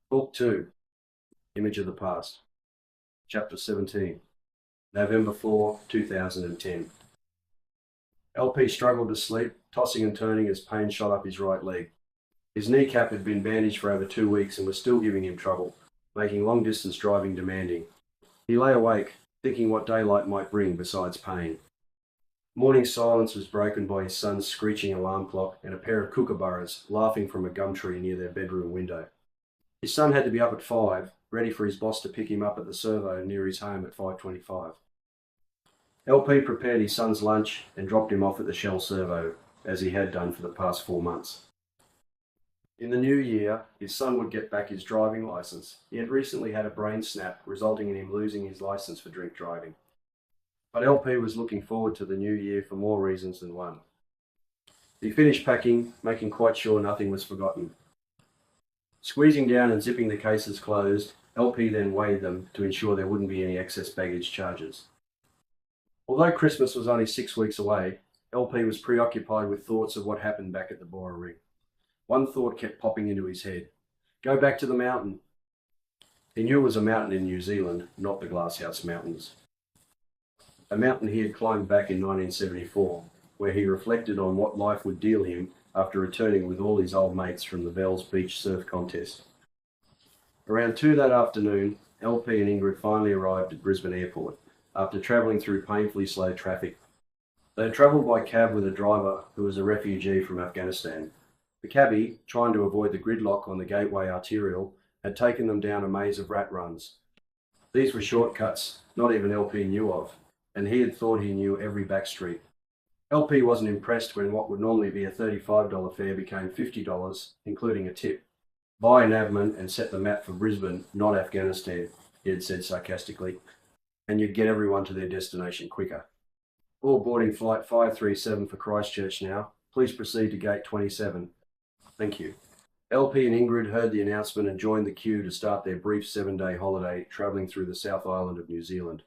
Book 2, Image of the Past, Chapter 17, November 4, 2010. LP struggled to sleep, tossing and turning as pain shot up his right leg. His kneecap had been bandaged for over 2 weeks and was still giving him trouble, making long-distance driving demanding. He lay awake, thinking what daylight might bring besides pain. Morning silence was broken by his son's screeching alarm clock and a pair of kookaburras laughing from a gum tree near their bedroom window. His son had to be up at 5, ready for his boss to pick him up at the servo near his home at 5:25. LP prepared his son's lunch and dropped him off at the Shell servo, as he had done for the past 4 months. In the new year, his son would get back his driving licence. He had recently had a brain snap, resulting in him losing his licence for drink driving. But LP was looking forward to the new year for more reasons than one. He finished packing, making quite sure nothing was forgotten. Squeezing down and zipping the cases closed, LP then weighed them to ensure there wouldn't be any excess baggage charges. Although Christmas was only 6 weeks away, LP was preoccupied with thoughts of what happened back at the Bora Ring. One thought kept popping into his head. Go back to the mountain. He knew it was a mountain in New Zealand, not the Glasshouse Mountains. A mountain he had climbed back in 1974, where he reflected on what life would deal him after returning with all his old mates from the Bells Beach surf contest. Around 2 that afternoon, LP and Ingrid finally arrived at Brisbane Airport, after travelling through painfully slow traffic. They had travelled by cab with a driver who was a refugee from Afghanistan. The cabbie, trying to avoid the gridlock on the Gateway Arterial, had taken them down a maze of rat runs. These were shortcuts not even LP knew of, and he had thought he knew every back street. LP wasn't impressed when what would normally be a $35 fare became $50, including a tip. Buy an Navman and set the map for Brisbane, not Afghanistan, he had said sarcastically, and you'd get everyone to their destination quicker. All boarding flight 537 for Christchurch now. Please proceed to gate 27. Thank you. LP and Ingrid heard the announcement and joined the queue to start their brief 7-day holiday travelling through the South Island of New Zealand.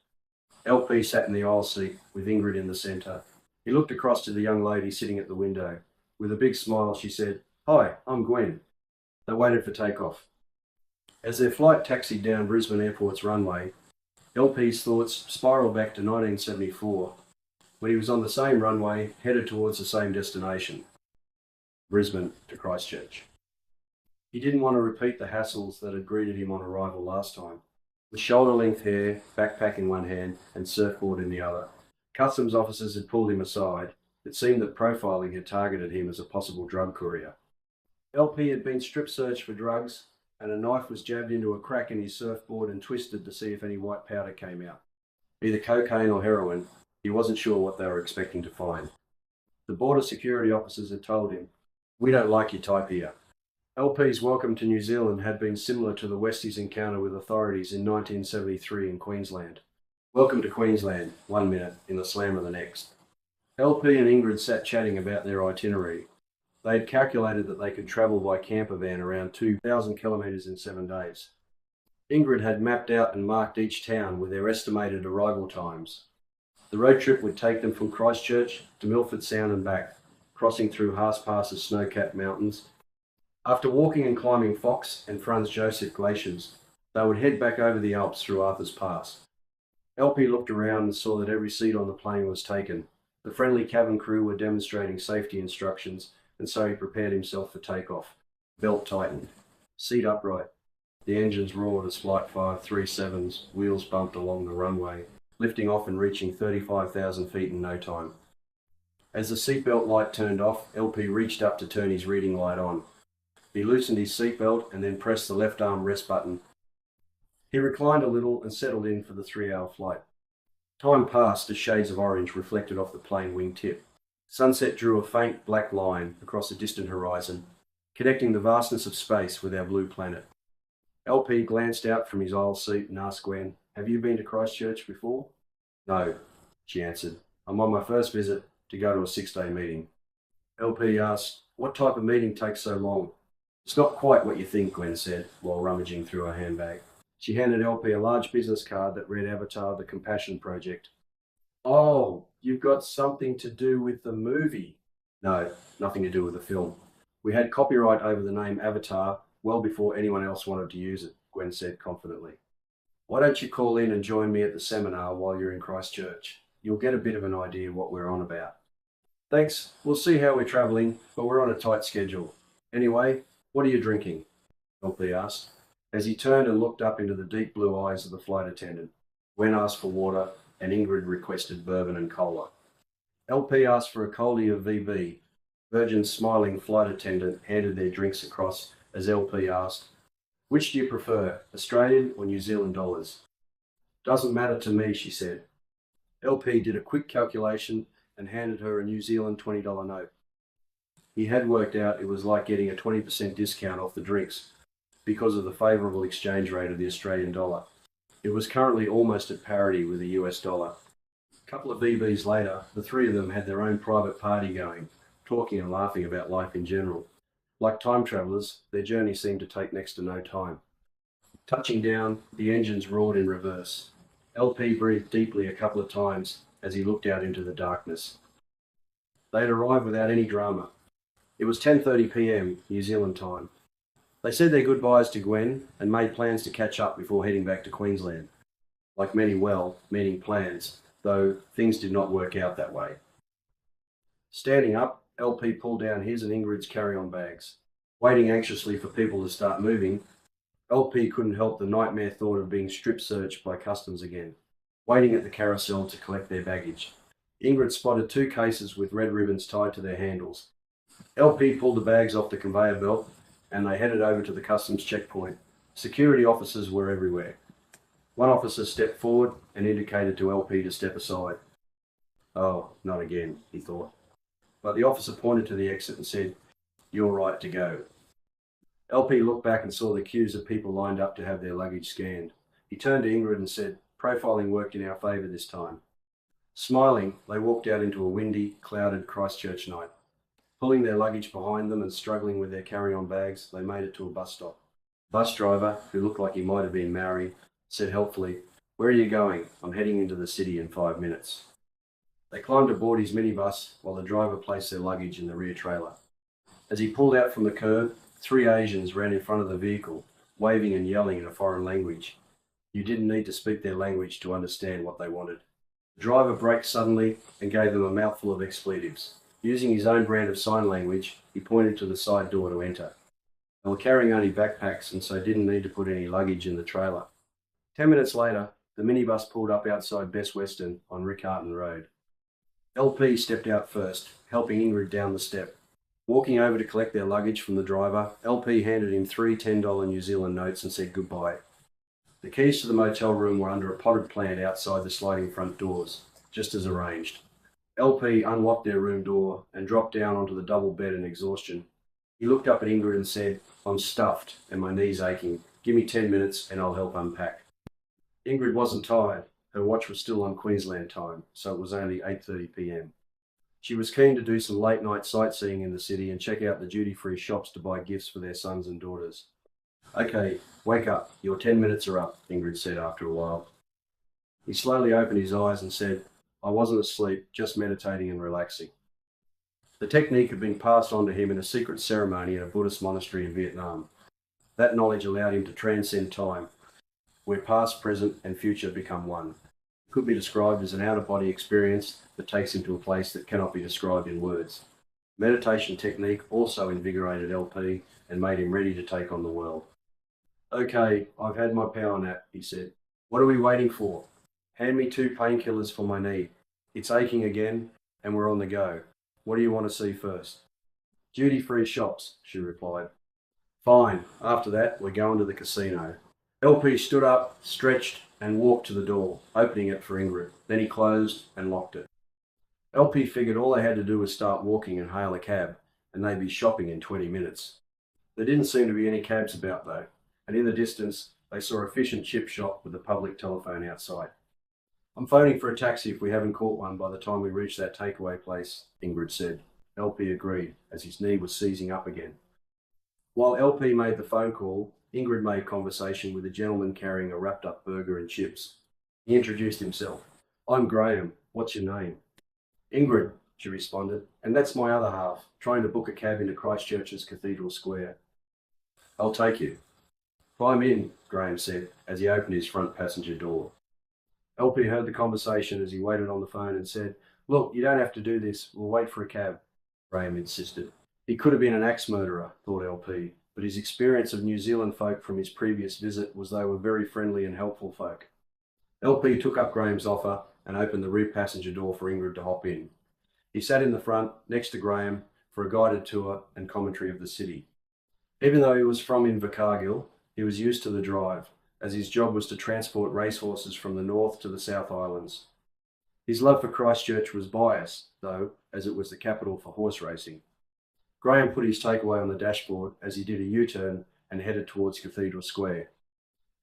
LP sat in the aisle seat with Ingrid in the centre. He looked across to the young lady sitting at the window. With a big smile, she said, "Hi, I'm Gwen." They waited for takeoff. As their flight taxied down Brisbane Airport's runway, LP's thoughts spiralled back to 1974, when he was on the same runway, headed towards the same destination, Brisbane to Christchurch. He didn't want to repeat the hassles that had greeted him on arrival last time. With shoulder-length hair, backpack in one hand, and surfboard in the other, customs officers had pulled him aside. It seemed that profiling had targeted him as a possible drug courier. LP had been strip-searched for drugs, and a knife was jabbed into a crack in his surfboard and twisted to see if any white powder came out. Either cocaine or heroin, he wasn't sure what they were expecting to find. The border security officers had told him, "We don't like your type here." LP's welcome to New Zealand had been similar to the Westie's encounter with authorities in 1973 in Queensland. Welcome to Queensland, 1 minute, in the slammer the next. LP and Ingrid sat chatting about their itinerary. They had calculated that they could travel by camper van around 2,000 kilometres in 7 days. Ingrid had mapped out and marked each town with their estimated arrival times. The road trip would take them from Christchurch to Milford Sound and back, crossing through Haas Pass's snow-capped mountains. After walking and climbing Fox and Franz Josef glaciers, they would head back over the Alps through Arthur's Pass. LP looked around and saw that every seat on the plane was taken. The friendly cabin crew were demonstrating safety instructions, and so he prepared himself for takeoff. Belt tightened. Seat upright. The engines roared as Flight 537's wheels bumped along the runway, lifting off and reaching 35,000 feet in no time. As the seatbelt light turned off, LP reached up to turn his reading light on. He loosened his seatbelt and then pressed the left arm rest button. He reclined a little and settled in for the 3-hour flight. Time passed as shades of orange reflected off the plane wingtip. Sunset drew a faint black line across the distant horizon, connecting the vastness of space with our blue planet. LP glanced out from his aisle seat and asked Gwen, "Have you been to Christchurch before?" "No," she answered. "I'm on my first visit to go to a 6-day meeting." LP asked, "What type of meeting takes so long?" "It's not quite what you think," Gwen said, while rummaging through her handbag. She handed LP a large business card that read Avatar: The Compassion Project. "Oh, you've got something to do with the movie?" "No, nothing to do with the film. We had copyright over the name Avatar, well before anyone else wanted to use it, Gwen said confidently. Why don't you call in and join me at the seminar while you're in Christchurch? You'll get a bit of an idea what we're on about. Thanks, we'll see how we're travelling, but we're on a tight schedule. Anyway, what are you drinking? LP asked, as he turned and looked up into the deep blue eyes of the flight attendant. Gwen asked for water, and Ingrid requested bourbon and cola. LP asked for a coldie of VB. Virgin's smiling flight attendant handed their drinks across as LP asked, which do you prefer, Australian or New Zealand dollars? Doesn't matter to me, she said. LP did a quick calculation and handed her a New Zealand $20 note. He had worked out it was like getting a 20% discount off the drinks because of the favourable exchange rate of the Australian dollar. It was currently almost at parity with the US dollar. A couple of VBs later, the three of them had their own private party going, talking and laughing about life in general. Like time travellers, their journey seemed to take next to no time. Touching down, the engines roared in reverse. LP breathed deeply a couple of times as he looked out into the darkness. They had arrived without any drama. It was 10:30 p.m. New Zealand time. They said their goodbyes to Gwen and made plans to catch up before heading back to Queensland. Like many well-meaning plans, though things did not work out that way. Standing up, LP pulled down his and Ingrid's carry-on bags. Waiting anxiously for people to start moving, LP couldn't help the nightmare thought of being strip-searched by customs again, waiting at the carousel to collect their baggage. Ingrid spotted 2 cases with red ribbons tied to their handles. LP pulled the bags off the conveyor belt and they headed over to the customs checkpoint. Security officers were everywhere. One officer stepped forward and indicated to LP to step aside. Oh, not again, he thought. But the officer pointed to the exit and said, "You're right to go." LP looked back and saw the queues of people lined up to have their luggage scanned. He turned to Ingrid and said, "Profiling worked in our favour this time." Smiling, they walked out into a windy, clouded Christchurch night. Pulling their luggage behind them and struggling with their carry-on bags, they made it to a bus stop. The bus driver, who looked like he might have been Maori, said helpfully, "Where are you going? I'm heading into the city in 5 minutes." They climbed aboard his minibus while the driver placed their luggage in the rear trailer. As he pulled out from the curb, 3 Asians ran in front of the vehicle, waving and yelling in a foreign language. You didn't need to speak their language to understand what they wanted. The driver braked suddenly and gave them a mouthful of expletives. Using his own brand of sign language, he pointed to the side door to enter. They were carrying only backpacks and so didn't need to put any luggage in the trailer. 10 minutes later, the minibus pulled up outside Best Western on Riccarton Road. LP stepped out first, helping Ingrid down the step. Walking over to collect their luggage from the driver, LP handed him 3 $10 New Zealand notes and said goodbye. The keys to the motel room were under a potted plant outside the sliding front doors, just as arranged. LP unlocked their room door and dropped down onto the double bed in exhaustion. He looked up at Ingrid and said, "I'm stuffed and my knee's aching. Give me 10 minutes and I'll help unpack." Ingrid wasn't tired. Her watch was still on Queensland time, so it was only 8:30 p.m. She was keen to do some late-night sightseeing in the city and check out the duty-free shops to buy gifts for their sons and daughters. "Okay, wake up. Your 10 minutes are up," Ingrid said after a while. He slowly opened his eyes and said, "I wasn't asleep, just meditating and relaxing." The technique had been passed on to him in a secret ceremony in a Buddhist monastery in Vietnam. That knowledge allowed him to transcend time, where past, present and future become one. It could be described as an out-of-body experience that takes him to a place that cannot be described in words. Meditation technique also invigorated LP and made him ready to take on the world. "Okay, I've had my power nap," he said. "What are we waiting for? Hand me 2 painkillers for my knee. It's aching again, and we're on the go. What do you want to see first?" "Duty-free shops," she replied. "Fine. After that, we're going to the casino." LP stood up, stretched, and walked to the door, opening it for Ingrid. Then he closed and locked it. LP figured all they had to do was start walking and hail a cab, and they'd be shopping in 20 minutes. There didn't seem to be any cabs about, though, and in the distance, they saw a fish and chip shop with a public telephone outside. "I'm phoning for a taxi if we haven't caught one by the time we reach that takeaway place," Ingrid said. LP agreed, as his knee was seizing up again. While LP made the phone call, Ingrid made conversation with a gentleman carrying a wrapped-up burger and chips. He introduced himself. "I'm Graham. What's your name?" "Ingrid," she responded, "and that's my other half, trying to book a cab into Christchurch's Cathedral Square." I'll take you. Climb in, Graham said as he opened his front passenger door. LP heard the conversation as he waited on the phone and said, "Look, you don't have to do this. We'll wait for a cab," Graham insisted. He could have been an axe murderer, thought LP, but his experience of New Zealand folk from his previous visit was they were very friendly and helpful folk. LP took up Graham's offer and opened the rear passenger door for Ingrid to hop in. He sat in the front, next to Graham, for a guided tour and commentary of the city. Even though he was from Invercargill, he was used to the drive, as his job was to transport racehorses from the North to the South Islands. His love for Christchurch was biased, though, as it was the capital for horse racing. Graham put his takeaway on the dashboard as he did a U-turn and headed towards Cathedral Square.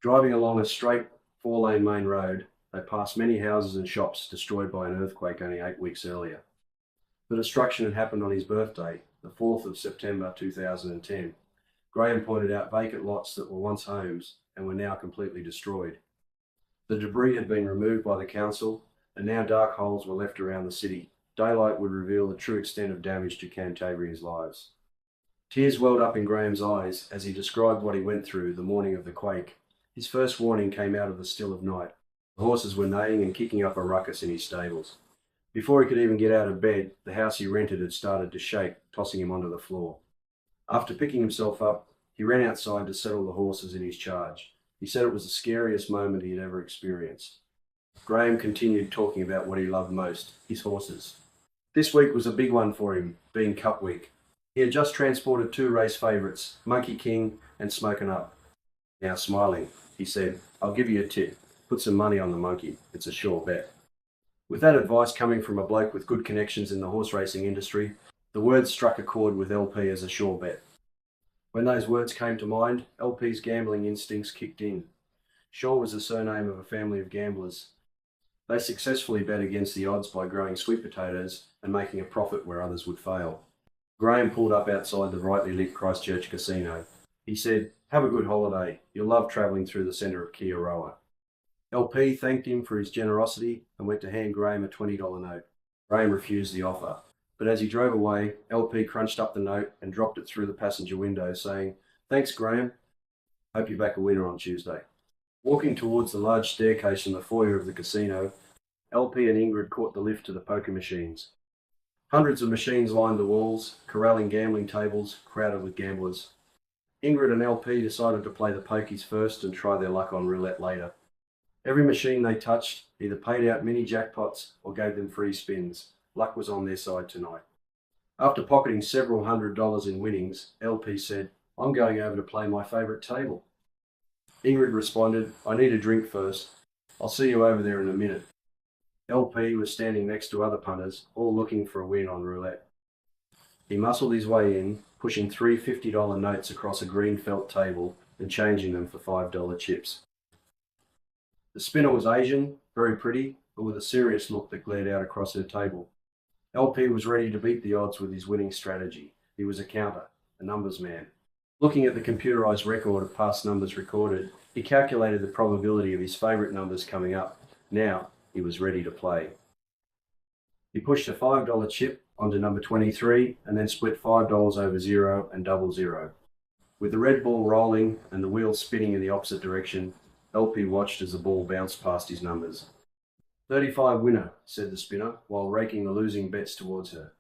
Driving along a straight four-lane main road, they passed many houses and shops destroyed by an earthquake only 8 weeks earlier. The destruction had happened on his birthday, the 4th of September 2010. Graham pointed out vacant lots that were once homes and were now completely destroyed. The debris had been removed by the council, and now dark holes were left around the city. Daylight would reveal the true extent of damage to Cantabrians' lives. Tears welled up in Graham's eyes as he described what he went through the morning of the quake. His first warning came out of the still of night. The horses were neighing and kicking up a ruckus in his stables. Before he could even get out of bed, the house he rented had started to shake, tossing him onto the floor. After picking himself up, he ran outside to settle the horses in his charge. He said it was the scariest moment he had ever experienced. Graham continued talking about what he loved most, his horses. This week was a big one for him, being Cup Week. He had just transported 2 race favourites, Monkey King and Smokin' Up. Now smiling, he said, "I'll give you a tip. Put some money on the monkey. It's a sure bet." With that advice coming from a bloke with good connections in the horse racing industry, the words struck a chord with LP as a sure bet. When those words came to mind, LP's gambling instincts kicked in. Shaw was the surname of a family of gamblers. They successfully bet against the odds by growing sweet potatoes and making a profit where others would fail. Graham pulled up outside the brightly lit Christchurch casino. He said, "Have a good holiday. You'll love travelling through the centre of Kiaroa." LP thanked him for his generosity and went to hand Graham a $20 note. Graham refused the offer, but as he drove away, LP crunched up the note and dropped it through the passenger window, saying, "Thanks, Graham. Hope you're back a winner on Tuesday." Walking towards the large staircase in the foyer of the casino, LP and Ingrid caught the lift to the poker machines. Hundreds of machines lined the walls, corralling gambling tables crowded with gamblers. Ingrid and LP decided to play the pokies first and try their luck on roulette later. Every machine they touched either paid out mini jackpots or gave them free spins. Luck was on their side tonight. After pocketing several $100s in winnings, LP said, "I'm going over to play my favourite table." Ingrid responded, "I need a drink first. I'll see you over there in a minute." LP was standing next to other punters, all looking for a win on roulette. He muscled his way in, pushing 3 $50 notes across a green felt table and changing them for $5 chips. The spinner was Asian, very pretty, but with a serious look that glared out across her table. LP was ready to beat the odds with his winning strategy. He was a counter, a numbers man. Looking at the computerised record of past numbers recorded, he calculated the probability of his favourite numbers coming up. Now, he was ready to play. He pushed a $5 chip onto number 23 and then split $5 over 0 and double 0. With the red ball rolling and the wheels spinning in the opposite direction, LP watched as the ball bounced past his numbers. 35 winner, said the spinner, while raking the losing bets towards her.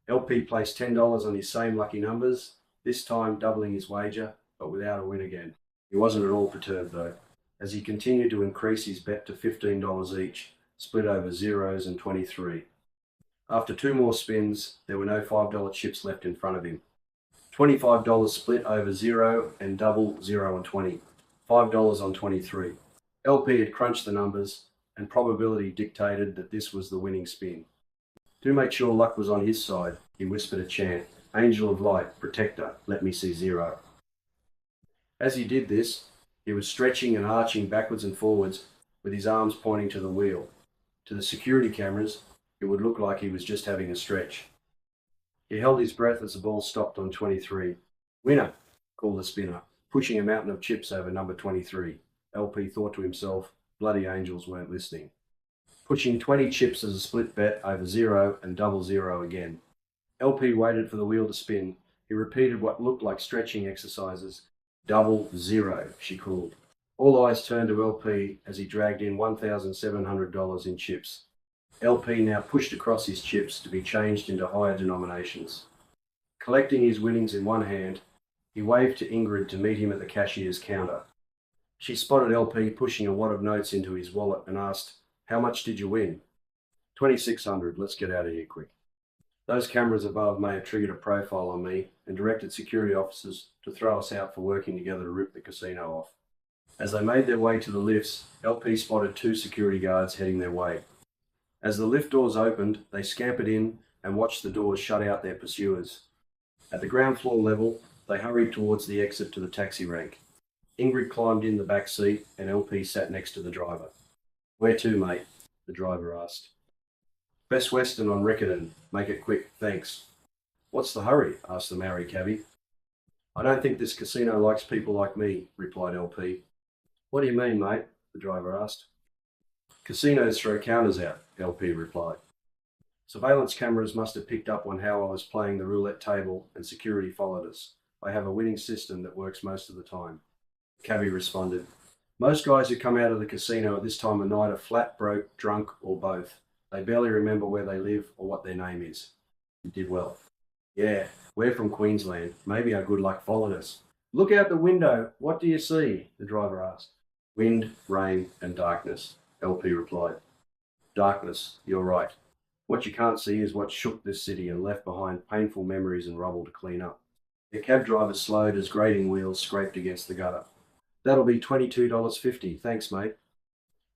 LP placed $10 on his same lucky numbers, this time doubling his wager, but without a win again. He wasn't at all perturbed though, as he continued to increase his bet to $15 each, split over 0s and 23. After 2 more spins, there were no $5 chips left in front of him. $25 split over 0 and double 0 and 20. $5 on 23. LP had crunched the numbers, and probability dictated that this was the winning spin. To make sure luck was on his side, he whispered a chant, "Angel of light, protector, let me see 0. As he did this, he was stretching and arching backwards and forwards with his arms pointing to the wheel. To the security cameras, it would look like he was just having a stretch. He held his breath as the ball stopped on 23. "Winner," called the spinner, pushing a mountain of chips over number 23. LP thought to himself, bloody angels weren't listening. Pushing 20 chips as a split bet over 0 and double 0 again. LP waited for the wheel to spin. He repeated what looked like stretching exercises "000," she called. All eyes turned to LP as he dragged in $1,700 in chips. LP now pushed across his chips to be changed into higher denominations. Collecting his winnings in one hand, he waved to Ingrid to meet him at the cashier's counter. She spotted LP pushing a wad of notes into his wallet and asked, "How much did you win?" $2,600. Let's get out of here quick. Those cameras above may have triggered a profile on me and directed security officers to throw us out for working together to rip the casino off. As they made their way to the lifts, LP spotted 2 security guards heading their way. As the lift doors opened, they scampered in and watched the doors shut out their pursuers. At the ground floor level, they hurried towards the exit to the taxi rank. Ingrid climbed in the back seat and LP sat next to the driver. "Where to, mate?" the driver asked. "Best Western on Riccarton. Make it quick, thanks." "What's the hurry?" asked the Maori cabbie. "I don't think this casino likes people like me," replied LP. "What do you mean, mate?" the driver asked. "Casinos throw counters out," LP replied. "Surveillance cameras must have picked up on how I was playing the roulette table and security followed us. I have a winning system that works most of the time." Cabbie responded, "Most guys who come out of the casino at this time of night are flat broke, drunk, or both. They barely remember where they live or what their name is." "You did well." "Yeah, we're from Queensland. Maybe our good luck followed us." "Look out the window. What do you see?" the driver asked. "Wind, rain, and darkness," LP replied. "Darkness, you're right. What you can't see is what shook this city and left behind painful memories and rubble to clean up." The cab driver slowed as grating wheels scraped against the gutter. "That'll be $22.50. Thanks, mate."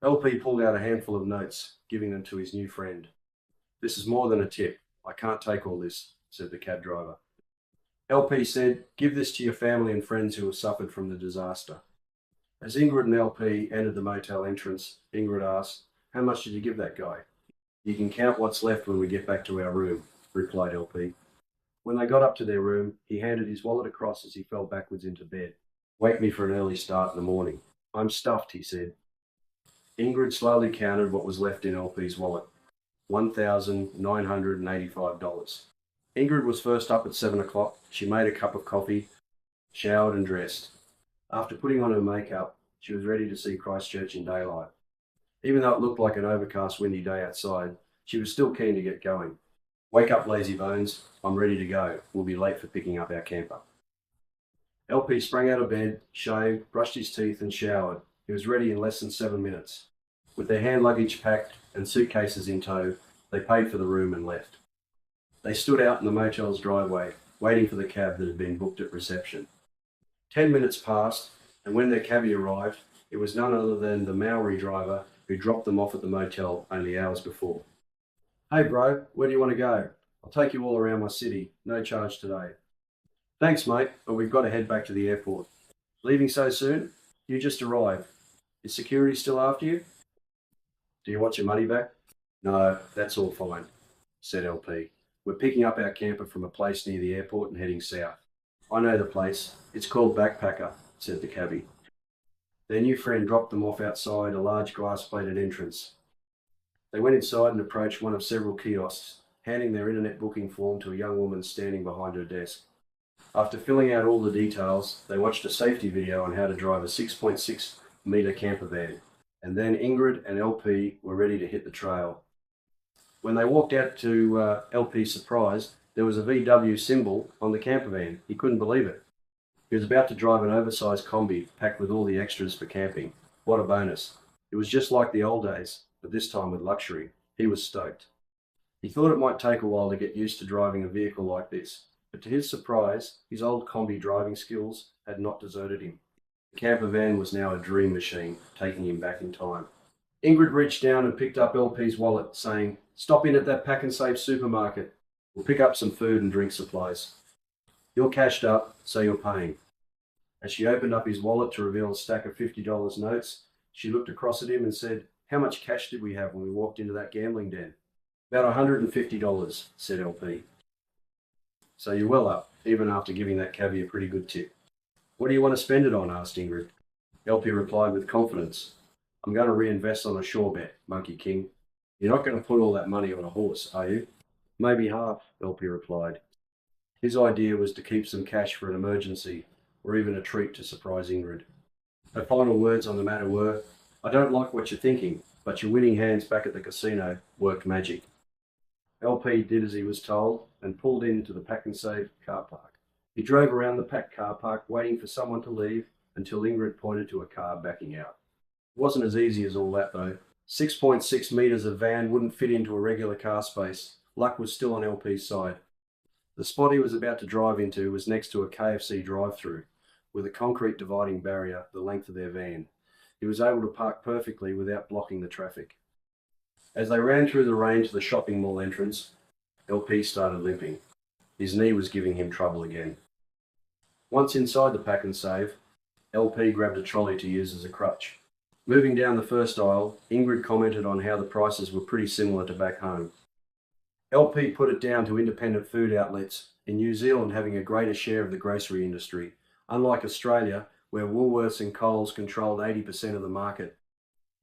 LP pulled out a handful of notes, giving them to his new friend. "This is more than a tip. I can't take all this," said the cab driver. LP said, "Give this to your family and friends who have suffered from the disaster." As Ingrid and LP entered the motel entrance, Ingrid asked, "How much did you give that guy?" "You can count what's left when we get back to our room," replied LP. When they got up to their room, he handed his wallet across as he fell backwards into bed. "Wake me for an early start in the morning." "I'm stuffed," he said. Ingrid slowly counted what was left in LP's wallet. $1,985. Ingrid was first up at 7 o'clock. She made a cup of coffee, showered and dressed. After putting on her makeup, she was ready to see Christchurch in daylight. Even though it looked like an overcast, windy day outside, she was still keen to get going. "Wake up, lazy bones. I'm ready to go. We'll be late for picking up our camper." LP sprang out of bed, shaved, brushed his teeth and showered. He was ready in less than 7 minutes. With their hand luggage packed and suitcases in tow, they paid for the room and left. They stood out in the motel's driveway, waiting for the cab that had been booked at reception. 10 minutes passed, and when their cabbie arrived, it was none other than the Maori driver who dropped them off at the motel only hours before. "Hey bro, where do you want to go? I'll take you all around my city. No charge today." "Thanks mate, but we've got to head back to the airport." "Leaving so soon? You just arrived. Is security still after you?" "Do you want your money back?" "No, that's all fine," said LP. "We're picking up our camper from a place near the airport and heading south." "I know the place. It's called Backpacker," said the cabbie. Their new friend dropped them off outside a large glass-plated entrance. They went inside and approached one of several kiosks, handing their internet booking form to a young woman standing behind her desk. After filling out all the details, they watched a safety video on how to drive a 6.6-metre camper van, and then Ingrid and LP were ready to hit the trail. When they walked out to LP's surprise, there was a VW symbol on the camper van. He couldn't believe it. He was about to drive an oversized combi packed with all the extras for camping. What a bonus. It was just like the old days, but this time with luxury. He was stoked. He thought it might take a while to get used to driving a vehicle like this, but to his surprise, his old combi driving skills had not deserted him. The camper van was now a dream machine, taking him back in time. Ingrid reached down and picked up LP's wallet, saying, "Stop in at that Pack and Save supermarket. We'll pick up some food and drink supplies. You're cashed up, so you're paying." As she opened up his wallet to reveal a stack of $50 notes, she looked across at him and said, "How much cash did we have when we walked into that gambling den?" "About $150, said LP. "So you're well up, even after giving that cabbie a pretty good tip." "What do you want to spend it on?" asked Ingrid. LP replied with confidence, "I'm going to reinvest on a shore bet, Monkey King." "You're not going to put all that money on a horse, are you?" "Maybe half," LP replied. His idea was to keep some cash for an emergency, or even a treat to surprise Ingrid. Her final words on the matter were, "I don't like what you're thinking, but your winning hands back at the casino worked magic." LP did as he was told and pulled into the Pack and Save car park. He drove around the packed car park waiting for someone to leave until Ingrid pointed to a car backing out. It wasn't as easy as all that though. 6.6 metres of van wouldn't fit into a regular car space. Luck was still on LP's side. The spot he was about to drive into was next to a KFC drive-through, with a concrete dividing barrier the length of their van. He was able to park perfectly without blocking the traffic. As they ran through the rain to the shopping mall entrance, LP started limping. His knee was giving him trouble again. Once inside the Pack and Save, LP grabbed a trolley to use as a crutch. Moving down the first aisle, Ingrid commented on how the prices were pretty similar to back home. LP put it down to independent food outlets in New Zealand having a greater share of the grocery industry, unlike Australia, where Woolworths and Coles controlled 80% of the market.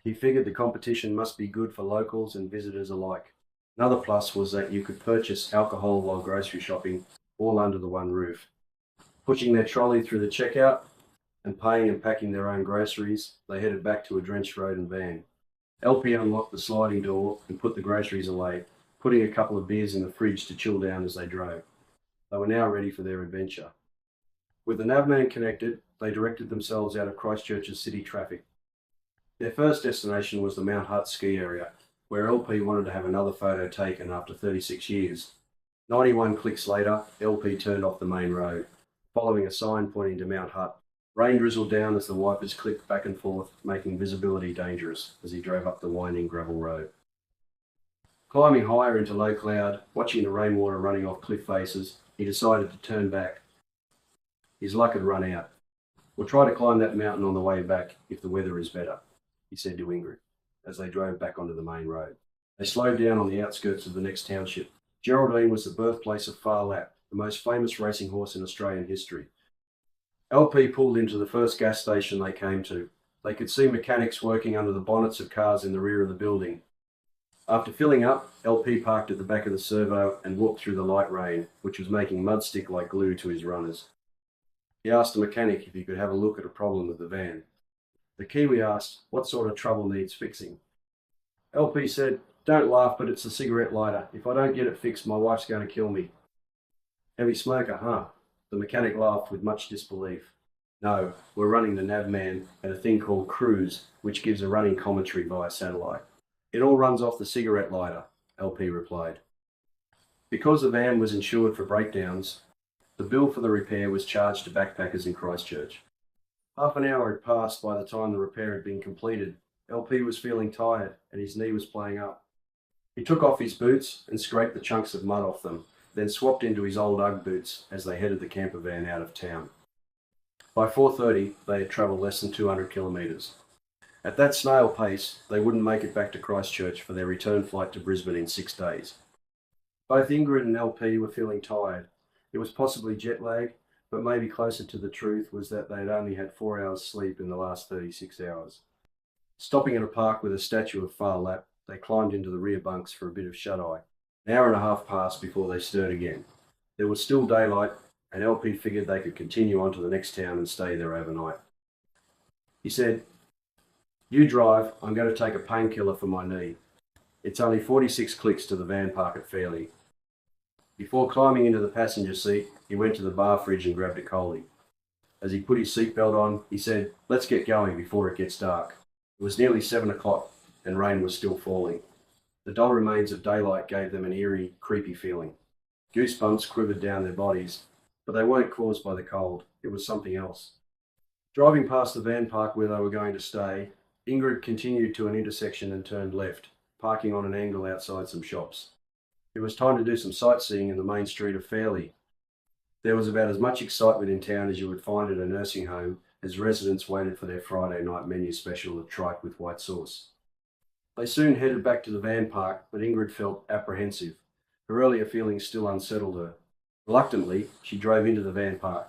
He figured the competition must be good for locals and visitors alike. Another plus was that you could purchase alcohol while grocery shopping, all under the one roof. Pushing their trolley through the checkout and paying and packing their own groceries, they headed back to a drenched road and van. LP unlocked the sliding door and put the groceries away, putting a couple of beers in the fridge to chill down as they drove. They were now ready for their adventure. With the navman connected, they directed themselves out of Christchurch's city traffic. Their first destination was the Mount Hutt ski area, where LP wanted to have another photo taken after 36 years. 91 clicks later, LP turned off the main road, following a sign pointing to Mount Hutt. Rain drizzled down as the wipers clicked back and forth, making visibility dangerous as he drove up the winding gravel road. Climbing higher into low cloud, watching the rainwater running off cliff faces, he decided to turn back. His luck had run out. "We'll try to climb that mountain on the way back if the weather is better," he said to Ingrid as they drove back onto the main road. They slowed down on the outskirts of the next township. Geraldine was the birthplace of Far Lap, the most famous racing horse in Australian history. LP pulled into the first gas station they came to. They could see mechanics working under the bonnets of cars in the rear of the building. After filling up, LP parked at the back of the servo and walked through the light rain, which was making mud stick like glue to his runners. He asked the mechanic if he could have a look at a problem with the van. The Kiwi asked what sort of trouble needs fixing. LP said, "Don't laugh, but it's a cigarette lighter. If I don't get it fixed, my wife's going to kill me." "Heavy smoker, huh?" The mechanic laughed with much disbelief. "No, we're running the navman and a thing called Cruise, which gives a running commentary via satellite. It all runs off the cigarette lighter," LP replied. Because the van was insured for breakdowns, the bill for the repair was charged to backpackers in Christchurch. Half an hour had passed by the time the repair had been completed. LP was feeling tired and his knee was playing up. He took off his boots and scraped the chunks of mud off them, then swapped into his old Ugg boots as they headed the camper van out of town. By 4:30, they had travelled less than 200 kilometres. At that snail pace, they wouldn't make it back to Christchurch for their return flight to Brisbane in 6 days. Both Ingrid and LP were feeling tired. It was possibly jet lag, but maybe closer to the truth was that they had only had 4 hours sleep in the last 36 hours. Stopping at a park with a statue of Far Lap, they climbed into the rear bunks for a bit of shut-eye. An hour and a half passed before they stirred again. There was still daylight, and LP figured they could continue on to the next town and stay there overnight. He said, "You drive, I'm going to take a painkiller for my knee. It's only 46 clicks to the van park at Fairlie." Before climbing into the passenger seat, he went to the bar fridge and grabbed a colie. As he put his seatbelt on, he said, "Let's get going before it gets dark." It was nearly 7 o'clock and rain was still falling. The dull remains of daylight gave them an eerie, creepy feeling. Goosebumps quivered down their bodies, but they weren't caused by the cold. It was something else. Driving past the van park where they were going to stay, Ingrid continued to an intersection and turned left, parking on an angle outside some shops. It was time to do some sightseeing in the main street of Fairlie. There was about as much excitement in town as you would find at a nursing home as residents waited for their Friday night menu special of tripe with white sauce. They soon headed back to the van park, but Ingrid felt apprehensive. Her earlier feelings still unsettled her. Reluctantly, she drove into the van park,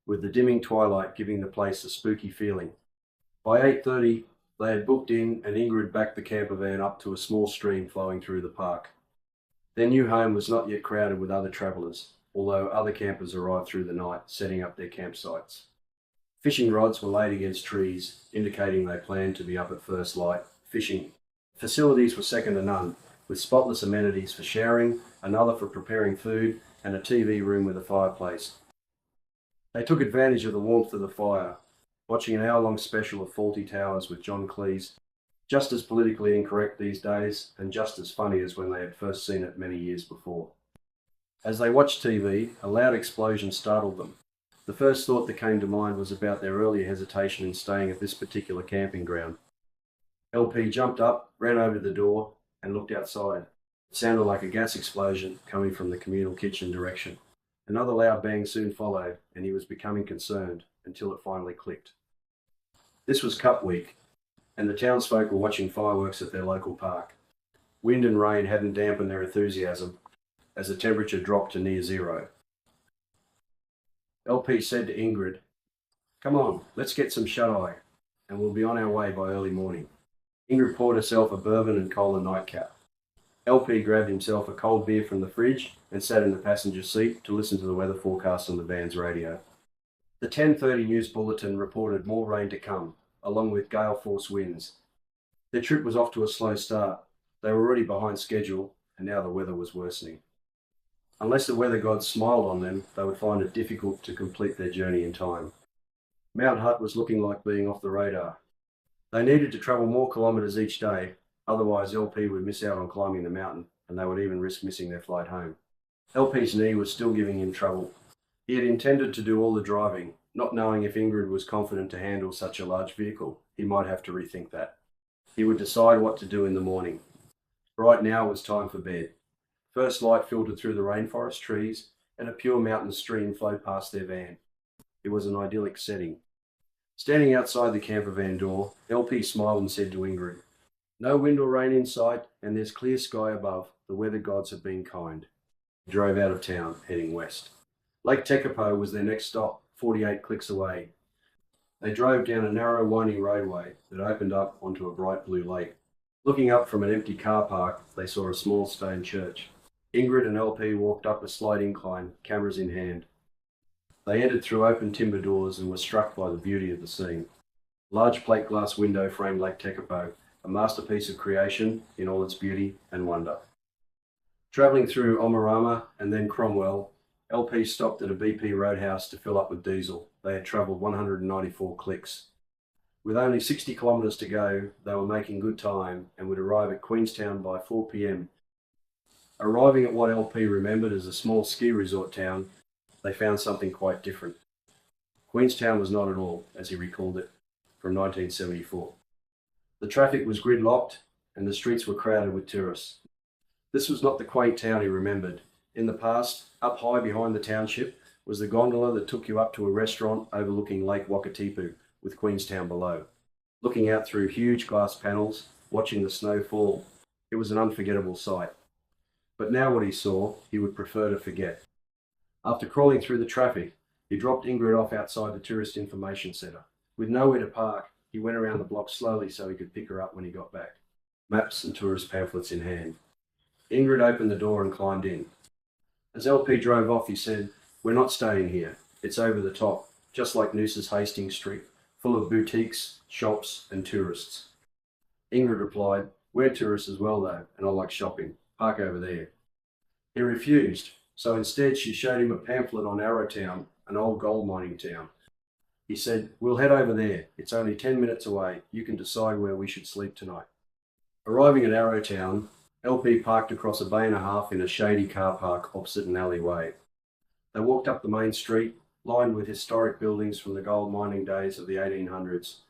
with the dimming twilight giving the place a spooky feeling. By 8:30, they had booked in and Ingrid backed the camper van up to a small stream flowing through the park. Their new home was not yet crowded with other travellers, although other campers arrived through the night, setting up their campsites. Fishing rods were laid against trees, indicating they planned to be up at first light, fishing. Facilities were second to none, with spotless amenities for showering, another for preparing food, and a TV room with a fireplace. They took advantage of the warmth of the fire, watching an hour-long special of Fawlty Towers with John Cleese, just as politically incorrect these days and just as funny as when they had first seen it many years before. As they watched TV, a loud explosion startled them. The first thought that came to mind was about their earlier hesitation in staying at this particular camping ground. LP jumped up, ran over to the door, and looked outside. It sounded like a gas explosion coming from the communal kitchen direction. Another loud bang soon followed, and he was becoming concerned until it finally clicked. This was Cup Week, and the townsfolk were watching fireworks at their local park. Wind and rain hadn't dampened their enthusiasm, as the temperature dropped to near zero. LP said to Ingrid, "Come on, let's get some shut-eye, and we'll be on our way by early morning." Ingrid poured herself a bourbon and cola nightcap. LP grabbed himself a cold beer from the fridge and sat in the passenger seat to listen to the weather forecast on the van's radio. The 10:30 news bulletin reported more rain to come, along with gale force winds. Their trip was off to a slow start. They were already behind schedule, and now the weather was worsening. Unless the weather gods smiled on them, they would find it difficult to complete their journey in time. Mount Hutt was looking like being off the radar. They needed to travel more kilometres each day, otherwise LP would miss out on climbing the mountain, and they would even risk missing their flight home. LP's knee was still giving him trouble. He had intended to do all the driving, not knowing if Ingrid was confident to handle such a large vehicle. He might have to rethink that. He would decide what to do in the morning. Right now it was time for bed. First light filtered through the rainforest trees, and a pure mountain stream flowed past their van. It was an idyllic setting. Standing outside the camper van door, LP smiled and said to Ingrid, "No wind or rain in sight, and there's clear sky above. The weather gods have been kind." He drove out of town, heading west. Lake Tekapo was their next stop, 48 clicks away. They drove down a narrow, winding roadway that opened up onto a bright blue lake. Looking up from an empty car park, they saw a small stone church. Ingrid and LP walked up a slight incline, cameras in hand. They entered through open timber doors and were struck by the beauty of the scene. Large plate glass window framed Lake Tekapo, a masterpiece of creation in all its beauty and wonder. Travelling through Omarama and then Cromwell, LP stopped at a BP roadhouse to fill up with diesel. They had travelled 194 clicks. With only 60 kilometres to go, they were making good time and would arrive at Queenstown by 4 p.m. Arriving at what LP remembered as a small ski resort town, they found something quite different. Queenstown was not at all, as he recalled it, from 1974. The traffic was gridlocked and the streets were crowded with tourists. This was not the quaint town he remembered. In the past, up high behind the township, was the gondola that took you up to a restaurant overlooking Lake Wakatipu, with Queenstown below. Looking out through huge glass panels, watching the snow fall, it was an unforgettable sight. But now what he saw, he would prefer to forget. After crawling through the traffic, he dropped Ingrid off outside the Tourist Information Centre. With nowhere to park, he went around the block slowly so he could pick her up when he got back, maps and tourist pamphlets in hand. Ingrid opened the door and climbed in. As LP drove off, he said, "We're not staying here. It's over the top, just like Noosa's Hastings Street, full of boutiques, shops and tourists." Ingrid replied, "We're tourists as well though, and I like shopping. Park over there." He refused, so instead she showed him a pamphlet on Arrowtown, an old gold mining town. He said, "We'll head over there. It's only 10 minutes away. You can decide where we should sleep tonight." Arriving at Arrowtown, LP parked across a bay and a half in a shady car park opposite an alleyway. They walked up the main street, lined with historic buildings from the gold mining days of the 1800s.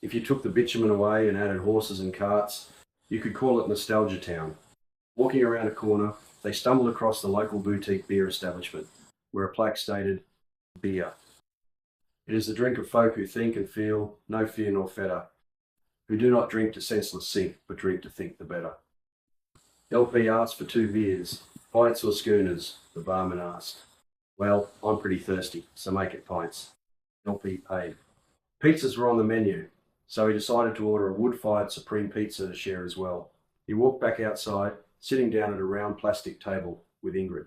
If you took the bitumen away and added horses and carts, you could call it Nostalgia Town. Walking around a corner, they stumbled across the local boutique beer establishment, where a plaque stated, "Beer. It is the drink of folk who think and feel no fear nor fetter, who do not drink to senseless sink, but drink to think the better." LP asked for 2 beers, pints or schooners, the barman asked. "Well, I'm pretty thirsty, so make it pints." LP paid. Pizzas were on the menu, so he decided to order a wood-fired supreme pizza to share as well. He walked back outside, sitting down at a round plastic table with Ingrid.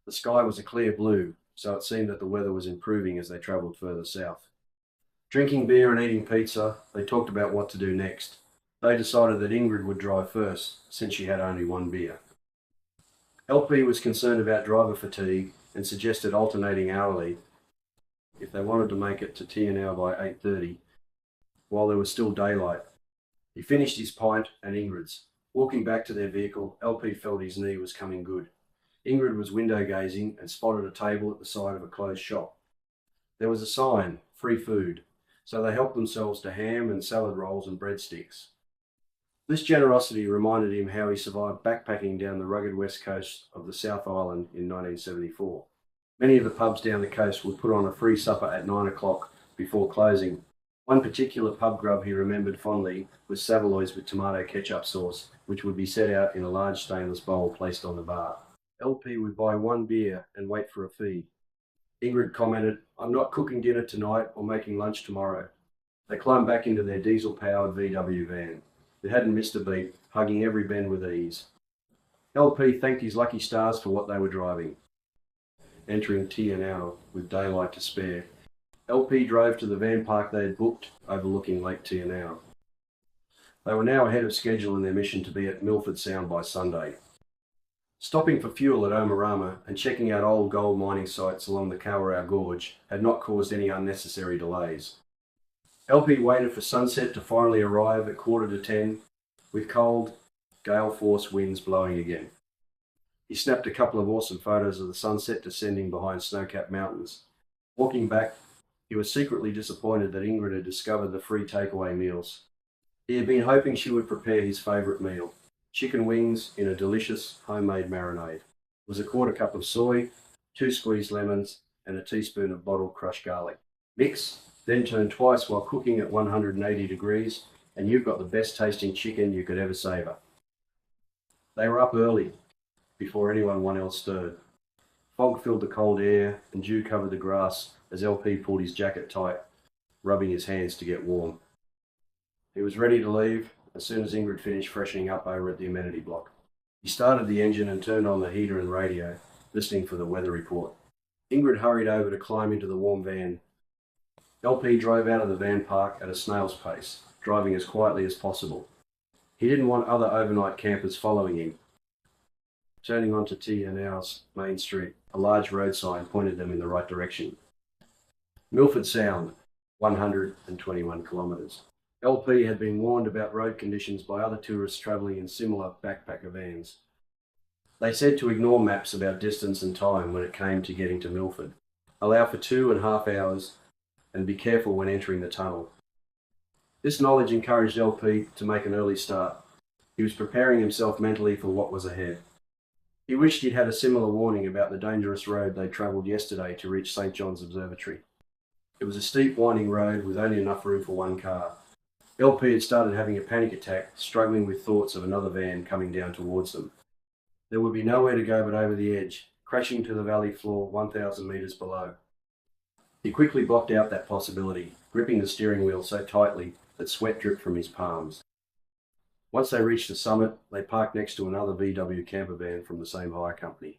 The sky was a clear blue, so it seemed that the weather was improving as they travelled further south. Drinking beer and eating pizza, they talked about what to do next. They decided that Ingrid would drive first, since she had only one beer. LP was concerned about driver fatigue and suggested alternating hourly if they wanted to make it to TNL by 8:30, while there was still daylight. He finished his pint and Ingrid's. Walking back to their vehicle, LP felt his knee was coming good. Ingrid was window gazing and spotted a table at the side of a closed shop. There was a sign, free food, so they helped themselves to ham and salad rolls and breadsticks. This generosity reminded him how he survived backpacking down the rugged west coast of the South Island in 1974. Many of the pubs down the coast would put on a free supper at 9 o'clock before closing. One particular pub grub he remembered fondly was Savoy's with tomato ketchup sauce, which would be set out in a large stainless bowl placed on the bar. LP would buy one beer and wait for a feed. Ingrid commented, "I'm not cooking dinner tonight or making lunch tomorrow." They climbed back into their diesel-powered VW van. It hadn't missed a beat, hugging every bend with ease. LP thanked his lucky stars for what they were driving. Entering TNL with daylight to spare, LP drove to the van park they had booked overlooking Lake TNL. They were now ahead of schedule in their mission to be at Milford Sound by Sunday. Stopping for fuel at Omarama and checking out old gold mining sites along the Kawarau Gorge had not caused any unnecessary delays. LP waited for sunset to finally arrive at 9:45, with cold, gale-force winds blowing again. He snapped a couple of awesome photos of the sunset descending behind snow-capped mountains. Walking back, he was secretly disappointed that Ingrid had discovered the free takeaway meals. He had been hoping she would prepare his favourite meal, chicken wings in a delicious homemade marinade. It was a quarter cup of soy, 2 squeezed lemons, and a teaspoon of bottled crushed garlic. Mix, then turn twice while cooking at 180 degrees, and you've got the best tasting chicken you could ever savour. They were up early, before anyone else stirred. Fog filled the cold air and dew covered the grass as LP pulled his jacket tight, rubbing his hands to get warm. He was ready to leave as soon as Ingrid finished freshening up over at the amenity block. He started the engine and turned on the heater and radio, listening for the weather report. Ingrid hurried over to climb into the warm van. LP drove out of the van park at a snail's pace, driving as quietly as possible. He didn't want other overnight campers following him. Turning onto TNL's main street, a large road sign pointed them in the right direction. Milford Sound, 121 kilometres. LP had been warned about road conditions by other tourists travelling in similar backpacker vans. They said to ignore maps about distance and time when it came to getting to Milford. Allow for 2.5 hours and be careful when entering the tunnel. This knowledge encouraged LP to make an early start. He was preparing himself mentally for what was ahead. He wished he'd had a similar warning about the dangerous road they travelled yesterday to reach St. John's Observatory. It was a steep, winding road with only enough room for one car. LP had started having a panic attack, struggling with thoughts of another van coming down towards them. There would be nowhere to go but over the edge, crashing to the valley floor 1,000 metres below. He quickly blocked out that possibility, gripping the steering wheel so tightly that sweat dripped from his palms. Once they reached the summit, they parked next to another VW camper van from the same hire company.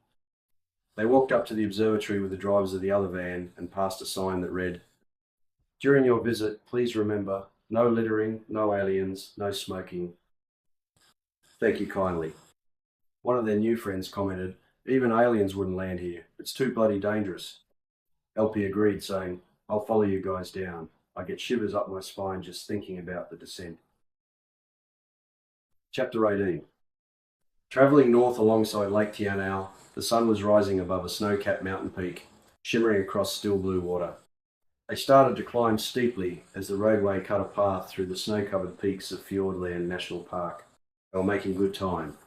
They walked up to the observatory with the drivers of the other van and passed a sign that read, "During your visit, please remember, no littering, no aliens, no smoking. Thank you kindly." One of their new friends commented, "Even aliens wouldn't land here. It's too bloody dangerous." LP agreed, saying, "I'll follow you guys down. I get shivers up my spine just thinking about the descent." Chapter 18. Travelling north alongside Lake Tianao, the sun was rising above a snow-capped mountain peak, shimmering across still blue water. They started to climb steeply as the roadway cut a path through the snow-covered peaks of Fiordland National Park. They were making good time.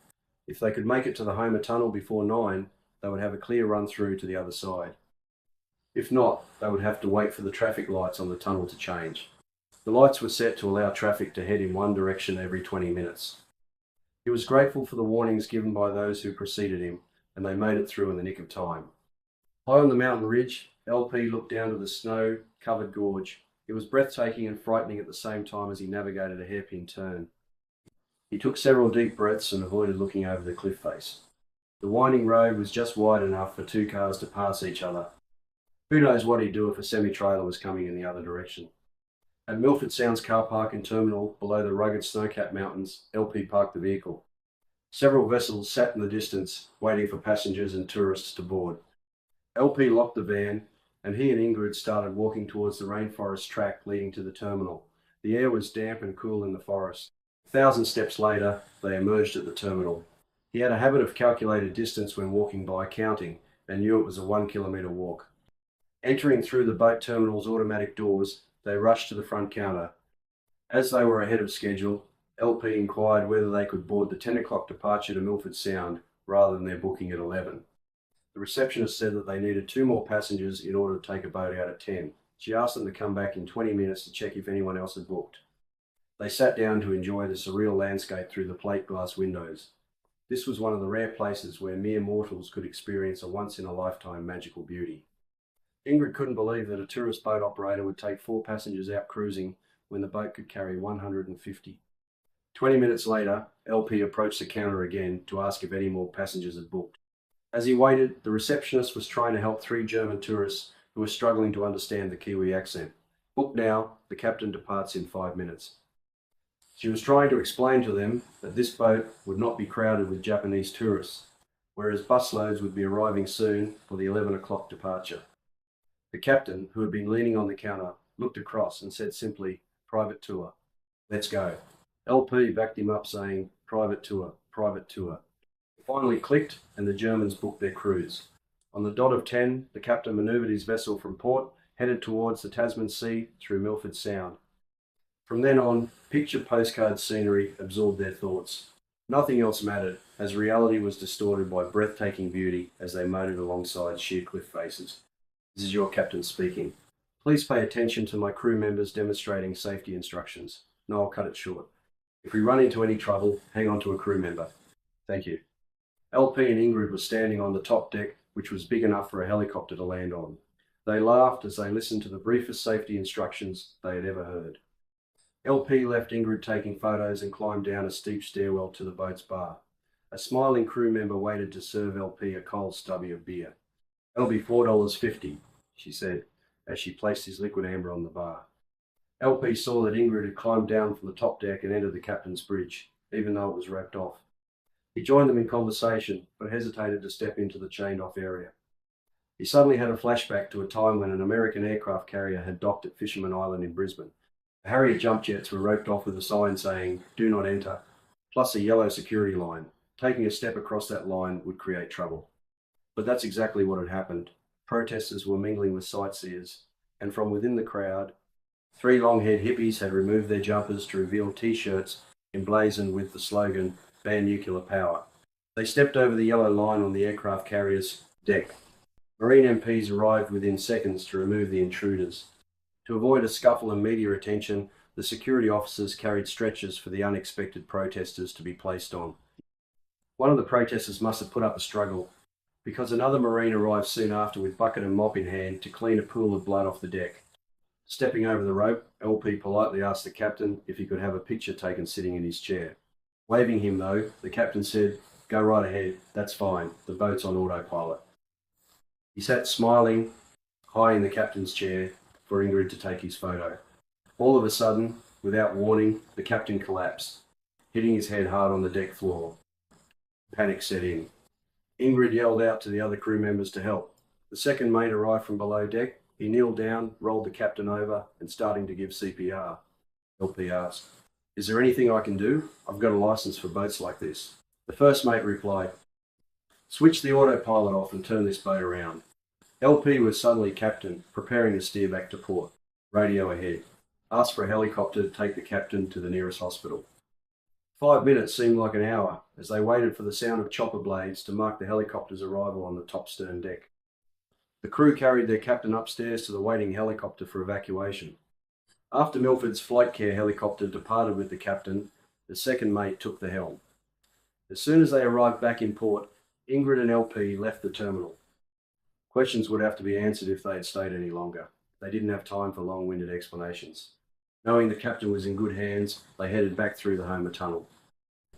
If they could make it to the Homer Tunnel before 9, they would have a clear run through to the other side. If not, they would have to wait for the traffic lights on the tunnel to change. The lights were set to allow traffic to head in one direction every 20 minutes. He was grateful for the warnings given by those who preceded him, and they made it through in the nick of time. High on the mountain ridge, LP looked down to the snow-covered gorge. It was breathtaking and frightening at the same time as he navigated a hairpin turn. He took several deep breaths and avoided looking over the cliff face. The winding road was just wide enough for 2 cars to pass each other. Who knows what he'd do if a semi-trailer was coming in the other direction. At Milford Sound's car park and terminal below the rugged snow-capped mountains, LP parked the vehicle. Several vessels sat in the distance, waiting for passengers and tourists to board. LP locked the van, and he and Ingrid started walking towards the rainforest track leading to the terminal. The air was damp and cool in the forest. 1,000 steps later, they emerged at the terminal. He had a habit of calculated distance when walking by counting, and knew it was a 1 kilometre walk. Entering through the boat terminal's automatic doors, they rushed to the front counter. As they were ahead of schedule, LP inquired whether they could board the 10 o'clock departure to Milford Sound rather than their booking at 11. The receptionist said that they needed 2 more passengers in order to take a boat out at 10. She asked them to come back in 20 minutes to check if anyone else had booked. They sat down to enjoy the surreal landscape through the plate glass windows. This was one of the rare places where mere mortals could experience a once-in-a-lifetime magical beauty. Ingrid couldn't believe that a tourist boat operator would take 4 passengers out cruising when the boat could carry 150. 20 minutes later, LP approached the counter again to ask if any more passengers had booked. As he waited, the receptionist was trying to help 3 German tourists who were struggling to understand the Kiwi accent. Book now, the captain departs in 5 minutes. She was trying to explain to them that this boat would not be crowded with Japanese tourists, whereas busloads would be arriving soon for the 11 o'clock departure. The captain, who had been leaning on the counter, looked across and said simply, "Private tour. Let's go." LP backed him up saying, "Private tour, private tour." It finally clicked and the Germans booked their cruise. On the dot of 10, the captain manoeuvred his vessel from port, headed towards the Tasman Sea through Milford Sound. From then on, picture postcard scenery absorbed their thoughts. Nothing else mattered, as reality was distorted by breathtaking beauty as they motored alongside sheer cliff faces. This is your captain speaking. Please pay attention to my crew members demonstrating safety instructions. No, I'll cut it short. If we run into any trouble, hang on to a crew member. Thank you. LP and Ingrid were standing on the top deck, which was big enough for a helicopter to land on. They laughed as they listened to the briefest safety instructions they had ever heard. LP left Ingrid taking photos and climbed down a steep stairwell to the boat's bar. A smiling crew member waited to serve LP a cold stubby of beer. "That'll be $4.50, she said, as she placed his liquid amber on the bar. LP saw that Ingrid had climbed down from the top deck and entered the captain's bridge, even though it was roped off. He joined them in conversation, but hesitated to step into the chained-off area. He suddenly had a flashback to a time when an American aircraft carrier had docked at Fisherman Island in Brisbane. The Harrier jump jets were roped off with a sign saying, "Do not enter," plus a yellow security line. Taking a step across that line would create trouble. But that's exactly what had happened. Protesters were mingling with sightseers, and from within the crowd, 3 long-haired hippies had removed their jumpers to reveal T-shirts emblazoned with the slogan, "Ban nuclear power." They stepped over the yellow line on the aircraft carrier's deck. Marine MPs arrived within seconds to remove the intruders. To avoid a scuffle and media attention, the security officers carried stretchers for the unexpected protesters to be placed on. One of the protesters must have put up a struggle, because another Marine arrived soon after with bucket and mop in hand to clean a pool of blood off the deck. Stepping over the rope, LP politely asked the captain if he could have a picture taken sitting in his chair. Waving him though, the captain said, "Go right ahead, that's fine, the boat's on autopilot." He sat smiling, high in the captain's chair, for Ingrid to take his photo. All of a sudden, without warning, the captain collapsed, hitting his head hard on the deck floor. Panic set in. Ingrid yelled out to the other crew members to help. The second mate arrived from below deck. He kneeled down, rolled the captain over, and starting to give CPR. LP asked, "Is there anything I can do? I've got a license for boats like this." The first mate replied, "Switch the autopilot off and turn this boat around." LP was suddenly captain, preparing to steer back to port. Radio ahead. Asked for a helicopter to take the captain to the nearest hospital. 5 minutes seemed like an hour as they waited for the sound of chopper blades to mark the helicopter's arrival on the top stern deck. The crew carried their captain upstairs to the waiting helicopter for evacuation. After Milford's flight care helicopter departed with the captain, the second mate took the helm. As soon as they arrived back in port, Ingrid and LP left the terminal. Questions would have to be answered if they had stayed any longer. They didn't have time for long-winded explanations. Knowing the captain was in good hands, they headed back through the Homer Tunnel.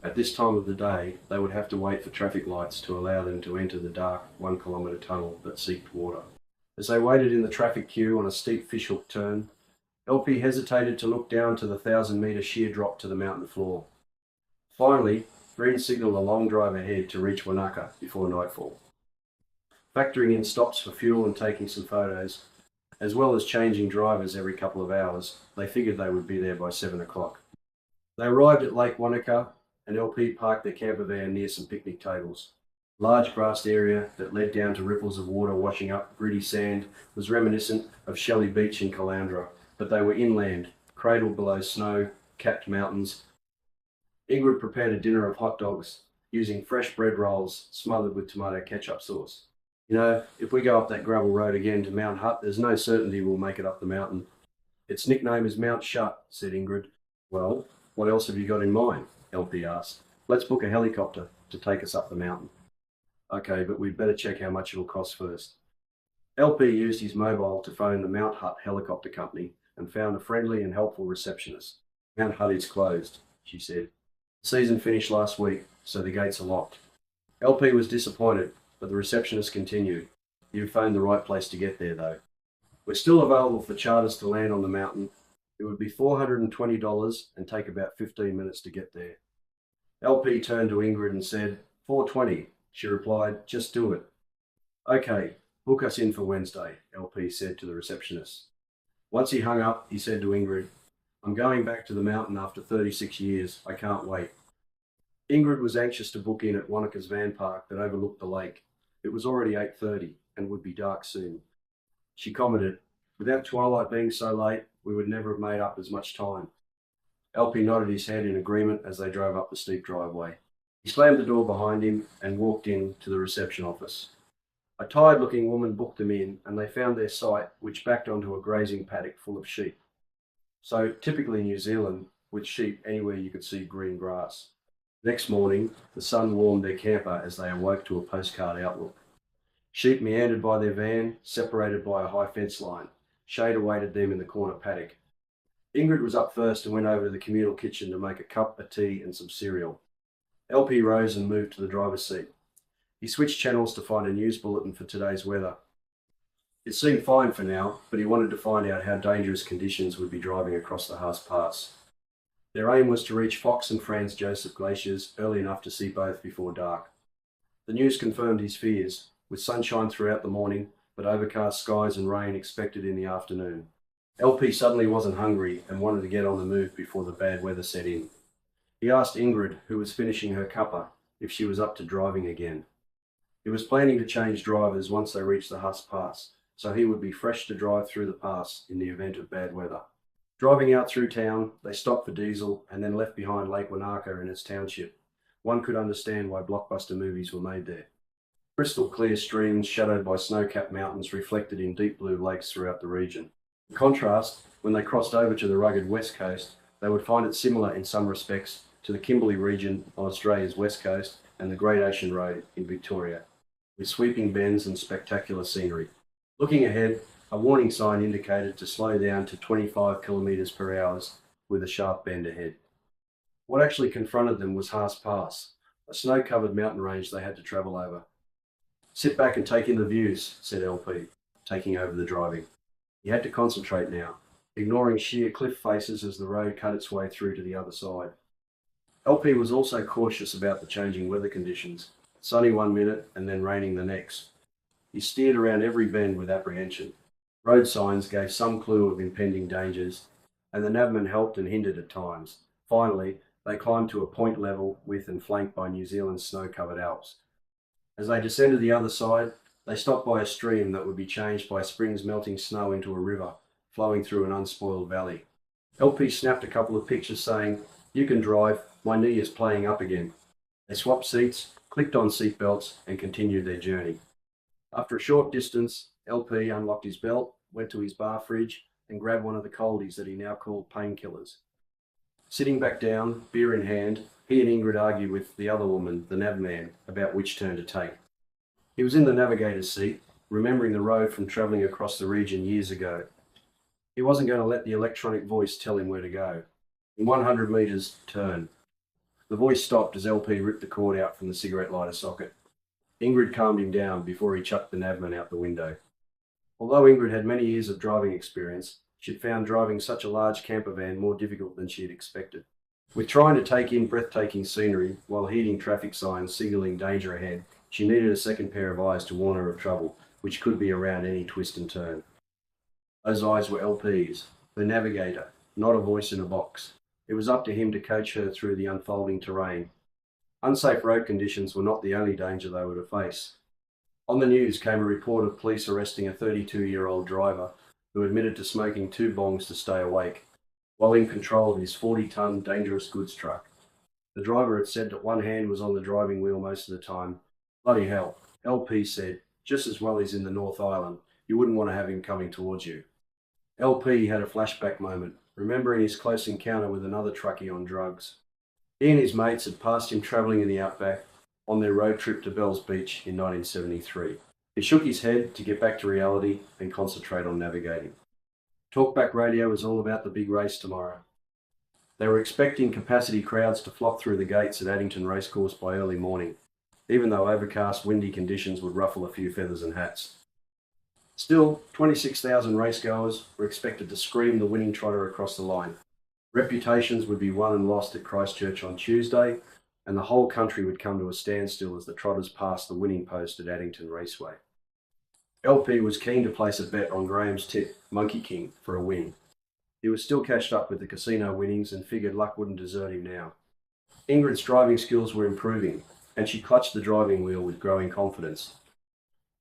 At this time of the day, they would have to wait for traffic lights to allow them to enter the dark 1 kilometre tunnel that seeped water. As they waited in the traffic queue on a steep fishhook turn, LP hesitated to look down to the 1,000-metre sheer drop to the mountain floor. Finally, Green signalled a long drive ahead to reach Wanaka before nightfall. Factoring in stops for fuel and taking some photos, as well as changing drivers every couple of hours, they figured they would be there by 7 o'clock. They arrived at Lake Wanaka, and LP parked their camper van near some picnic tables. A large grassed area that led down to ripples of water washing up gritty sand was reminiscent of Shelley Beach in Caloundra, but they were inland, cradled below snow-capped mountains. Ingrid prepared a dinner of hot dogs, using fresh bread rolls smothered with tomato ketchup sauce. You know, if we go up that gravel road again to Mount Hutt, there's no certainty we'll make it up the mountain. Its nickname is Mount Shut, said Ingrid. Well, what else have you got in mind? LP asked. Let's book a helicopter to take us up the mountain. Okay, but we'd better check how much it'll cost first. LP used his mobile to phone the Mount Hutt helicopter company and found a friendly and helpful receptionist. Mount Hutt is closed, she said. The season finished last week, so the gates are locked. LP was disappointed, but the receptionist continued. You've phoned the right place to get there, though. We're still available for charters to land on the mountain. It would be $420 and take about 15 minutes to get there. LP turned to Ingrid and said, $420. She replied, just do it. Okay, book us in for Wednesday, LP said to the receptionist. Once he hung up, he said to Ingrid, I'm going back to the mountain after 36 years. I can't wait. Ingrid was anxious to book in at Wanaka's van park that overlooked the lake. It was already 8:30 and would be dark soon. She commented, without twilight being so late, we would never have made up as much time. LP nodded his head in agreement as they drove up the steep driveway. He slammed the door behind him and walked in to the reception office. A tired-looking woman booked them in, and they found their site, which backed onto a grazing paddock full of sheep. So, typically New Zealand, with sheep anywhere you could see green grass. Next morning, the sun warmed their camper as they awoke to a postcard outlook. Sheep meandered by their van, separated by a high fence line. Shade awaited them in the corner paddock. Ingrid was up first and went over to the communal kitchen to make a cup of tea and some cereal. LP rose and moved to the driver's seat. He switched channels to find a news bulletin for today's weather. It seemed fine for now, but he wanted to find out how dangerous conditions would be driving across the Haas Pass. Their aim was to reach Fox and Franz Joseph glaciers early enough to see both before dark. The news confirmed his fears, with sunshine throughout the morning, but overcast skies and rain expected in the afternoon. LP suddenly wasn't hungry and wanted to get on the move before the bad weather set in. He asked Ingrid, who was finishing her cuppa, if she was up to driving again. He was planning to change drivers once they reached the Haas Pass, so he would be fresh to drive through the pass in the event of bad weather. Driving out through town, they stopped for diesel and then left behind Lake Wanaka and its township. One could understand why blockbuster movies were made there. Crystal clear streams shadowed by snow-capped mountains reflected in deep blue lakes throughout the region. In contrast, when they crossed over to the rugged west coast, they would find it similar in some respects to the Kimberley region on Australia's west coast and the Great Ocean Road in Victoria, with sweeping bends and spectacular scenery. Looking ahead, a warning sign indicated to slow down to 25 kilometres per hour with a sharp bend ahead. What actually confronted them was Haas Pass, a snow-covered mountain range they had to travel over. Sit back and take in the views, said LP, taking over the driving. He had to concentrate now, ignoring sheer cliff faces as the road cut its way through to the other side. LP was also cautious about the changing weather conditions, sunny one minute and then raining the next. He steered around every bend with apprehension. Road signs gave some clue of impending dangers, and the navman helped and hindered at times. Finally, they climbed to a point level with and flanked by New Zealand's snow-covered Alps. As they descended the other side, they stopped by a stream that would be changed by spring's melting snow into a river, flowing through an unspoiled valley. LP snapped a couple of pictures saying, "You can drive, my knee is playing up again." They swapped seats, clicked on seatbelts, and continued their journey. After a short distance, LP unlocked his belt, went to his bar fridge, and grabbed one of the coldies that he now called painkillers. Sitting back down, beer in hand, he and Ingrid argued with the other woman, the navman, about which turn to take. He was in the navigator's seat, remembering the road from travelling across the region years ago. He wasn't going to let the electronic voice tell him where to go. In 100 metres, turn. The voice stopped as LP ripped the cord out from the cigarette lighter socket. Ingrid calmed him down before he chucked the navman out the window. Although Ingrid had many years of driving experience, She'd found driving such a large camper van more difficult than she had expected. With trying to take in breathtaking scenery while heeding traffic signs signalling danger ahead, she needed a second pair of eyes to warn her of trouble, which could be around any twist and turn. Those eyes were LP's, the navigator, not a voice in a box. It was up to him to coach her through the unfolding terrain. Unsafe road conditions were not the only danger they were to face. On the news came a report of police arresting a 32-year-old driver who admitted to smoking 2 bongs to stay awake, while in control of his 40-ton dangerous goods truck. The driver had said that one hand was on the driving wheel most of the time. Bloody hell, LP said, just as well he's in the North Island, you wouldn't want to have him coming towards you. LP had a flashback moment, remembering his close encounter with another truckie on drugs. He and his mates had passed him travelling in the outback on their road trip to Bells Beach in 1973. He shook his head to get back to reality and concentrate on navigating. Talkback radio was all about the big race tomorrow. They were expecting capacity crowds to flock through the gates at Addington Racecourse by early morning, even though overcast, windy conditions would ruffle a few feathers and hats. Still, 26,000 racegoers were expected to scream the winning trotter across the line. Reputations would be won and lost at Christchurch on Tuesday, and the whole country would come to a standstill as the trotters passed the winning post at Addington Raceway. LP was keen to place a bet on Graham's tip, Monkey King, for a win. He was still cashed up with the casino winnings and figured luck wouldn't desert him now. Ingrid's driving skills were improving, and she clutched the driving wheel with growing confidence.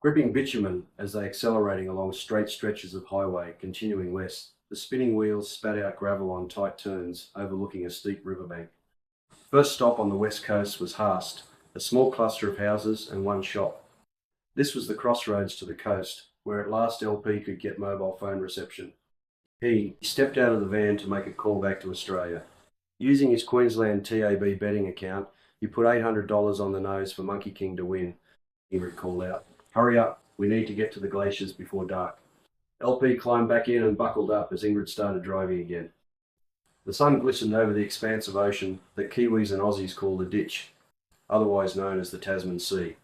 Gripping bitumen as they accelerating along straight stretches of highway, continuing west, the spinning wheels spat out gravel on tight turns overlooking a steep riverbank. First stop on the west coast was Haast, a small cluster of houses and one shop. This was the crossroads to the coast, where at last LP could get mobile phone reception. He stepped out of the van to make a call back to Australia. Using his Queensland TAB betting account, he put $800 on the nose for Monkey King to win. Ingrid called out, "Hurry up, we need to get to the glaciers before dark." LP climbed back in and buckled up as Ingrid started driving again. The sun glistened over the expanse of ocean that Kiwis and Aussies call the Ditch, otherwise known as the Tasman Sea.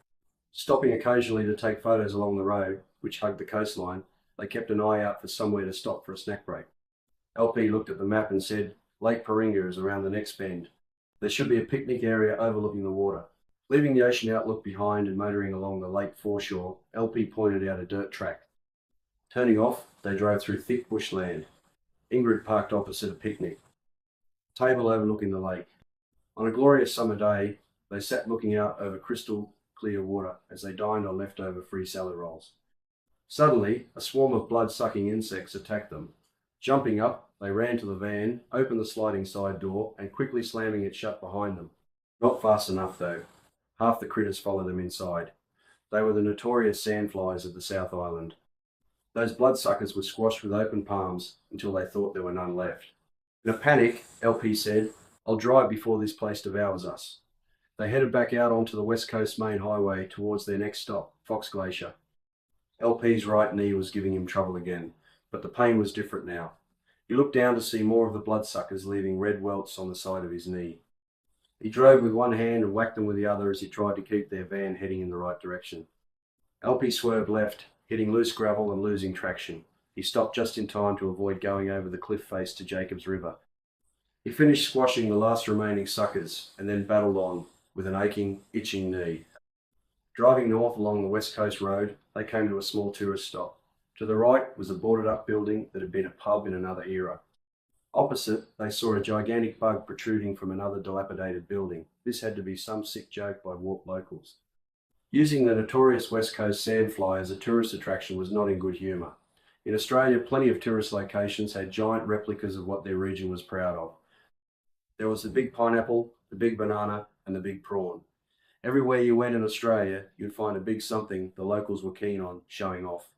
Stopping occasionally to take photos along the road, which hugged the coastline, they kept an eye out for somewhere to stop for a snack break. LP looked at the map and said, "Lake Paringa is around the next bend. There should be a picnic area overlooking the water." Leaving the ocean outlook behind and motoring along the lake foreshore, LP pointed out a dirt track. Turning off, they drove through thick bushland. Ingrid parked opposite a picnic table overlooking the lake. On a glorious summer day, they sat looking out over crystal clear water as they dined on leftover free salad rolls. Suddenly, a swarm of blood-sucking insects attacked them. Jumping up, they ran to the van, opened the sliding side door, and quickly slamming it shut behind them. Not fast enough, though. Half the critters followed them inside. They were the notorious sandflies of the South Island. Those bloodsuckers were squashed with open palms until they thought there were none left. In a panic, LP said, "I'll drive before this place devours us." They headed back out onto the West Coast main highway towards their next stop, Fox Glacier. LP's right knee was giving him trouble again, but the pain was different now. He looked down to see more of the bloodsuckers leaving red welts on the side of his knee. He drove with one hand and whacked them with the other as he tried to keep their van heading in the right direction. LP swerved left, hitting loose gravel and losing traction. He stopped just in time to avoid going over the cliff face to Jacobs River. He finished squashing the last remaining suckers and then battled on with an aching, itching knee. Driving north along the West Coast Road, they came to a small tourist stop. To the right was a boarded-up building that had been a pub in another era. Opposite, they saw a gigantic bug protruding from another dilapidated building. This had to be some sick joke by warped locals. Using the notorious West Coast sandfly as a tourist attraction was not in good humour. In Australia, plenty of tourist locations had giant replicas of what their region was proud of. There was the big pineapple, the big banana, and the big prawn. Everywhere you went in Australia, you'd find a big something the locals were keen on showing off.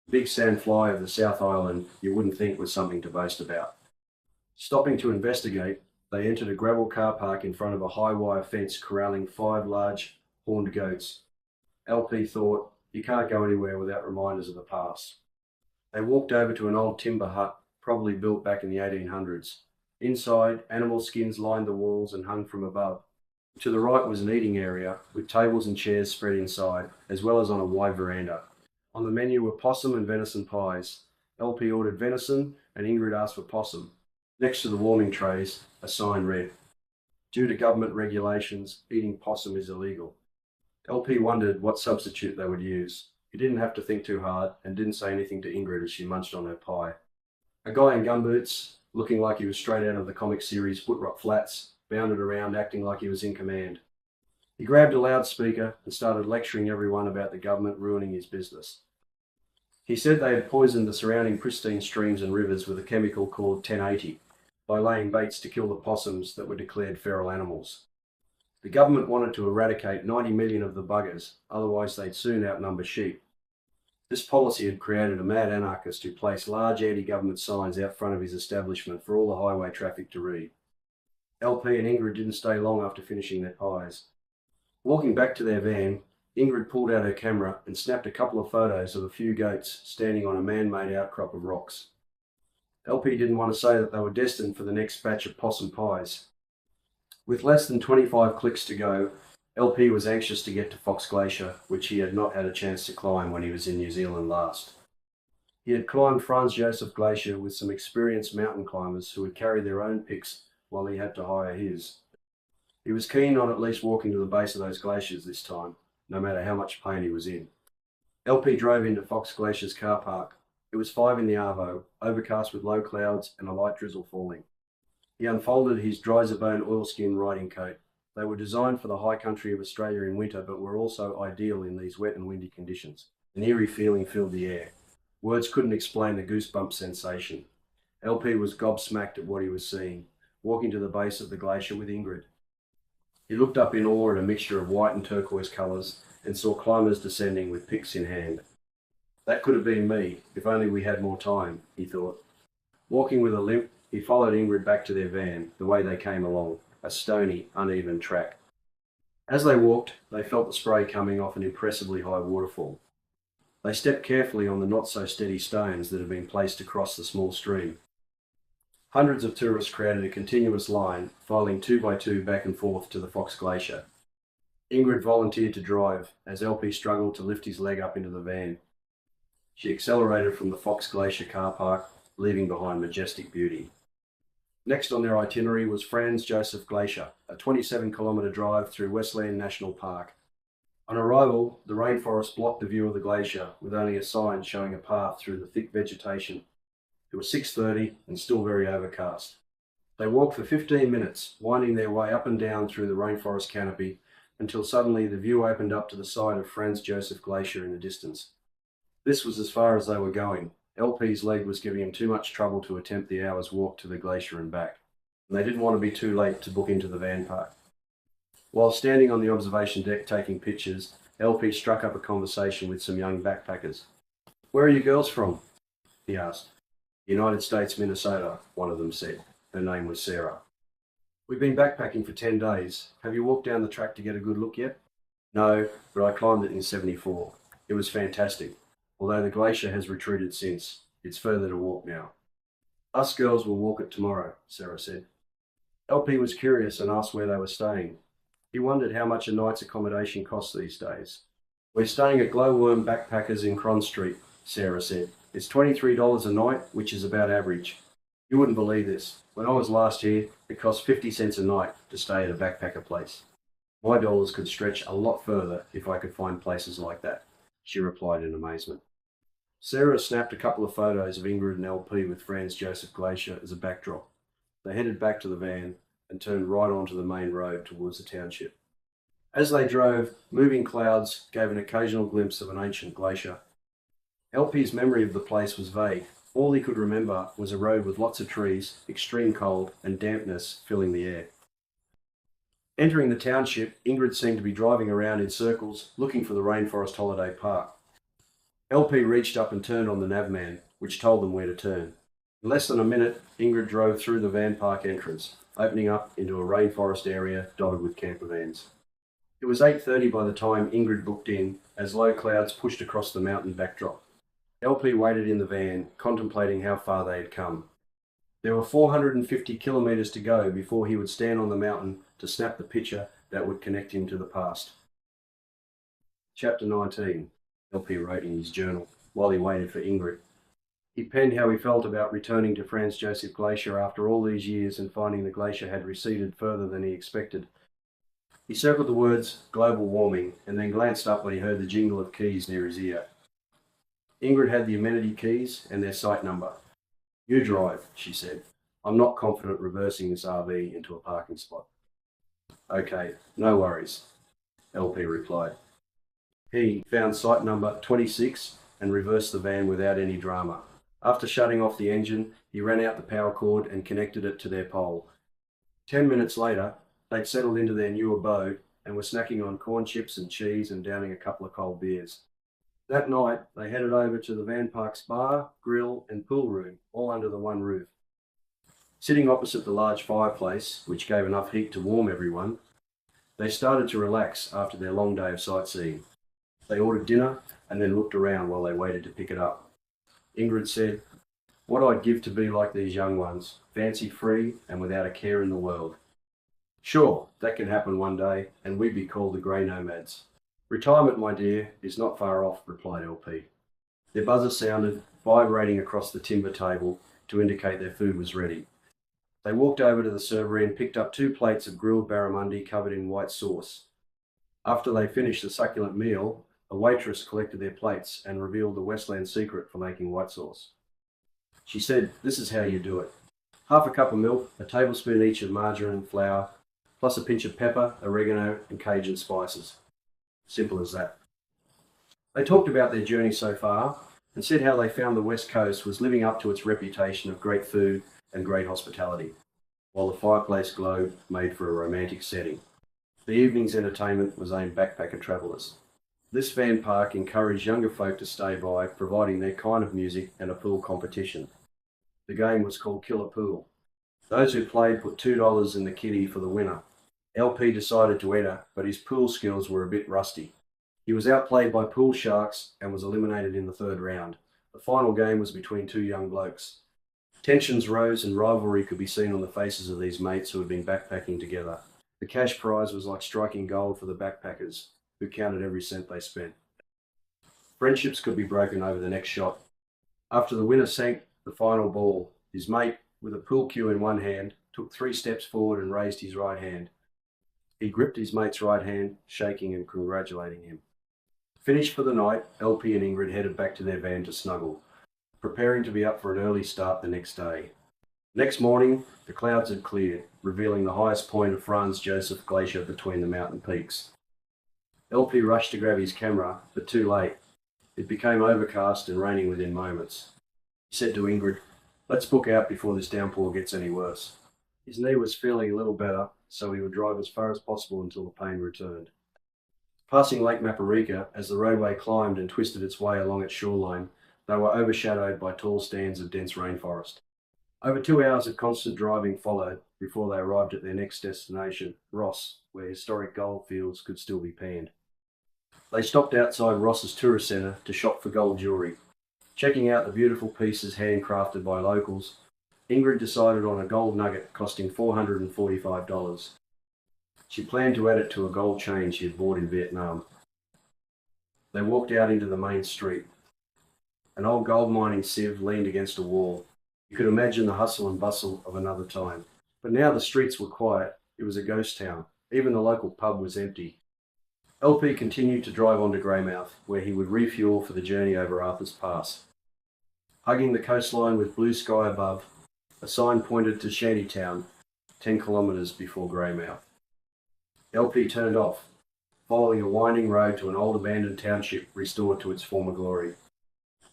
The big sandfly of the South Island you wouldn't think was something to boast about. Stopping to investigate, they entered a gravel car park in front of a high wire fence corralling 5 large horned goats. LP thought, you can't go anywhere without reminders of the past. They walked over to an old timber hut, probably built back in the 1800s. Inside, animal skins lined the walls and hung from above. To the right was an eating area, with tables and chairs spread inside, as well as on a wide veranda. On the menu were possum and venison pies. LP ordered venison, and Ingrid asked for possum. Next to the warming trays, a sign read, "Due to government regulations, eating possum is illegal." LP wondered what substitute they would use. He didn't have to think too hard and didn't say anything to Ingrid as she munched on her pie. A guy in gumboots, looking like he was straight out of the comic series Foot Rot Flats, bounded around acting like he was in command. He grabbed a loudspeaker and started lecturing everyone about the government ruining his business. He said they had poisoned the surrounding pristine streams and rivers with a chemical called 1080 by laying baits to kill the possums that were declared feral animals. The government wanted to eradicate 90 million of the buggers, otherwise they'd soon outnumber sheep. This policy had created a mad anarchist who placed large anti-government signs out front of his establishment for all the highway traffic to read. LP and Ingrid didn't stay long after finishing their pies. Walking back to their van, Ingrid pulled out her camera and snapped a couple of photos of a few goats standing on a man-made outcrop of rocks. LP didn't want to say that they were destined for the next batch of possum pies. With less than 25 clicks to go, LP was anxious to get to Fox Glacier, which he had not had a chance to climb when he was in New Zealand last. He had climbed Franz Josef Glacier with some experienced mountain climbers who would carry their own picks while he had to hire his. He was keen on at least walking to the base of those glaciers this time, no matter how much pain he was in. LP drove into Fox Glacier's car park. It was 5 in the arvo, overcast with low clouds and a light drizzle falling. He unfolded his dry-as-a-bone oilskin riding coat. They were designed for the high country of Australia in winter, but were also ideal in these wet and windy conditions. An eerie feeling filled the air. Words couldn't explain the goosebump sensation. LP was gobsmacked at what he was seeing, walking to the base of the glacier with Ingrid. He looked up in awe at a mixture of white and turquoise colours and saw climbers descending with picks in hand. That could have been me, if only we had more time, he thought. Walking with a limp, he followed Ingrid back to their van, the way they came along, a stony, uneven track. As they walked, they felt the spray coming off an impressively high waterfall. They stepped carefully on the not-so-steady stones that had been placed across the small stream. Hundreds of tourists created a continuous line, filing 2 by 2 back and forth to the Fox Glacier. Ingrid volunteered to drive, as LP struggled to lift his leg up into the van. She accelerated from the Fox Glacier car park, leaving behind majestic beauty. Next on their itinerary was Franz Josef Glacier, a 27-kilometre drive through Westland National Park. On arrival, the rainforest blocked the view of the glacier, with only a sign showing a path through the thick vegetation. It was 6:30 and still very overcast. They walked for 15 minutes, winding their way up and down through the rainforest canopy, until suddenly the view opened up to the side of Franz Josef Glacier in the distance. This was as far as they were going. LP's leg was giving him too much trouble to attempt the hour's walk to the glacier and back, and they didn't want to be too late to book into the van park. While standing on the observation deck taking pictures, LP struck up a conversation with some young backpackers. "Where are you girls from?" he asked. "United States, Minnesota," one of them said. Her name was Sarah. "We've been backpacking for 10 days. Have you walked down the track to get a good look yet?" "No, but I climbed it in '74. It was fantastic. Although the glacier has retreated since. It's further to walk now." "Us girls will walk it tomorrow," Sarah said. LP was curious and asked where they were staying. He wondered how much a night's accommodation costs these days. "We're staying at Glowworm Backpackers in Cron Street," Sarah said. "It's $23 a night, which is about average. You wouldn't believe this. When I was last here, it cost 50 cents a night to stay at a backpacker place. My dollars could stretch a lot further if I could find places like that," she replied in amazement. Sarah snapped a couple of photos of Ingrid and LP with Franz Josef Glacier as a backdrop. They headed back to the van and turned right onto the main road towards the township. As they drove, moving clouds gave an occasional glimpse of an ancient glacier. LP's memory of the place was vague. All he could remember was a road with lots of trees, extreme cold, and dampness filling the air. Entering the township, Ingrid seemed to be driving around in circles, looking for the Rainforest Holiday Park. LP reached up and turned on the navman, which told them where to turn. In less than a minute, Ingrid drove through the van park entrance, opening up into a rainforest area dotted with camper vans. It was 8:30 by the time Ingrid booked in, as low clouds pushed across the mountain backdrop. LP waited in the van, contemplating how far they had come. There were 450 kilometres to go before he would stand on the mountain to snap the picture that would connect him to the past. Chapter 19, LP wrote in his journal while he waited for Ingrid. He penned how he felt about returning to Franz Josef Glacier after all these years and finding the glacier had receded further than he expected. He circled the words global warming and then glanced up when he heard the jingle of keys near his ear. Ingrid had the amenity keys and their site number. "You drive," she said. "I'm not confident reversing this RV into a parking spot." "Okay, no worries," LP replied. He found site number 26 and reversed the van without any drama. After shutting off the engine, he ran out the power cord and connected it to their pole. 10 minutes later, they'd settled into their new abode and were snacking on corn chips and cheese and downing a couple of cold beers. That night, they headed over to the van park's bar, grill, and pool room, all under the one roof. Sitting opposite the large fireplace, which gave enough heat to warm everyone, they started to relax after their long day of sightseeing. They ordered dinner and then looked around while they waited to pick it up. Ingrid said, "What I'd give to be like these young ones, fancy-free and without a care in the world." "Sure, that can happen one day, and we'd be called the grey nomads." "Retirement, my dear, is not far off," replied LP. Their buzzer sounded, vibrating across the timber table to indicate their food was ready. They walked over to the servery and picked up 2 plates of grilled barramundi covered in white sauce. After they finished the succulent meal, a waitress collected their plates and revealed the Westland secret for making white sauce. She said, "This is how you do it. Half a cup of milk, a tablespoon each of margarine and flour, plus a pinch of pepper, oregano, and Cajun spices. Simple as that." They talked about their journey so far and said how they found the West Coast was living up to its reputation of great food and great hospitality, while the fireplace glow made for a romantic setting. The evening's entertainment was aimed at backpacker travellers. This van park encouraged younger folk to stay by, providing their kind of music and a pool competition. The game was called Killer Pool. Those who played put $2 in the kitty for the winner. LP decided to enter, but his pool skills were a bit rusty. He was outplayed by pool sharks and was eliminated in the 3rd round. The final game was between 2 young blokes. Tensions rose and rivalry could be seen on the faces of these mates who had been backpacking together. The cash prize was like striking gold for the backpackers, who counted every cent they spent. Friendships could be broken over the next shot. After the winner sank the final ball, his mate, with a pool cue in one hand, took 3 steps forward and raised his right hand. He gripped his mate's right hand, shaking and congratulating him. Finished for the night, LP and Ingrid headed back to their van to snuggle, preparing to be up for an early start the next day. Next morning, the clouds had cleared, revealing the highest point of Franz Josef Glacier between the mountain peaks. LP rushed to grab his camera, but too late. It became overcast and raining within moments. He said to Ingrid, "Let's book out before this downpour gets any worse." His knee was feeling a little better, so he would drive as far as possible until the pain returned. Passing Lake Maparika, as the roadway climbed and twisted its way along its shoreline, they were overshadowed by tall stands of dense rainforest. Over 2 hours of constant driving followed before they arrived at their next destination, Ross, where historic gold fields could still be panned. They stopped outside Ross's tourist centre to shop for gold jewellery. Checking out the beautiful pieces handcrafted by locals, Ingrid decided on a gold nugget costing $445. She planned to add it to a gold chain she had bought in Vietnam. They walked out into the main street. An old gold mining sieve leaned against a wall. You could imagine the hustle and bustle of another time. But now the streets were quiet. It was a ghost town. Even the local pub was empty. LP continued to drive on to Greymouth, where he would refuel for the journey over Arthur's Pass. Hugging the coastline with blue sky above, a sign pointed to Shantytown, 10 kilometres before Greymouth. LP turned off, following a winding road to an old abandoned township restored to its former glory.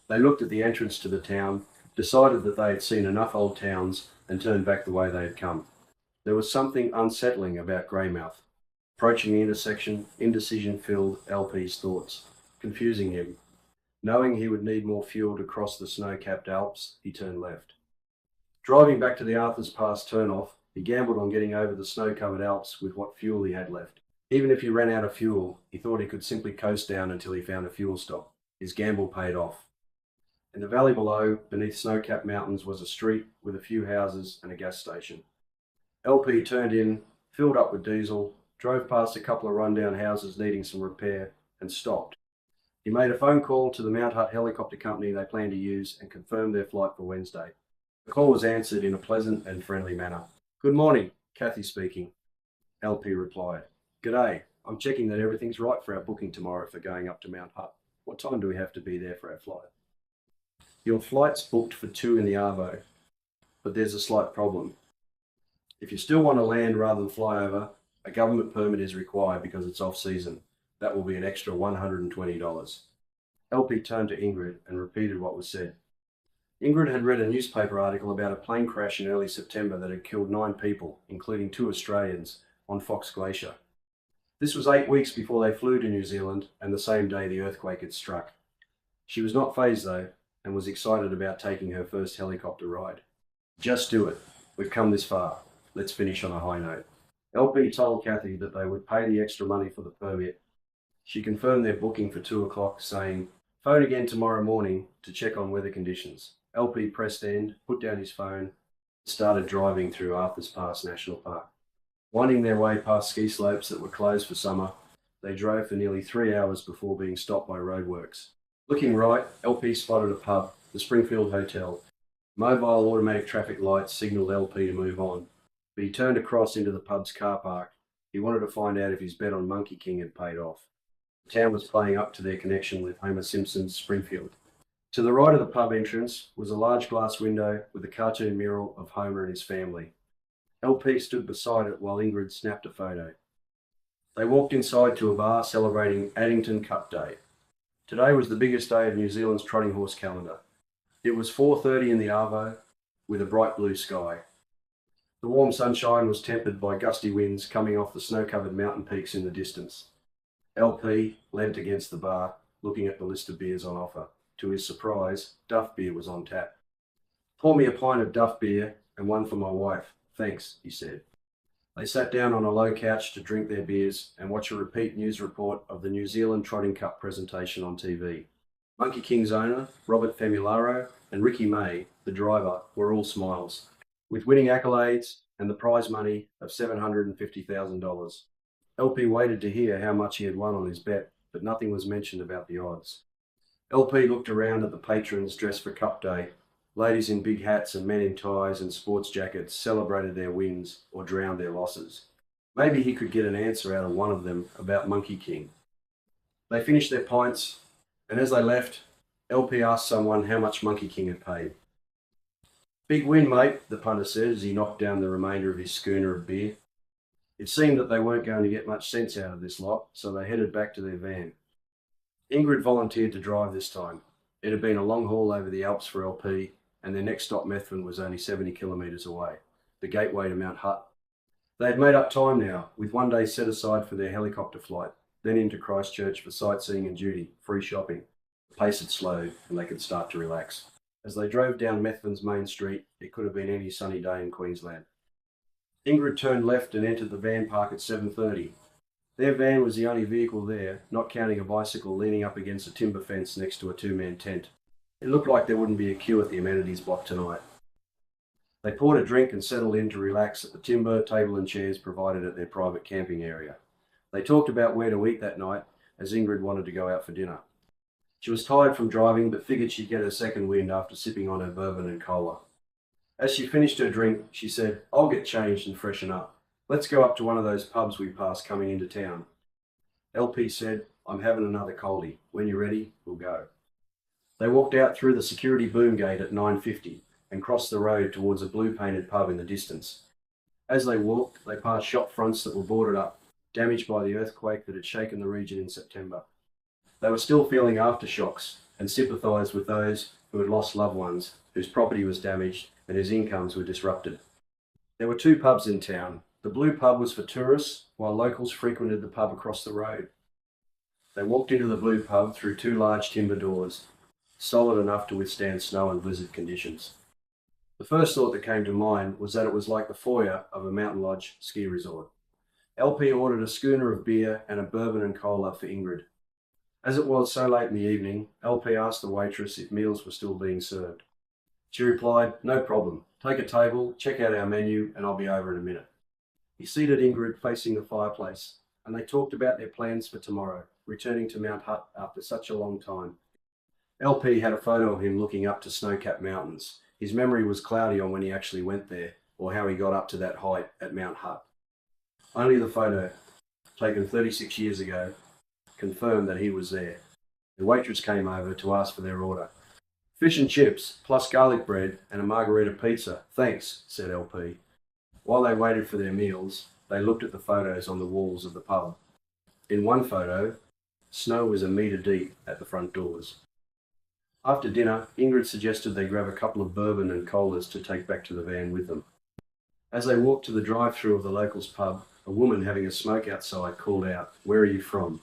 They looked at the entrance to the town, decided that they had seen enough old towns, and turned back the way they had come. There was something unsettling about Greymouth. Approaching the intersection, indecision filled LP's thoughts, confusing him. Knowing he would need more fuel to cross the snow-capped Alps, he turned left. Driving back to the Arthur's Pass turnoff, he gambled on getting over the snow-covered Alps with what fuel he had left. Even if he ran out of fuel, he thought he could simply coast down until he found a fuel stop. His gamble paid off. In the valley below, beneath snow-capped mountains, was a street with a few houses and a gas station. LP turned in, filled up with diesel, drove past a couple of rundown houses needing some repair, and stopped. He made a phone call to the Mount Hutt helicopter company they planned to use and confirmed their flight for Wednesday. The call was answered in a pleasant and friendly manner. "Good morning, Kathy speaking," LP replied. "G'day, I'm checking that everything's right for our booking tomorrow for going up to Mount Hutt. What time do we have to be there for our flight?" "Your flight's booked for 2 in the Arvo, but there's a slight problem. If you still want to land rather than fly over, a government permit is required because it's off-season. That will be an extra $120. LP turned to Ingrid and repeated what was said. Ingrid had read a newspaper article about a plane crash in early September that had killed 9 people, including 2 Australians, on Fox Glacier. This was 8 weeks before they flew to New Zealand and the same day the earthquake had struck. She was not fazed though, and was excited about taking her first helicopter ride. "Just do it. We've come this far. Let's finish on a high note." LP told Kathy that they would pay the extra money for the permit. She confirmed their booking for 2 o'clock, saying, "Phone again tomorrow morning to check on weather conditions." LP pressed end, put down his phone, and started driving through Arthurs Pass National Park. Winding their way past ski slopes that were closed for summer, they drove for nearly 3 hours before being stopped by roadworks. Looking right, LP spotted a pub, the Springfield Hotel. Mobile automatic traffic lights signalled LP to move on, but he turned across into the pub's car park. He wanted to find out if his bet on Monkey King had paid off. The town was playing up to their connection with Homer Simpson's Springfield. To the right of the pub entrance was a large glass window with a cartoon mural of Homer and his family. LP stood beside it while Ingrid snapped a photo. They walked inside to a bar celebrating Addington Cup Day. Today was the biggest day of New Zealand's trotting horse calendar. It was 4:30 in the Arvo with a bright blue sky. The warm sunshine was tempered by gusty winds coming off the snow-covered mountain peaks in the distance. LP leant against the bar, looking at the list of beers on offer. To his surprise, Duff beer was on tap. "Pour me a pint of Duff beer and one for my wife, thanks," he said. They sat down on a low couch to drink their beers and watch a repeat news report of the New Zealand Trotting Cup presentation on TV. Monkey King's owner, Robert Famularo, and Ricky May, the driver, were all smiles, with winning accolades and the prize money of $750,000. LP waited to hear how much he had won on his bet, but nothing was mentioned about the odds. LP looked around at the patrons dressed for Cup Day. Ladies in big hats and men in ties and sports jackets celebrated their wins or drowned their losses. Maybe he could get an answer out of one of them about Monkey King. They finished their pints, and as they left, LP asked someone how much Monkey King had paid. "Big win, mate," the punter said as he knocked down the remainder of his schooner of beer. It seemed that they weren't going to get much sense out of this lot, so they headed back to their van. Ingrid volunteered to drive this time. It had been a long haul over the Alps for LP, and their next stop, Methven, was only 70 kilometres away, the gateway to Mount Hutt. They had made up time now, with 1 day set aside for their helicopter flight, then into Christchurch for sightseeing and duty, free shopping. The pace had slowed, and they could start to relax. As they drove down Methven's main street, it could have been any sunny day in Queensland. Ingrid turned left and entered the van park at 7:30. Their van was the only vehicle there, not counting a bicycle leaning up against a timber fence next to a 2-man tent. It looked like there wouldn't be a queue at the amenities block tonight. They poured a drink and settled in to relax at the timber, table and chairs provided at their private camping area. They talked about where to eat that night, as Ingrid wanted to go out for dinner. She was tired from driving, but figured she'd get her second wind after sipping on her bourbon and cola. As she finished her drink, she said, "I'll get changed and freshen up. Let's go up to one of those pubs we passed coming into town." LP said, "I'm having another coldie. When you're ready, we'll go." They walked out through the security boom gate at 9:50 and crossed the road towards a blue-painted pub in the distance. As they walked, they passed shop fronts that were boarded up, damaged by the earthquake that had shaken the region in September. They were still feeling aftershocks and sympathised with those who had lost loved ones, whose property was damaged and whose incomes were disrupted. There were 2 pubs in town. The blue pub was for tourists, while locals frequented the pub across the road. They walked into the blue pub through 2 large timber doors, solid enough to withstand snow and blizzard conditions. The first thought that came to mind was that it was like the foyer of a mountain lodge ski resort. LP ordered a schooner of beer and a bourbon and cola for Ingrid. As it was so late in the evening, LP asked the waitress if meals were still being served. She replied, "No problem. Take a table, check out our menu, and I'll be over in a minute." He seated Ingrid facing the fireplace, and they talked about their plans for tomorrow, returning to Mount Hutt after such a long time. LP had a photo of him looking up to snow-capped mountains. His memory was cloudy on when he actually went there, or how he got up to that height at Mount Hutt. Only the photo, taken 36 years ago, confirmed that he was there. The waitress came over to ask for their order. "Fish and chips, plus garlic bread and a margarita pizza. Thanks," said LP. While they waited for their meals, they looked at the photos on the walls of the pub. In one photo, snow was a metre deep at the front doors. After dinner, Ingrid suggested they grab a couple of bourbon and colas to take back to the van with them. As they walked to the drive-through of the locals' pub, a woman having a smoke outside called out, "Where are you from?"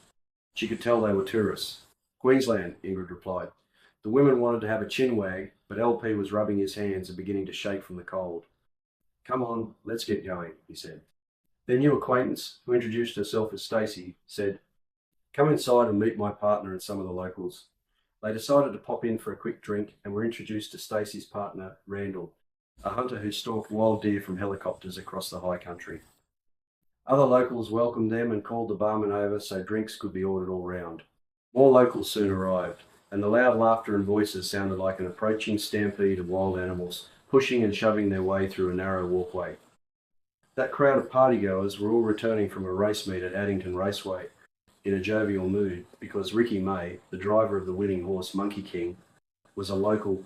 She could tell they were tourists. "Queensland," Ingrid replied. The women wanted to have a chin wag, but LP was rubbing his hands and beginning to shake from the cold. "Come on, let's get going," he said. Their new acquaintance, who introduced herself as Stacey, said, "Come inside and meet my partner and some of the locals." They decided to pop in for a quick drink and were introduced to Stacey's partner, Randall, a hunter who stalked wild deer from helicopters across the high country. Other locals welcomed them and called the barman over so drinks could be ordered all round. More locals soon arrived, and the loud laughter and voices sounded like an approaching stampede of wild animals, pushing and shoving their way through a narrow walkway. That crowd of partygoers were all returning from a race meet at Addington Raceway in a jovial mood because Ricky May, the driver of the winning horse Monkey King, was a local.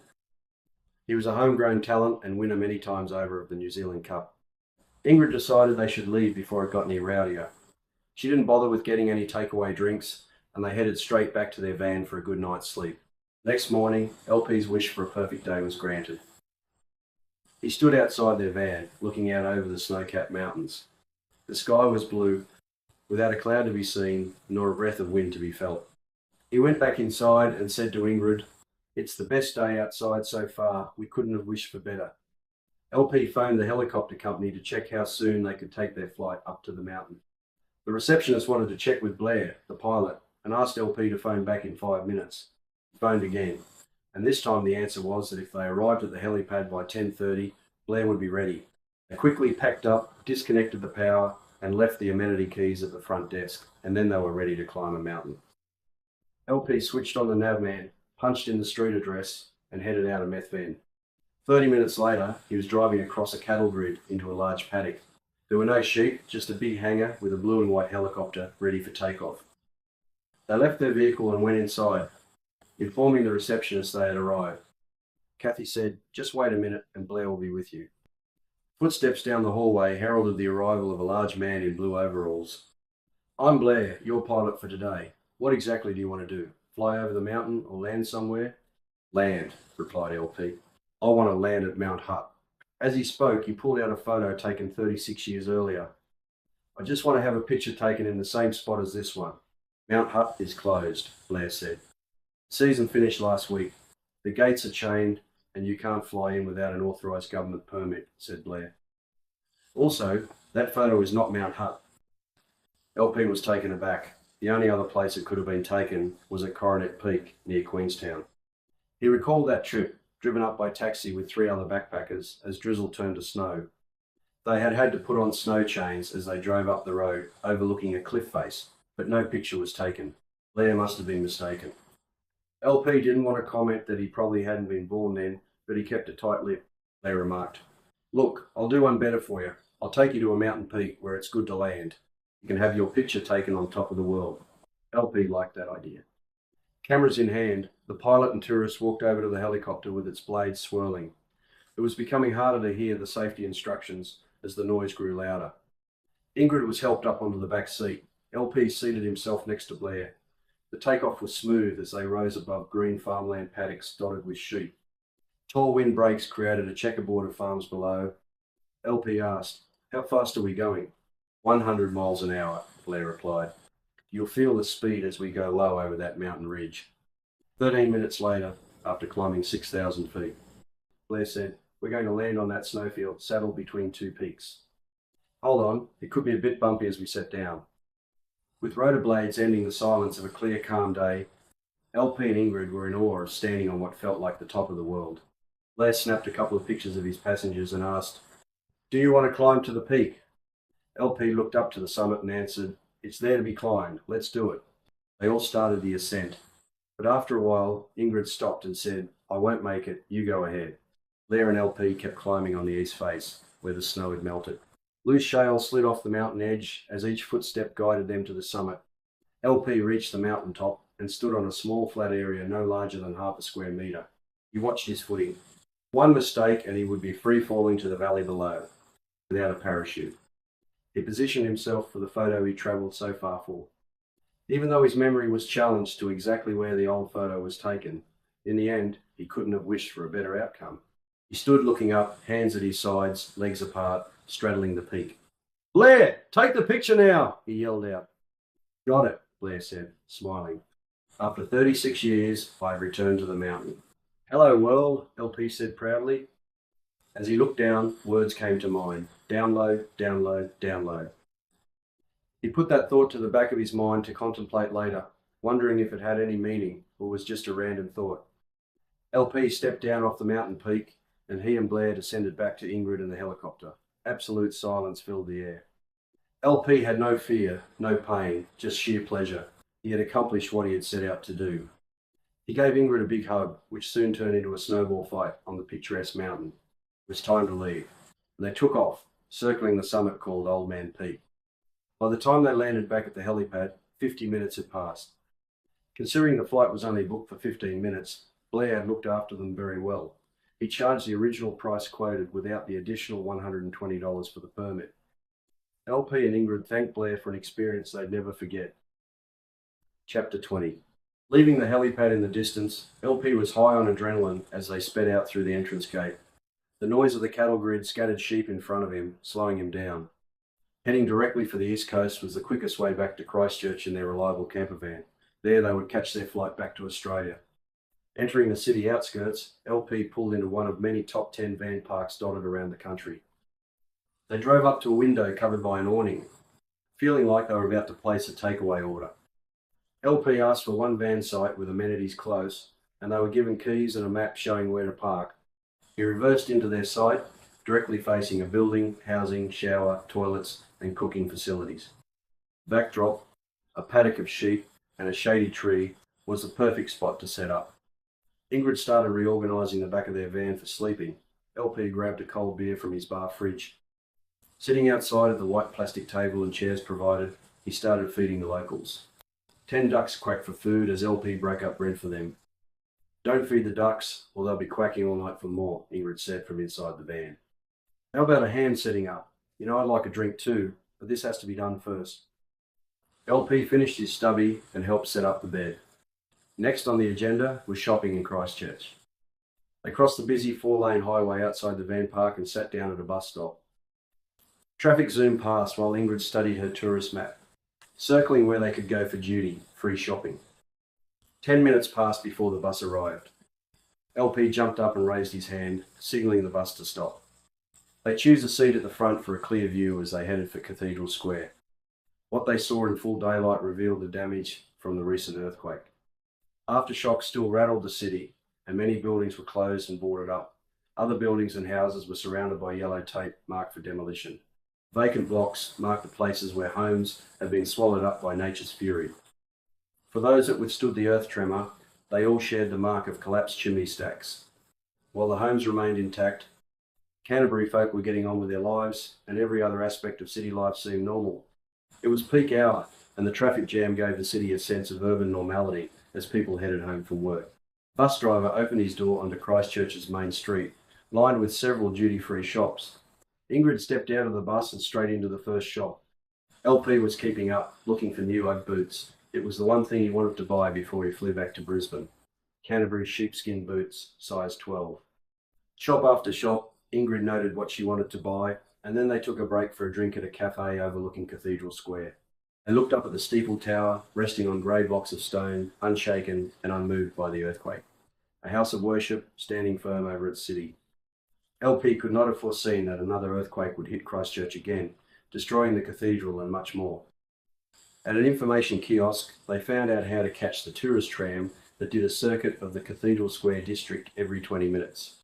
He was a homegrown talent and winner many times over of the New Zealand Cup. Ingrid decided they should leave before it got any rowdier. She didn't bother with getting any takeaway drinks, and they headed straight back to their van for a good night's sleep. Next morning, LP's wish for a perfect day was granted. He stood outside their van, looking out over the snow-capped mountains. The sky was blue, without a cloud to be seen, nor a breath of wind to be felt. He went back inside and said to Ingrid, "It's the best day outside so far. We couldn't have wished for better." LP phoned the helicopter company to check how soon they could take their flight up to the mountain. The receptionist wanted to check with Blair, the pilot, and asked LP to phone back in 5 minutes. He phoned again, and this time the answer was that if they arrived at the helipad by 10:30, Blair would be ready. They quickly packed up, disconnected the power, and left the amenity keys at the front desk, and then they were ready to climb a mountain. LP switched on the navman, punched in the street address, and headed out of Meth Bend. 30 minutes later, he was driving across a cattle grid into a large paddock. There were no sheep, just a big hangar with a blue and white helicopter ready for takeoff. They left their vehicle and went inside, informing the receptionist they had arrived. Kathy said, "Just wait a minute and Blair will be with you." Footsteps down the hallway heralded the arrival of a large man in blue overalls. "I'm Blair, your pilot for today. What exactly do you want to do? Fly over the mountain or land somewhere?" "Land," replied LP. "I want to land at Mount Hutt." As he spoke, he pulled out a photo taken 36 years earlier. "I just want to have a picture taken in the same spot as this one." "Mount Hutt is closed," Blair said. "The season finished last week. The gates are chained and you can't fly in without an authorised government permit," said Blair. "Also, that photo is not Mount Hutt." LP was taken aback. The only other place it could have been taken was at Coronet Peak, near Queenstown. He recalled that trip, driven up by taxi with 3 other backpackers, as drizzle turned to snow. They had had to put on snow chains as they drove up the road, overlooking a cliff face, but no picture was taken. Blair must have been mistaken. LP didn't want to comment that he probably hadn't been born then, but he kept a tight lip. They remarked, "Look, I'll do one better for you. I'll take you to a mountain peak where it's good to land. You can have your picture taken on top of the world." LP liked that idea. Cameras in hand, the pilot and tourists walked over to the helicopter with its blades swirling. It was becoming harder to hear the safety instructions as the noise grew louder. Ingrid was helped up onto the back seat. LP seated himself next to Blair. The takeoff was smooth as they rose above green farmland paddocks dotted with sheep. Tall windbreaks created a checkerboard of farms below. LP asked, "How fast are we going?" 100 miles an hour, Blair replied. "You'll feel the speed as we go low over that mountain ridge." 13 minutes later, after climbing 6,000 feet, Blair said, "We're going to land on that snowfield, saddled between 2 peaks. Hold on, it could be a bit bumpy as we set down." With rotor blades ending the silence of a clear, calm day, LP and Ingrid were in awe of standing on what felt like the top of the world. Blair snapped a couple of pictures of his passengers and asked, "Do you want to climb to the peak?" LP looked up to the summit and answered, "It's there to be climbed. Let's do it." They all started the ascent, but after a while, Ingrid stopped and said, "I won't make it, you go ahead." Blair and LP kept climbing on the east face, where the snow had melted. Loose shale slid off the mountain edge as each footstep guided them to the summit. LP reached the mountain top and stood on a small flat area no larger than half a square metre. He watched his footing. One mistake and he would be free falling to the valley below, without a parachute. He positioned himself for the photo he travelled so far for. Even though his memory was challenged to exactly where the old photo was taken, in the end, he couldn't have wished for a better outcome. He stood looking up, hands at his sides, legs apart, straddling the peak. "Blair, take the picture now," he yelled out. "Got it," Blair said, smiling. "After 36 years, I've returned to the mountain." "Hello, world," LP said proudly. As he looked down, words came to mind. Download, download, download. He put that thought to the back of his mind to contemplate later, wondering if it had any meaning or was just a random thought. LP stepped down off the mountain peak, and he and Blair descended back to Ingrid and the helicopter. Absolute silence filled the air. LP had no fear, no pain, just sheer pleasure. He had accomplished what he had set out to do. He gave Ingrid a big hug, which soon turned into a snowball fight on the picturesque mountain. It was time to leave, and they took off, circling the summit called Old Man Peak. By the time they landed back at the helipad, 50 minutes had passed. Considering the flight was only booked for 15 minutes, Blair had looked after them very well. He charged the original price quoted without the additional $120 for the permit. LP and Ingrid thanked Blair for an experience they'd never forget. Chapter 20. Leaving the helipad in the distance, LP was high on adrenaline as they sped out through the entrance gate. The noise of the cattle grid scattered sheep in front of him, slowing him down. Heading directly for the east coast was the quickest way back to Christchurch in their reliable camper van. There they would catch their flight back to Australia. Entering the city outskirts, LP pulled into one of many top 10 van parks dotted around the country. They drove up to a window covered by an awning, feeling like they were about to place a takeaway order. LP asked for one van site with amenities close, and they were given keys and a map showing where to park. He reversed into their site, directly facing a building, housing, shower, toilets, and cooking facilities. Backdrop, a paddock of sheep, and a shady tree was the perfect spot to set up. Ingrid started reorganising the back of their van for sleeping. LP grabbed a cold beer from his bar fridge. Sitting outside at the white plastic table and chairs provided, he started feeding the locals. 10 ducks quacked for food as LP broke up bread for them. "Don't feed the ducks, or they'll be quacking all night for more," Ingrid said from inside the van. "How about a hand setting up? You know, I'd like a drink too, but this has to be done first." LP finished his stubby and helped set up the bed. Next on the agenda was shopping in Christchurch. They crossed the busy 4-lane highway outside the van park and sat down at a bus stop. Traffic zoomed past while Ingrid studied her tourist map, circling where they could go for duty, free shopping. 10 minutes passed before the bus arrived. LP jumped up and raised his hand, signalling the bus to stop. They chose a seat at the front for a clear view as they headed for Cathedral Square. What they saw in full daylight revealed the damage from the recent earthquake. Aftershocks still rattled the city, and many buildings were closed and boarded up. Other buildings and houses were surrounded by yellow tape marked for demolition. Vacant blocks marked the places where homes had been swallowed up by nature's fury. For those that withstood the earth tremor, they all shared the mark of collapsed chimney stacks. While the homes remained intact, Canterbury folk were getting on with their lives, and every other aspect of city life seemed normal. It was peak hour, and the traffic jam gave the city a sense of urban normality as people headed home from work. The bus driver opened his door onto Christchurch's main street, lined with several duty-free shops. Ingrid stepped out of the bus and straight into the first shop. LP was keeping up, looking for new Ugg boots. It was the one thing he wanted to buy before he flew back to Brisbane. Canterbury sheepskin boots, size 12. Shop after shop, Ingrid noted what she wanted to buy, and then they took a break for a drink at a cafe overlooking Cathedral Square. They looked up at the steeple tower, resting on grey blocks of stone, unshaken and unmoved by the earthquake. A house of worship standing firm over its city. LP could not have foreseen that another earthquake would hit Christchurch again, destroying the cathedral and much more. At an information kiosk, they found out how to catch the tourist tram that did a circuit of the Cathedral Square district every 20 minutes.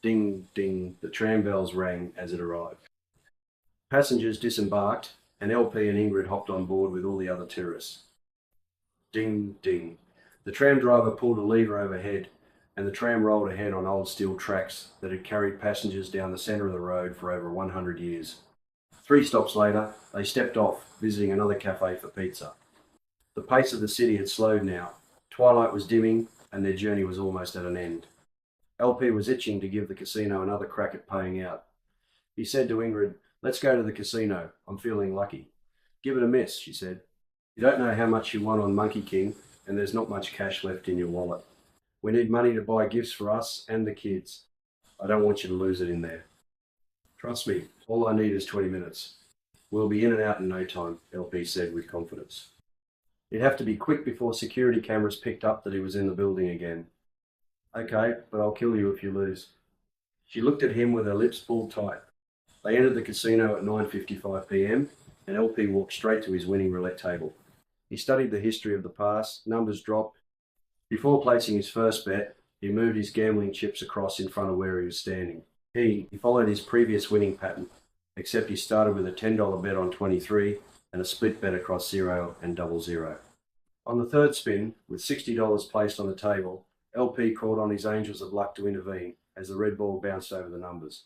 Ding, ding, the tram bells rang as it arrived. Passengers disembarked, and LP and Ingrid hopped on board with all the other tourists. Ding, ding. The tram driver pulled a lever overhead, and the tram rolled ahead on old steel tracks that had carried passengers down the centre of the road for over 100 years. 3 stops later, they stepped off, visiting another cafe for pizza. The pace of the city had slowed now. Twilight was dimming, and their journey was almost at an end. LP was itching to give the casino another crack at paying out. He said to Ingrid, "Let's go to the casino. I'm feeling lucky." "Give it a miss," she said. "You don't know how much you won on Monkey King, and there's not much cash left in your wallet. We need money to buy gifts for us and the kids. I don't want you to lose it in there." "Trust me, all I need is 20 minutes. We'll be in and out in no time," LP said with confidence. He'd have to be quick before security cameras picked up that he was in the building again. "Okay, but I'll kill you if you lose." She looked at him with her lips pulled tight. They entered the casino at 9:55 p.m, and LP walked straight to his winning roulette table. He studied the history of the past, numbers dropped. Before placing his first bet, he moved his gambling chips across in front of where he was standing. He followed his previous winning pattern, except he started with a $10 bet on 23 and a split bet across 0 and 00. On the third spin, with $60 placed on the table, LP called on his angels of luck to intervene as the red ball bounced over the numbers.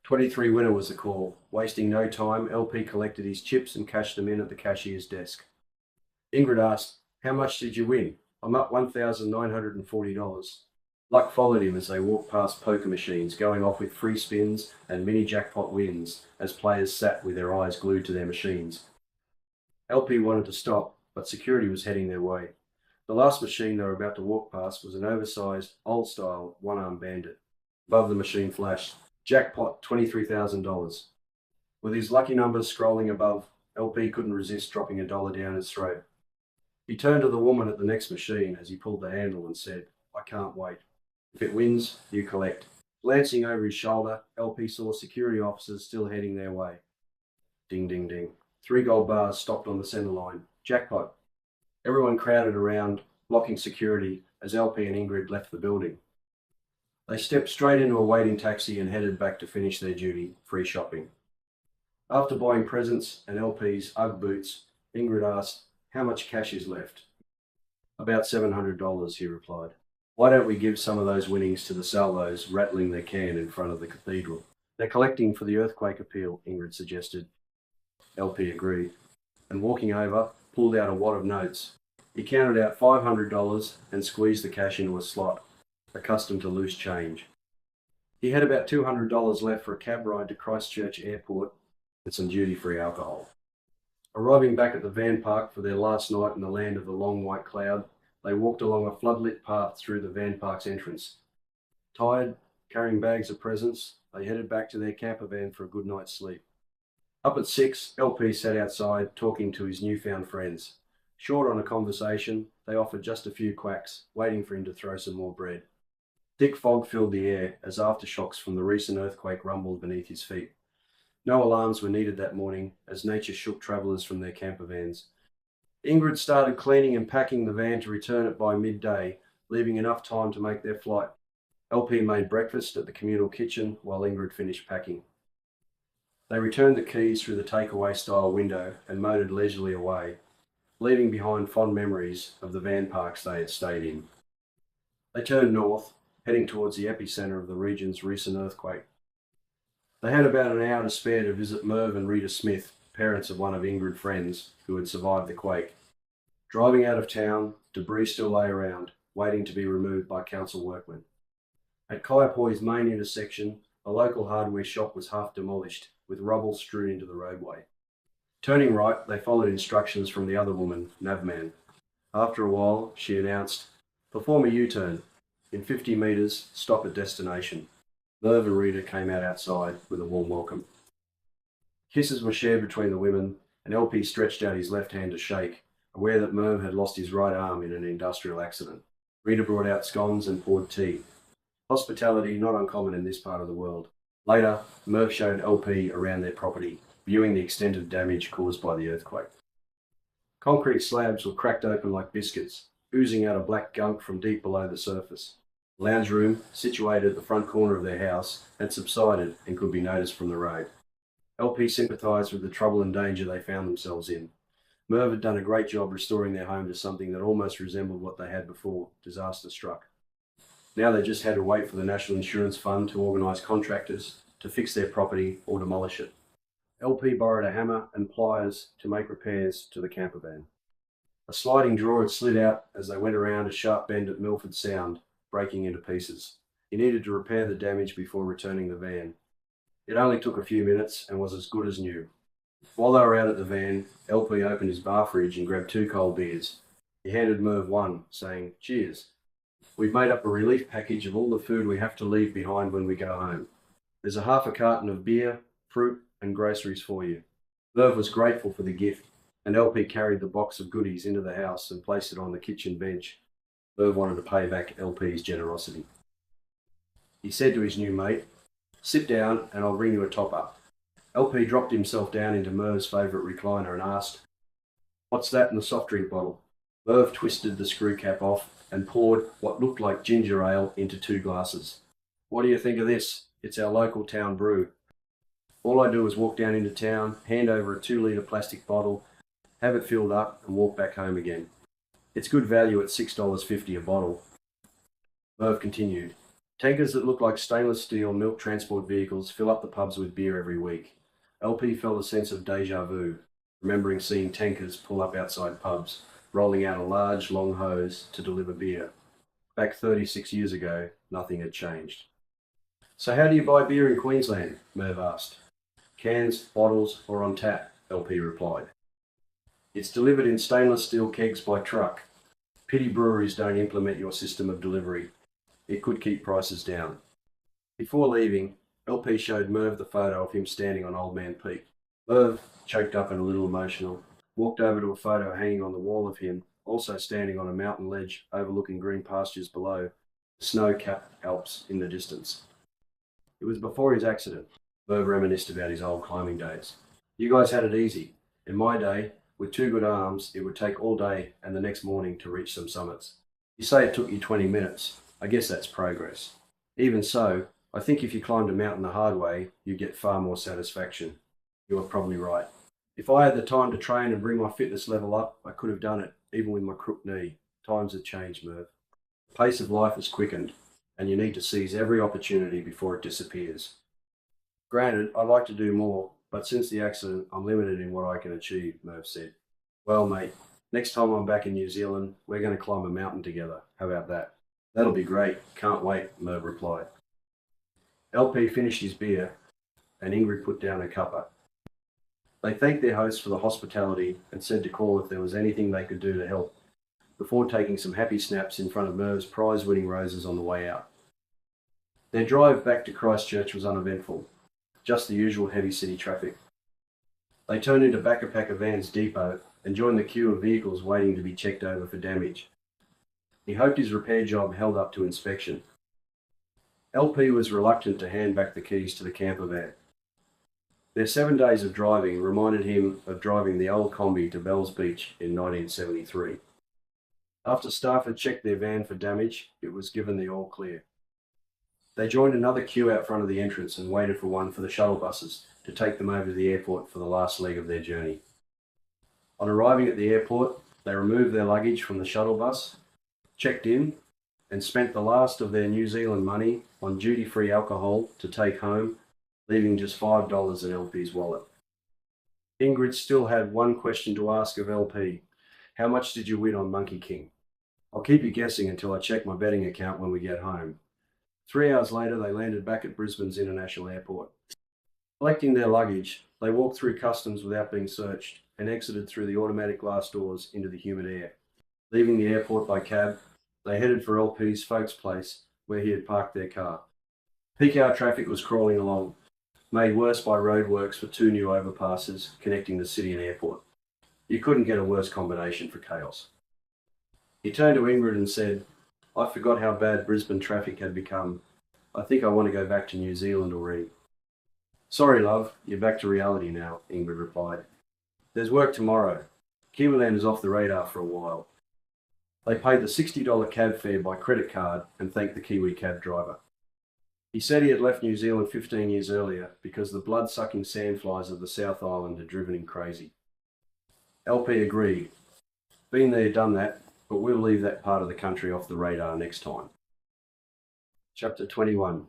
23 winner was the call. Wasting no time, LP collected his chips and cashed them in at the cashier's desk. Ingrid asked, "How much did you win?" "I'm up $1,940. Luck followed him as they walked past poker machines, going off with free spins and mini jackpot wins as players sat with their eyes glued to their machines. LP wanted to stop, but security was heading their way. The last machine they were about to walk past was an oversized, old-style, one-armed bandit. Above the machine flashed, "Jackpot, $23,000. With his lucky numbers scrolling above, LP couldn't resist dropping $1 down his throat. He turned to the woman at the next machine as he pulled the handle and said, "I can't wait. If it wins, you collect." Glancing over his shoulder, LP saw security officers still heading their way. Ding, ding, ding. 3 gold bars stopped on the centre line. "Jackpot." Everyone crowded around, blocking security as LP and Ingrid left the building. They stepped straight into a waiting taxi and headed back to finish their duty, free shopping. After buying presents and LP's UGG boots, Ingrid asked, "How much cash is left?" "About $700, he replied. "Why don't we give some of those winnings to the salvos rattling their can in front of the cathedral?" "They're collecting for the earthquake appeal," Ingrid suggested. LP agreed, and walking over, pulled out a wad of notes. He counted out $500 and squeezed the cash into a slot, accustomed to loose change. He had about $200 left for a cab ride to Christchurch Airport and some duty-free alcohol. Arriving back at the van park for their last night in the land of the long white cloud, they walked along a floodlit path through the van park's entrance. Tired, carrying bags of presents, they headed back to their camper van for a good night's sleep. Up at 6, LP sat outside talking to his newfound friends. Short on a conversation, they offered just a few quacks, waiting for him to throw some more bread. Thick fog filled the air as aftershocks from the recent earthquake rumbled beneath his feet. No alarms were needed that morning as nature shook travellers from their camper vans. Ingrid started cleaning and packing the van to return it by midday, leaving enough time to make their flight. LP made breakfast at the communal kitchen while Ingrid finished packing. They returned the keys through the takeaway style window and motored leisurely away, leaving behind fond memories of the van parks they had stayed in. They turned north, heading towards the epicentre of the region's recent earthquake. They had about an hour to spare to visit Merv and Rita Smith, parents of one of Ingrid's friends who had survived the quake. Driving out of town, debris still lay around, waiting to be removed by council workmen. At Kaiapoi's main intersection, a local hardware shop was half demolished, with rubble strewn into the roadway. Turning right, they followed instructions from the other woman, Navman. After a while, she announced, "Perform a U-turn. In 50 metres, stop at destination." Merv and Rita came out outside with a warm welcome. Kisses were shared between the women, and LP stretched out his left hand to shake, aware that Merv had lost his right arm in an industrial accident. Rita brought out scones and poured tea. Hospitality not uncommon in this part of the world. Later, Merv showed LP around their property, viewing the extent of damage caused by the earthquake. Concrete slabs were cracked open like biscuits, oozing out a black gunk from deep below the surface. The lounge room, situated at the front corner of their house, had subsided and could be noticed from the road. LP sympathised with the trouble and danger they found themselves in. Merv had done a great job restoring their home to something that almost resembled what they had before disaster struck. Now they just had to wait for the National Insurance Fund to organise contractors to fix their property or demolish it. LP borrowed a hammer and pliers to make repairs to the camper van. A sliding drawer had slid out as they went around a sharp bend at Milford Sound, breaking into pieces. He needed to repair the damage before returning the van. It only took a few minutes and was as good as new. While they were out at the van, LP opened his bar fridge and grabbed 2 cold beers. He handed Merv one, saying, "Cheers. We've made up a relief package of all the food we have to leave behind when we go home. There's a half a carton of beer, fruit, and groceries for you." Merv was grateful for the gift, and LP carried the box of goodies into the house and placed it on the kitchen bench. Merv wanted to pay back LP's generosity. He said to his new mate, "Sit down and I'll bring you a top-up." LP dropped himself down into Merv's favourite recliner and asked, "What's that in the soft drink bottle?" Merv twisted the screw cap off and poured what looked like ginger ale into 2 glasses. "What do you think of this? It's our local town brew. All I do is walk down into town, hand over a 2-litre plastic bottle, have it filled up and walk back home again. It's good value at $6.50 a bottle." Merv continued, "Tankers that look like stainless steel milk transport vehicles fill up the pubs with beer every week." LP felt a sense of deja vu, remembering seeing tankers pull up outside pubs, rolling out a large, long hose to deliver beer. Back 36 years ago, nothing had changed. "So how do you buy beer in Queensland?" Merv asked. "Cans, bottles, or on tap," LP replied. "It's delivered in stainless steel kegs by truck. Pity breweries don't implement your system of delivery. It could keep prices down." Before leaving, LP showed Merv the photo of him standing on Old Man Peak. Merv, choked up and a little emotional, walked over to a photo hanging on the wall of him, also standing on a mountain ledge overlooking green pastures below, the snow-capped Alps in the distance. It was before his accident. Merv reminisced about his old climbing days. "You guys had it easy. In my day, with 2 good arms, it would take all day and the next morning to reach some summits. You say it took you 20 minutes. I guess that's progress. Even so, I think if you climbed a mountain the hard way, you'd get far more satisfaction." "You are probably right. If I had the time to train and bring my fitness level up, I could have done it, even with my crooked knee. Times have changed, Merv. The pace of life has quickened, and you need to seize every opportunity before it disappears." "Granted, I'd like to do more, but since the accident, I'm limited in what I can achieve," Merv said. "Well, mate, next time I'm back in New Zealand, we're going to climb a mountain together. How about that?" "That'll be great. Can't wait," Merv replied. LP finished his beer, and Ingrid put down her cuppa. They thanked their host for the hospitality and said to call if there was anything they could do to help, before taking some happy snaps in front of Merv's prize-winning roses on the way out. Their drive back to Christchurch was uneventful, just the usual heavy city traffic. They turned into Backer Van's depot and joined the queue of vehicles waiting to be checked over for damage. He hoped his repair job held up to inspection. LP was reluctant to hand back the keys to the camper van. Their 7 days of driving reminded him of driving the old combi to Bells Beach in 1973. After staff had checked their van for damage, it was given the all clear. They joined another queue out front of the entrance and waited for one for the shuttle buses to take them over to the airport for the last leg of their journey. On arriving at the airport, they removed their luggage from the shuttle bus, checked in, and spent the last of their New Zealand money on duty-free alcohol to take home, leaving just $5 in LP's wallet. Ingrid still had one question to ask of LP. "How much did you win on Monkey King?" "I'll keep you guessing until I check my betting account when we get home." 3 hours later, they landed back at Brisbane's International Airport. Collecting their luggage, they walked through customs without being searched and exited through the automatic glass doors into the humid air. Leaving the airport by cab, they headed for LP's folks' place where he had parked their car. Peak hour traffic was crawling along, made worse by roadworks for 2 new overpasses connecting the city and airport. You couldn't get a worse combination for chaos. He turned to Ingrid and said, "I forgot how bad Brisbane traffic had become. I think I want to go back to New Zealand already." "Sorry, love, you're back to reality now," Ingrid replied. "There's work tomorrow. Kiwiland is off the radar for a while." They paid the $60 cab fare by credit card and thanked the Kiwi cab driver. He said he had left New Zealand 15 years earlier because the blood-sucking sandflies of the South Island had driven him crazy. LP agreed. Been there, done that, but we'll leave that part of the country off the radar next time. Chapter 21.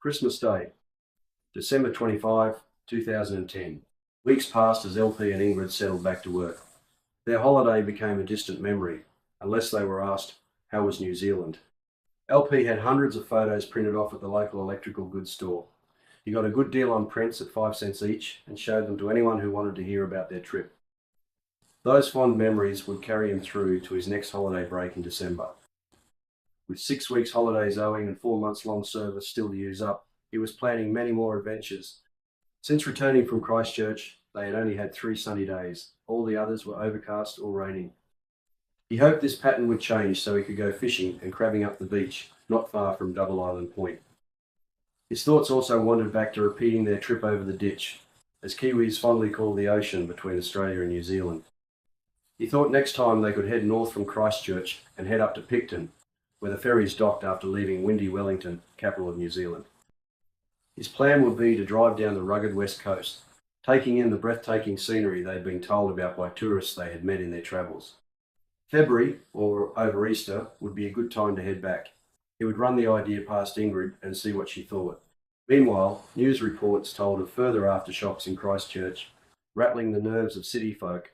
Christmas Day, December 25, 2010. Weeks passed as LP and Ingrid settled back to work. Their holiday became a distant memory, unless they were asked, how was New Zealand? LP had hundreds of photos printed off at the local electrical goods store. He got a good deal on prints at 5 cents each and showed them to anyone who wanted to hear about their trip. Those fond memories would carry him through to his next holiday break in December. With 6 weeks holidays owing and 4 months long service still to use up, he was planning many more adventures. Since returning from Christchurch, they had only had 3 sunny days. All the others were overcast or raining. He hoped this pattern would change so he could go fishing and crabbing up the beach, not far from Double Island Point. His thoughts also wandered back to repeating their trip over the ditch, as Kiwis fondly call the ocean between Australia and New Zealand. He thought next time they could head north from Christchurch and head up to Picton, where the ferries docked after leaving windy Wellington, capital of New Zealand. His plan would be to drive down the rugged west coast, taking in the breathtaking scenery they'd been told about by tourists they had met in their travels. February, or over Easter, would be a good time to head back. He would run the idea past Ingrid and see what she thought. Meanwhile, news reports told of further aftershocks in Christchurch, rattling the nerves of city folk.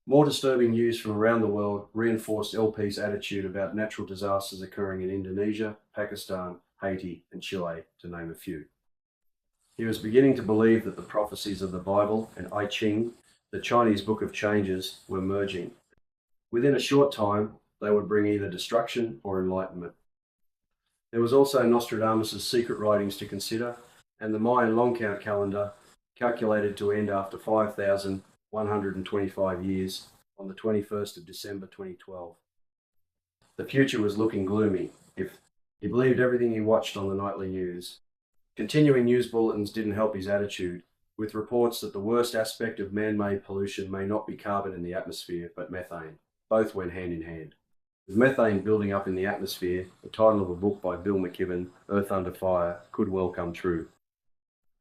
More disturbing news from around the world reinforced LP's attitude about natural disasters occurring in Indonesia, Pakistan, Haiti, and Chile, to name a few. He was beginning to believe that the prophecies of the Bible and I Ching, the Chinese Book of Changes, were merging. Within a short time, they would bring either destruction or enlightenment. There was also Nostradamus' secret writings to consider, and the Mayan long count calendar, calculated to end after 5,125 years on the 21st of December 2012. The future was looking gloomy, if he believed everything he watched on the nightly news. Continuing news bulletins didn't help his attitude, with reports that the worst aspect of man-made pollution may not be carbon in the atmosphere, but methane. Both went hand in hand. With methane building up in the atmosphere, the title of a book by Bill McKibben, Earth Under Fire, could well come true.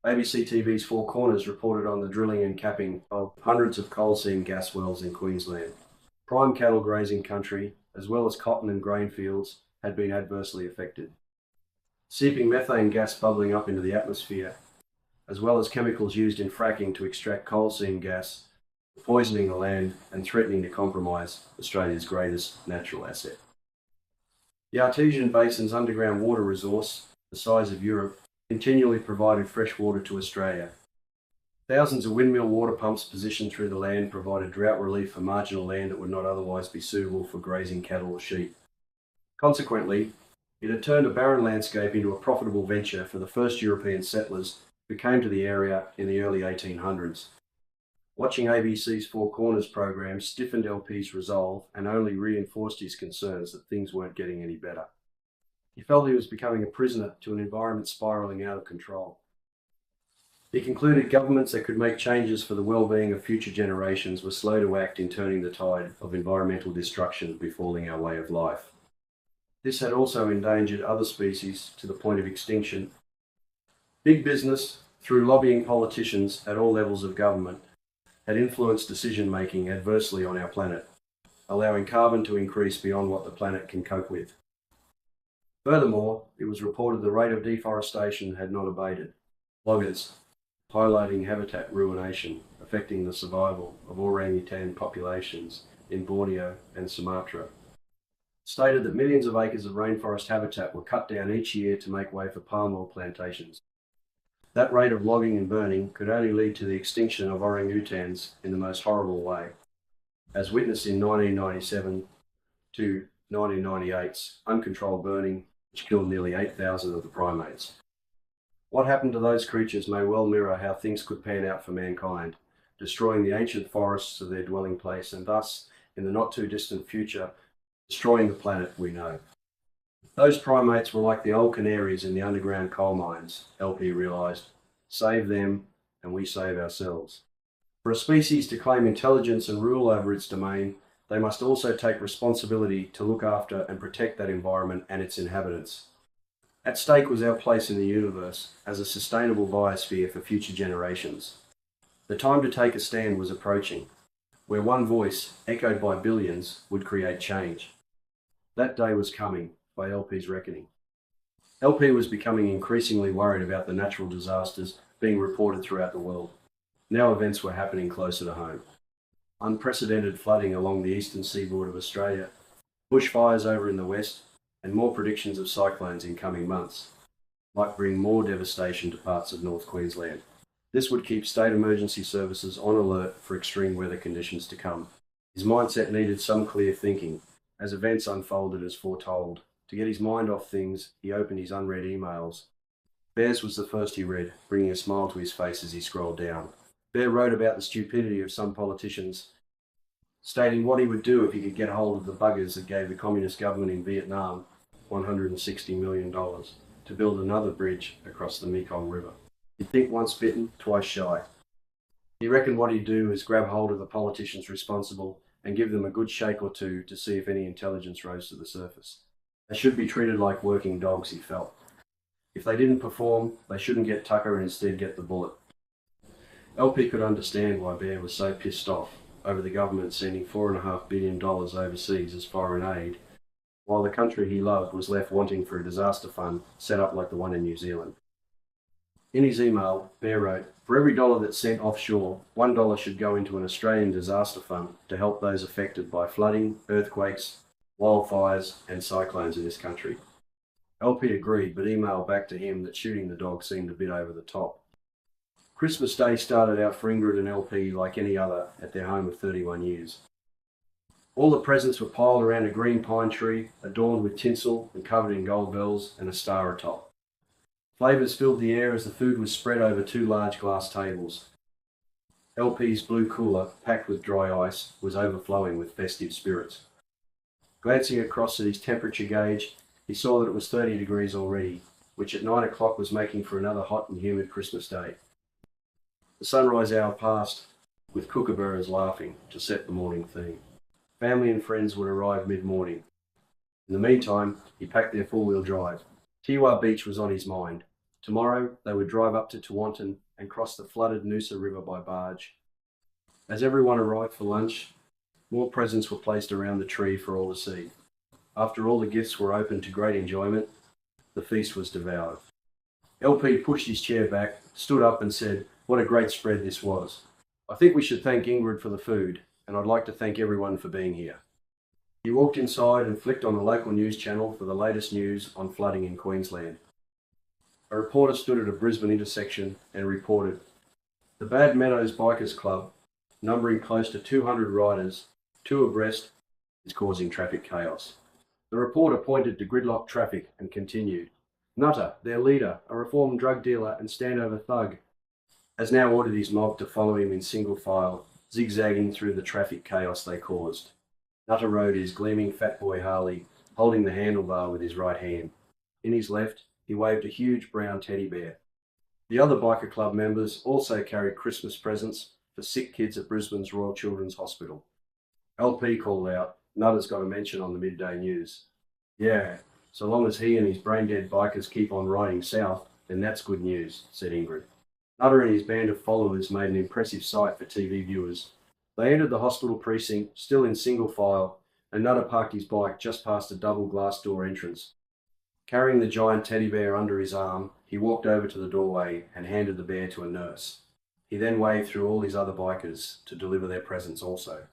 ABC TV's Four Corners reported on the drilling and capping of hundreds of coal seam gas wells in Queensland. Prime cattle grazing country, as well as cotton and grain fields, had been adversely affected. Seeping methane gas bubbling up into the atmosphere, as well as chemicals used in fracking to extract coal seam gas, poisoning the land and threatening to compromise Australia's greatest natural asset. The Artesian Basin's underground water resource, the size of Europe, continually provided fresh water to Australia. Thousands of windmill water pumps positioned through the land provided drought relief for marginal land that would not otherwise be suitable for grazing cattle or sheep. Consequently, it had turned a barren landscape into a profitable venture for the first European settlers who came to the area in the early 1800s. Watching ABC's Four Corners program stiffened LP's resolve and only reinforced his concerns that things weren't getting any better. He felt he was becoming a prisoner to an environment spiralling out of control. He concluded governments that could make changes for the well-being of future generations were slow to act in turning the tide of environmental destruction befalling our way of life. This had also endangered other species to the point of extinction. Big business, through lobbying politicians at all levels of government, had influenced decision-making adversely on our planet, allowing carbon to increase beyond what the planet can cope with. Furthermore, it was reported the rate of deforestation had not abated. Bloggers, highlighting habitat ruination, affecting the survival of orangutan populations in Borneo and Sumatra, stated that millions of acres of rainforest habitat were cut down each year to make way for palm oil plantations. That rate of logging and burning could only lead to the extinction of orangutans in the most horrible way, as witnessed in 1997 to 1998's uncontrolled burning, which killed nearly 8,000 of the primates. What happened to those creatures may well mirror how things could pan out for mankind, destroying the ancient forests of their dwelling place and thus, in the not too distant future, destroying the planet we know. Those primates were like the old canaries in the underground coal mines, LP realised. Save them and we save ourselves. For a species to claim intelligence and rule over its domain, they must also take responsibility to look after and protect that environment and its inhabitants. At stake was our place in the universe as a sustainable biosphere for future generations. The time to take a stand was approaching. where one voice, echoed by billions, would create change. That day was coming, by LP's reckoning. LP was becoming increasingly worried about the natural disasters being reported throughout the world. Now events were happening closer to home. Unprecedented flooding along the eastern seaboard of Australia, bushfires over in the west, and more predictions of cyclones in coming months might bring more devastation to parts of North Queensland. This would keep state emergency services on alert for extreme weather conditions to come. His mindset needed some clear thinking, as events unfolded as foretold. To get his mind off things, he opened his unread emails. Bear's was the first he read, bringing a smile to his face as he scrolled down. Bear wrote about the stupidity of some politicians, stating what he would do if he could get hold of the buggers that gave the communist government in Vietnam $160 million to build another bridge across the Mekong River. He'd think once bitten, twice shy. He reckoned what he'd do is grab hold of the politicians responsible and give them a good shake or two to see if any intelligence rose to the surface. They should be treated like working dogs, he felt. If they didn't perform, they shouldn't get Tucker and instead get the bullet. LP could understand why Bear was so pissed off over the government sending $4.5 billion overseas as foreign aid, while the country he loved was left wanting for a disaster fund set up like the one in New Zealand. In his email, Bear wrote, "For every dollar that's sent offshore, $1 should go into an Australian disaster fund to help those affected by flooding, earthquakes, wildfires and cyclones in this country." LP agreed, but emailed back to him that shooting the dog seemed a bit over the top. Christmas Day started out for Ingrid and LP like any other at their home of 31 years. All the presents were piled around a green pine tree, adorned with tinsel and covered in gold bells and a star atop. Flavours filled the air as the food was spread over 2 large glass tables. LP's blue cooler, packed with dry ice, was overflowing with festive spirits. Glancing across at his temperature gauge, he saw that it was 30 degrees already, which at 9 o'clock was making for another hot and humid Christmas day. The sunrise hour passed, with kookaburras laughing to set the morning theme. Family and friends would arrive mid-morning. In the meantime, he packed their four-wheel drive. Tiwa Beach was on his mind. Tomorrow, they would drive up to Tewantin and cross the flooded Noosa River by barge. As everyone arrived for lunch, more presents were placed around the tree for all to see. After all the gifts were opened to great enjoyment, the feast was devoured. LP pushed his chair back, stood up and said, "What a great spread this was. I think we should thank Ingrid for the food, and I'd like to thank everyone for being here." He walked inside and flicked on the local news channel for the latest news on flooding in Queensland. A reporter stood at a Brisbane intersection and reported, "The Bad Meadows Bikers Club, numbering close to 200 riders, 2 abreast, is causing traffic chaos." The reporter pointed to gridlocked traffic and continued, "Nutter, their leader, a reformed drug dealer and standover thug, has now ordered his mob to follow him in single file, zigzagging through the traffic chaos they caused." Nutter rode his gleaming fat boy Harley, holding the handlebar with his right hand. In his left, he waved a huge brown teddy bear. The other biker club members also carried Christmas presents for sick kids at Brisbane's Royal Children's Hospital. LP called out, "Nutter's got a mention on the midday news." "Yeah, so long as he and his brain-dead bikers keep on riding south, then that's good news," said Ingrid. Nutter and his band of followers made an impressive sight for TV viewers. They entered the hospital precinct, still in single file, and Nutter parked his bike just past a double glass door entrance. Carrying the giant teddy bear under his arm, he walked over to the doorway and handed the bear to a nurse. He then waved through all his other bikers to deliver their presents also.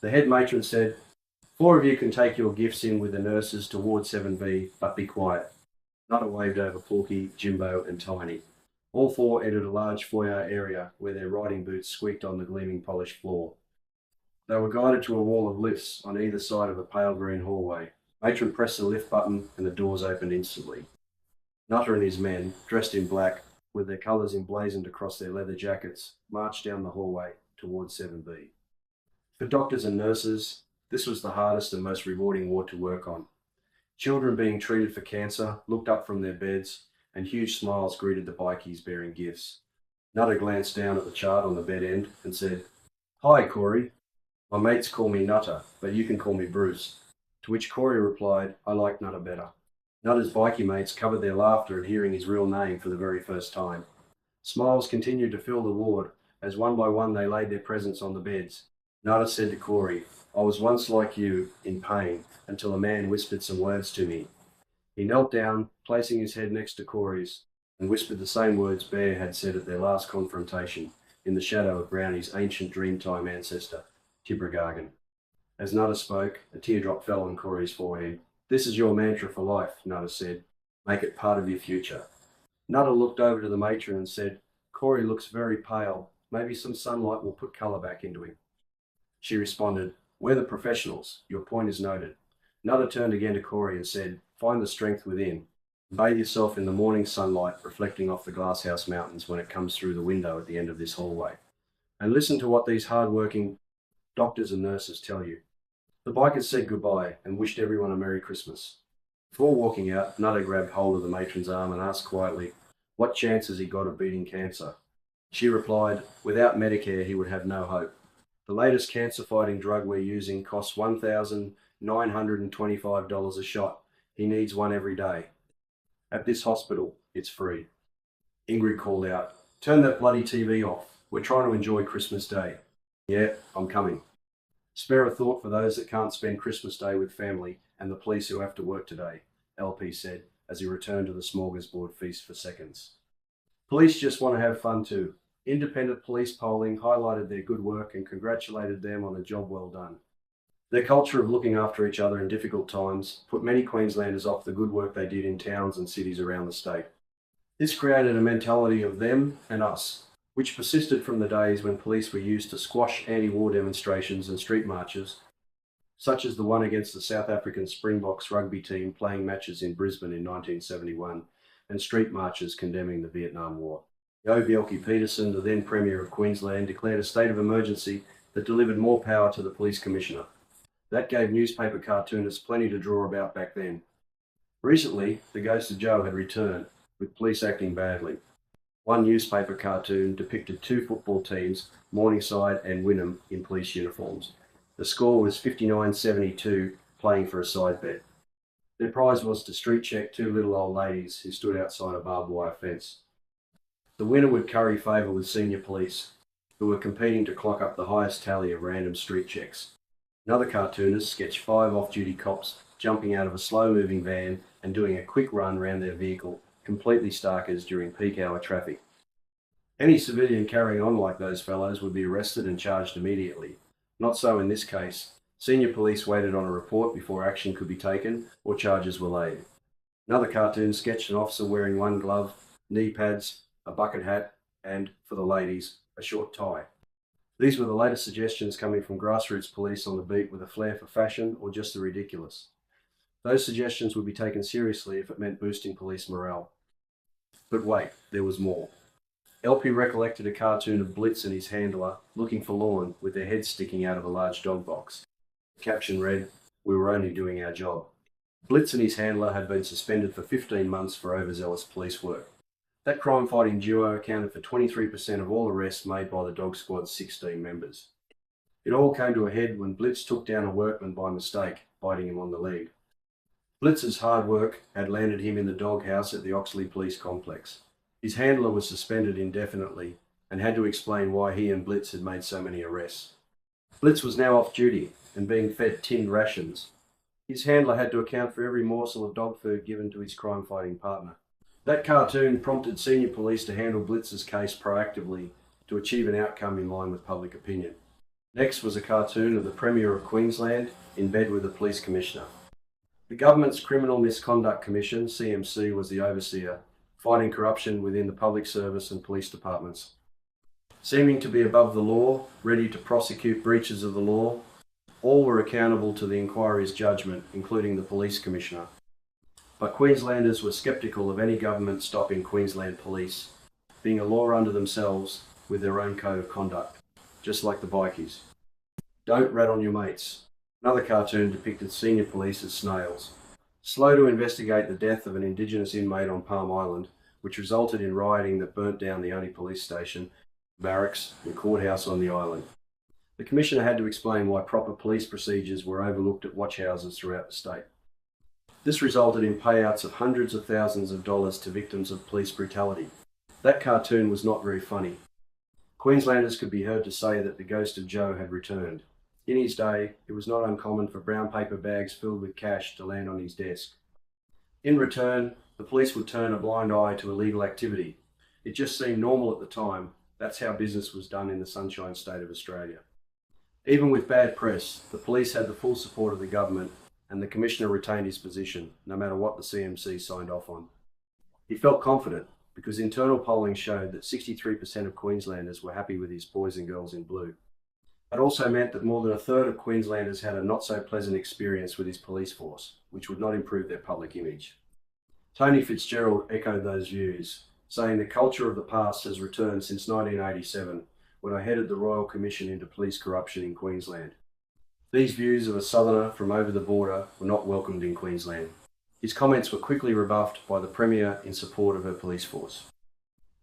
The head matron said, "4 of you can take your gifts in with the nurses to Ward 7B, but be quiet." Nutter waved over Porky, Jimbo and Tiny. All 4 entered a large foyer area where their riding boots squeaked on the gleaming polished floor. They were guided to a wall of lifts on either side of a pale green hallway. Matron pressed the lift button and the doors opened instantly. Nutter and his men, dressed in black, with their colours emblazoned across their leather jackets, marched down the hallway towards 7B. For doctors and nurses, this was the hardest and most rewarding ward to work on. Children being treated for cancer looked up from their beds, and huge smiles greeted the bikies bearing gifts. Nutter glanced down at the chart on the bed end and said, "Hi, Corey. My mates call me Nutter, but you can call me Bruce." To which Corey replied, "I like Nutter better." Nutter's bikie mates covered their laughter at hearing his real name for the very first time. Smiles continued to fill the ward as one by one they laid their presents on the beds. Nada said to Corey, "I was once like you, in pain, until a man whispered some words to me." He knelt down, placing his head next to Corey's, and whispered the same words Bear had said at their last confrontation, in the shadow of Brownie's ancient Dreamtime ancestor, Tibragargan. As Nutter spoke, a teardrop fell on Corey's forehead. "This is your mantra for life," Nutter said. "Make it part of your future." Nutter looked over to the matron and said, "Corey looks very pale. Maybe some sunlight will put colour back into him." She responded, "We're the professionals. Your point is noted." Nutter turned again to Corey and said, "Find the strength within. Bathe yourself in the morning sunlight reflecting off the Glasshouse Mountains when it comes through the window at the end of this hallway. And listen to what these hard-working doctors and nurses tell you." The bikers said goodbye and wished everyone a Merry Christmas. Before walking out, Nutter grabbed hold of the matron's arm and asked quietly, "What chance has he got of beating cancer?" She replied, "Without Medicare, he would have no hope. The latest cancer-fighting drug we're using costs $1,925 a shot. He needs one every day. At this hospital, it's free." Ingrid called out, "Turn that bloody TV off. We're trying to enjoy Christmas Day." "Yeah, I'm coming." "Spare a thought for those that can't spend Christmas Day with family and the police who have to work today," LP said as he returned to the smorgasbord feast for seconds. "Police just want to have fun too." Independent police polling highlighted their good work and congratulated them on a job well done. Their culture of looking after each other in difficult times put many Queenslanders off the good work they did in towns and cities around the state. This created a mentality of them and us, which persisted from the days when police were used to squash anti-war demonstrations and street marches, such as the one against the South African Springboks rugby team playing matches in Brisbane in 1971, and street marches condemning the Vietnam War. Jo Bjelke-Petersen, the then Premier of Queensland, declared a state of emergency that delivered more power to the Police Commissioner. That gave newspaper cartoonists plenty to draw about back then. Recently, the ghost of Joe had returned, with police acting badly. One newspaper cartoon depicted two football teams, Morningside and Wynnum, in police uniforms. The score was 59-72, playing for a side bet. Their prize was to street check two little old ladies who stood outside a barbed wire fence. The winner would curry favour with senior police, who were competing to clock up the highest tally of random street checks. Another cartoonist sketched 5 off-duty cops jumping out of a slow-moving van and doing a quick run round their vehicle, completely starkers during peak hour traffic. Any civilian carrying on like those fellows would be arrested and charged immediately. Not so in this case. Senior police waited on a report before action could be taken or charges were laid. Another cartoon sketched an officer wearing one glove, knee pads, a bucket hat, and, for the ladies, a short tie. These were the latest suggestions coming from grassroots police on the beat with a flair for fashion or just the ridiculous. Those suggestions would be taken seriously if it meant boosting police morale. But wait, there was more. LP recollected a cartoon of Blitz and his handler looking forlorn with their heads sticking out of a large dog box. The caption read, "We were only doing our job." Blitz and his handler had been suspended for 15 months for overzealous police work. That crime-fighting duo accounted for 23% of all arrests made by the dog squad's 16 members. It all came to a head when Blitz took down a workman by mistake, biting him on the leg. Blitz's hard work had landed him in the doghouse at the Oxley Police Complex. His handler was suspended indefinitely and had to explain why he and Blitz had made so many arrests. Blitz was now off duty and being fed tinned rations. His handler had to account for every morsel of dog food given to his crime-fighting partner. That cartoon prompted senior police to handle Blitz's case proactively to achieve an outcome in line with public opinion. Next was a cartoon of the Premier of Queensland in bed with the Police Commissioner. The government's Criminal Misconduct Commission, CMC, was the overseer, fighting corruption within the public service and police departments. Seeming to be above the law, ready to prosecute breaches of the law, all were accountable to the inquiry's judgment, including the Police Commissioner. But Queenslanders were sceptical of any government stopping Queensland Police, being a law unto themselves with their own code of conduct, just like the bikies. Don't rat on your mates. Another cartoon depicted senior police as snails. Slow to investigate the death of an Indigenous inmate on Palm Island, which resulted in rioting that burnt down the only police station, barracks and courthouse on the island. The Commissioner had to explain why proper police procedures were overlooked at watch houses throughout the state. This resulted in payouts of hundreds of thousands of dollars to victims of police brutality. That cartoon was not very funny. Queenslanders could be heard to say that the ghost of Joe had returned. In his day, it was not uncommon for brown paper bags filled with cash to land on his desk. In return, the police would turn a blind eye to illegal activity. It just seemed normal at the time. That's how business was done in the Sunshine State of Australia. Even with bad press, the police had the full support of the government, and the Commissioner retained his position, no matter what the CMC signed off on. He felt confident because internal polling showed that 63% of Queenslanders were happy with his boys and girls in blue. It also meant that more than a third of Queenslanders had a not-so-pleasant experience with his police force, which would not improve their public image. Tony Fitzgerald echoed those views, saying the culture of the past has returned since 1987, when I headed the Royal Commission into Police Corruption in Queensland. These views of a southerner from over the border were not welcomed in Queensland. His comments were quickly rebuffed by the Premier in support of her police force.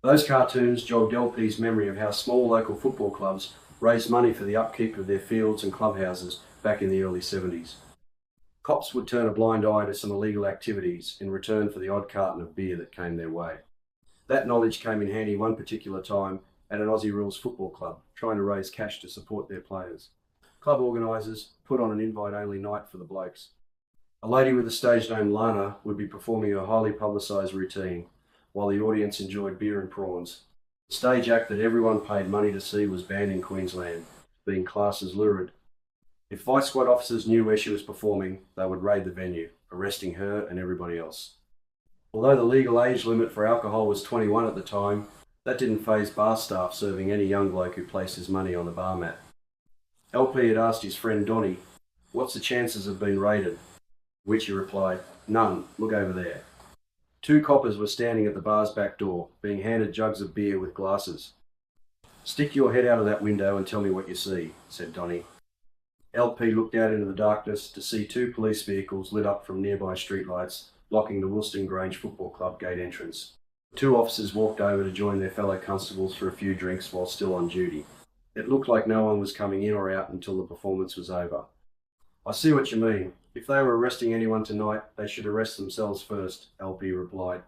Those cartoons jogged LP's memory of how small local football clubs raised money for the upkeep of their fields and clubhouses back in the early 70s. Cops would turn a blind eye to some illegal activities in return for the odd carton of beer that came their way. That knowledge came in handy one particular time at an Aussie Rules football club, trying to raise cash to support their players. Club organisers put on an invite-only night for the blokes. A lady with the stage name Lana would be performing her highly publicised routine, while the audience enjoyed beer and prawns. The stage act that everyone paid money to see was banned in Queensland, being classed as lurid. If Vice Squad officers knew where she was performing, they would raid the venue, arresting her and everybody else. Although the legal age limit for alcohol was 21 at the time, that didn't faze bar staff serving any young bloke who placed his money on the bar mat. LP had asked his friend Donnie, "What's the chances of being raided?" To which he replied, "None, look over there." 2 coppers were standing at the bar's back door, being handed jugs of beer with glasses. "Stick your head out of that window and tell me what you see," said Donnie. LP looked out into the darkness to see 2 police vehicles lit up from nearby streetlights, blocking the Woolston Grange Football Club gate entrance. 2 officers walked over to join their fellow constables for a few drinks while still on duty. It looked like no one was coming in or out until the performance was over. "I see what you mean. If they were arresting anyone tonight, they should arrest themselves first," LP replied.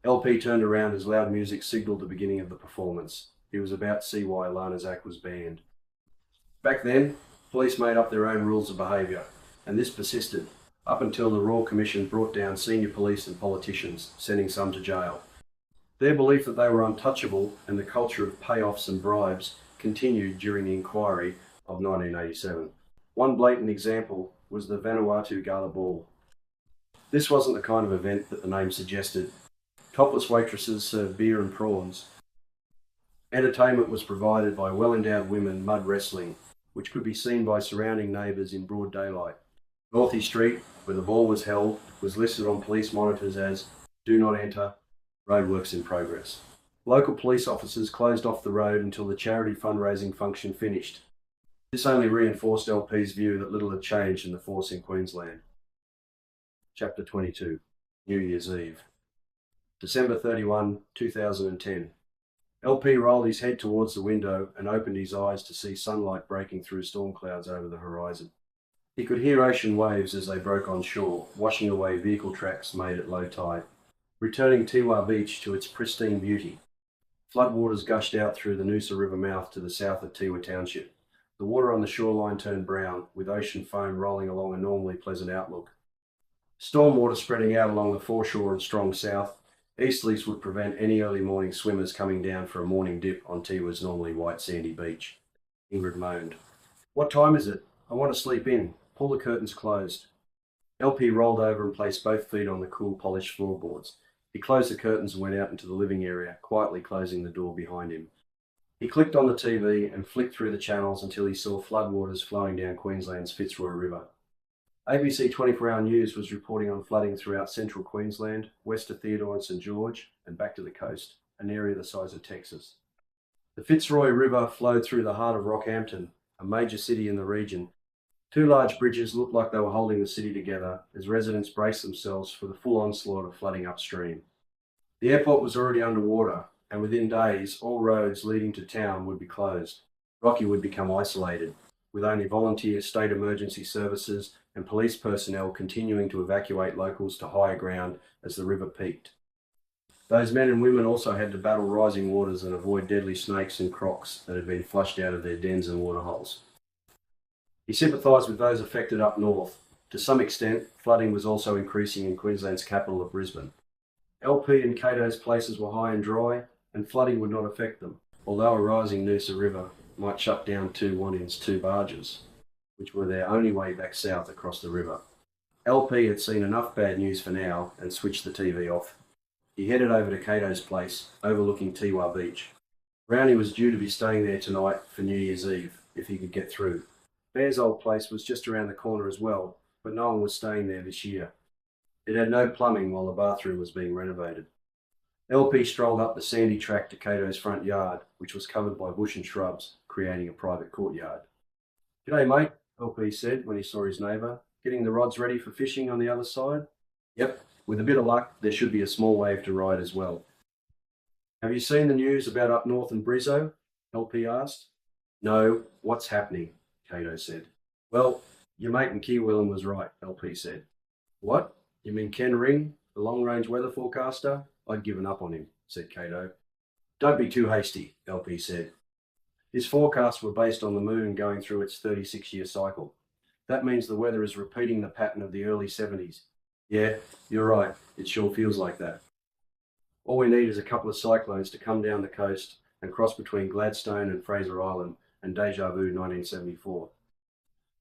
LP turned around as loud music signalled the beginning of the performance. He was about to see why Lana's act was banned. Back then, police made up their own rules of behaviour, and this persisted, up until the Royal Commission brought down senior police and politicians, sending some to jail. Their belief that they were untouchable and the culture of payoffs and bribes continued during the inquiry of 1987. One blatant example was the Vanuatu Gala Ball. This wasn't the kind of event that the name suggested. Topless waitresses served beer and prawns. Entertainment was provided by well-endowed women mud wrestling, which could be seen by surrounding neighbours in broad daylight. Northey Street, where the ball was held, was listed on police monitors as "Do Not Enter, Roadworks in Progress." Local police officers closed off the road until the charity fundraising function finished. This only reinforced LP's view that little had changed in the force in Queensland. Chapter 22, New Year's Eve. December 31, 2010. LP rolled his head towards the window and opened his eyes to see sunlight breaking through storm clouds over the horizon. He could hear ocean waves as they broke on shore, washing away vehicle tracks made at low tide, returning Tiwa Beach to its pristine beauty. Floodwaters gushed out through the Noosa River mouth to the south of Tiwa Township. The water on the shoreline turned brown, with ocean foam rolling along a normally pleasant outlook. Stormwater spreading out along the foreshore and strong south, easterlies would prevent any early morning swimmers coming down for a morning dip on Tiwa's normally white sandy beach. Ingrid moaned. "What time is it? I want to sleep in. Pull the curtains closed." LP rolled over and placed both feet on the cool, polished floorboards. He closed the curtains and went out into the living area, quietly closing the door behind him. He clicked on the TV and flicked through the channels until he saw floodwaters flowing down Queensland's Fitzroy River. ABC 24-hour News was reporting on flooding throughout central Queensland, west of Theodore and St George, and back to the coast, an area the size of Texas. The Fitzroy River flowed through the heart of Rockhampton, a major city in the region. 2 large bridges looked like they were holding the city together as residents braced themselves for the full onslaught of flooding upstream. The airport was already underwater, and within days, all roads leading to town would be closed. Rocky would become isolated, with only volunteer state emergency services and police personnel continuing to evacuate locals to higher ground as the river peaked. Those men and women also had to battle rising waters and avoid deadly snakes and crocs that had been flushed out of their dens and waterholes. He sympathised with those affected up north. To some extent, flooding was also increasing in Queensland's capital of Brisbane. LP and Cato's places were high and dry, and flooding would not affect them, although a rising Noosa River might shut down two Wannin's two barges, which were their only way back south across the river. LP had seen enough bad news for now and switched the TV off. He headed over to Cato's place, overlooking Tiwa Beach. Brownie was due to be staying there tonight for New Year's Eve, if he could get through. Bear's old place was just around the corner as well, but no one was staying there this year. It had no plumbing while the bathroom was being renovated. LP strolled up the sandy track to Cato's front yard, which was covered by bush and shrubs, creating a private courtyard. "G'day, mate," LP said when he saw his neighbour. "Getting the rods ready for fishing on the other side?" "Yep, with a bit of luck, there should be a small wave to ride as well." "Have you seen the news about up north in Brizzo?" LP asked. "No, what's happening?" Cato said. "Well, your mate in Keewillen was right," LP said. "What? You mean Ken Ring, the long-range weather forecaster? I'd given up on him," said Cato. "Don't be too hasty," LP said. "His forecasts were based on the moon going through its 36-year cycle. That means the weather is repeating the pattern of the early 70s. Yeah, you're right, it sure feels like that. All we need is a couple of cyclones to come down the coast and cross between Gladstone and Fraser Island and Deja Vu 1974.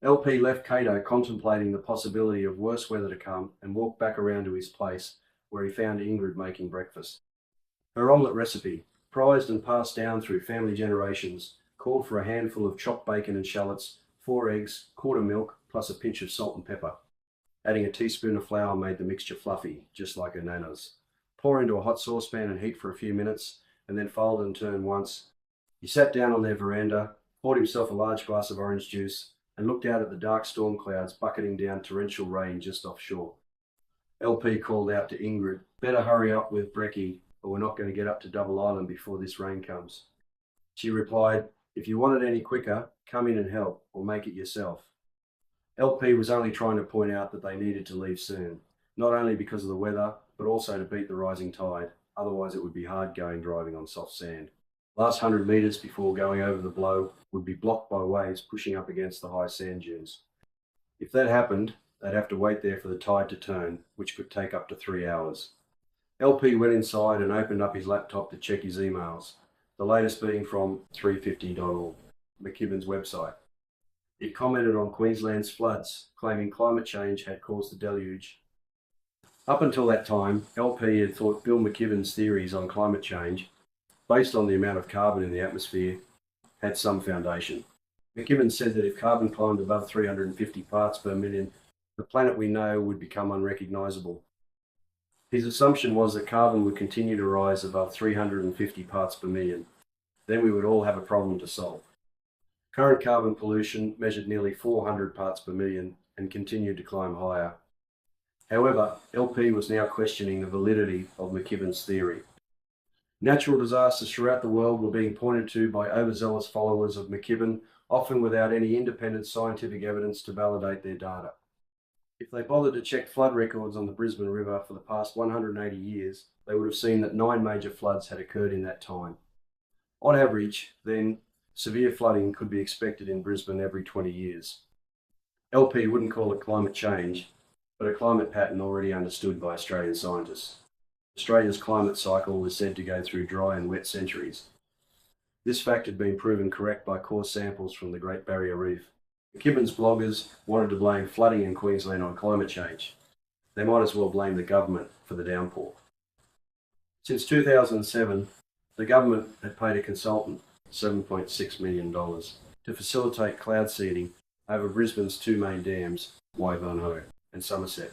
LP left Cato contemplating the possibility of worse weather to come and walked back around to his place, where he found Ingrid making breakfast. Her omelette recipe, prized and passed down through family generations, called for a handful of chopped bacon and shallots, 4 eggs, quarter milk, plus a pinch of salt and pepper. Adding a teaspoon of flour made the mixture fluffy, just like her nana's. Pour into a hot saucepan and heat for a few minutes, and then fold and turn once. He sat down on their veranda, poured himself a large glass of orange juice, and looked out at the dark storm clouds bucketing down torrential rain just offshore. LP called out to Ingrid, "Better hurry up with brekkie, or we're not going to get up to Double Island before this rain comes." She replied, "If you want it any quicker, come in and help, or make it yourself." LP was only trying to point out that they needed to leave soon, not only because of the weather, but also to beat the rising tide, otherwise it would be hard going driving on soft sand. Last 100 metres before going over the blow would be blocked by waves pushing up against the high sand dunes. If that happened, they'd have to wait there for the tide to turn, which could take up to 3 hours. LP went inside and opened up his laptop to check his emails, the latest being from 350.org, McKibben's website. It commented on Queensland's floods, claiming climate change had caused the deluge. Up until that time, LP had thought Bill McKibben's theories on climate change, based on the amount of carbon in the atmosphere, had some foundation. McKibben said that if carbon climbed above 350 parts per million, the planet we know would become unrecognisable. His assumption was that carbon would continue to rise above 350 parts per million. Then we would all have a problem to solve. Current carbon pollution measured nearly 400 parts per million and continued to climb higher. However, LP was now questioning the validity of McKibben's theory. Natural disasters throughout the world were being pointed to by overzealous followers of McKibben, often without any independent scientific evidence to validate their data. If they bothered to check flood records on the Brisbane River for the past 180 years, they would have seen that 9 major floods had occurred in that time. On average, then, severe flooding could be expected in Brisbane every 20 years. LP wouldn't call it climate change, but a climate pattern already understood by Australian scientists. Australia's climate cycle was said to go through dry and wet centuries. This fact had been proven correct by core samples from the Great Barrier Reef. McKibben's bloggers wanted to blame flooding in Queensland on climate change. They might as well blame the government for the downpour. Since 2007, the government had paid a consultant $7.6 million to facilitate cloud seeding over Brisbane's 2 main dams, Waivanoho and Somerset.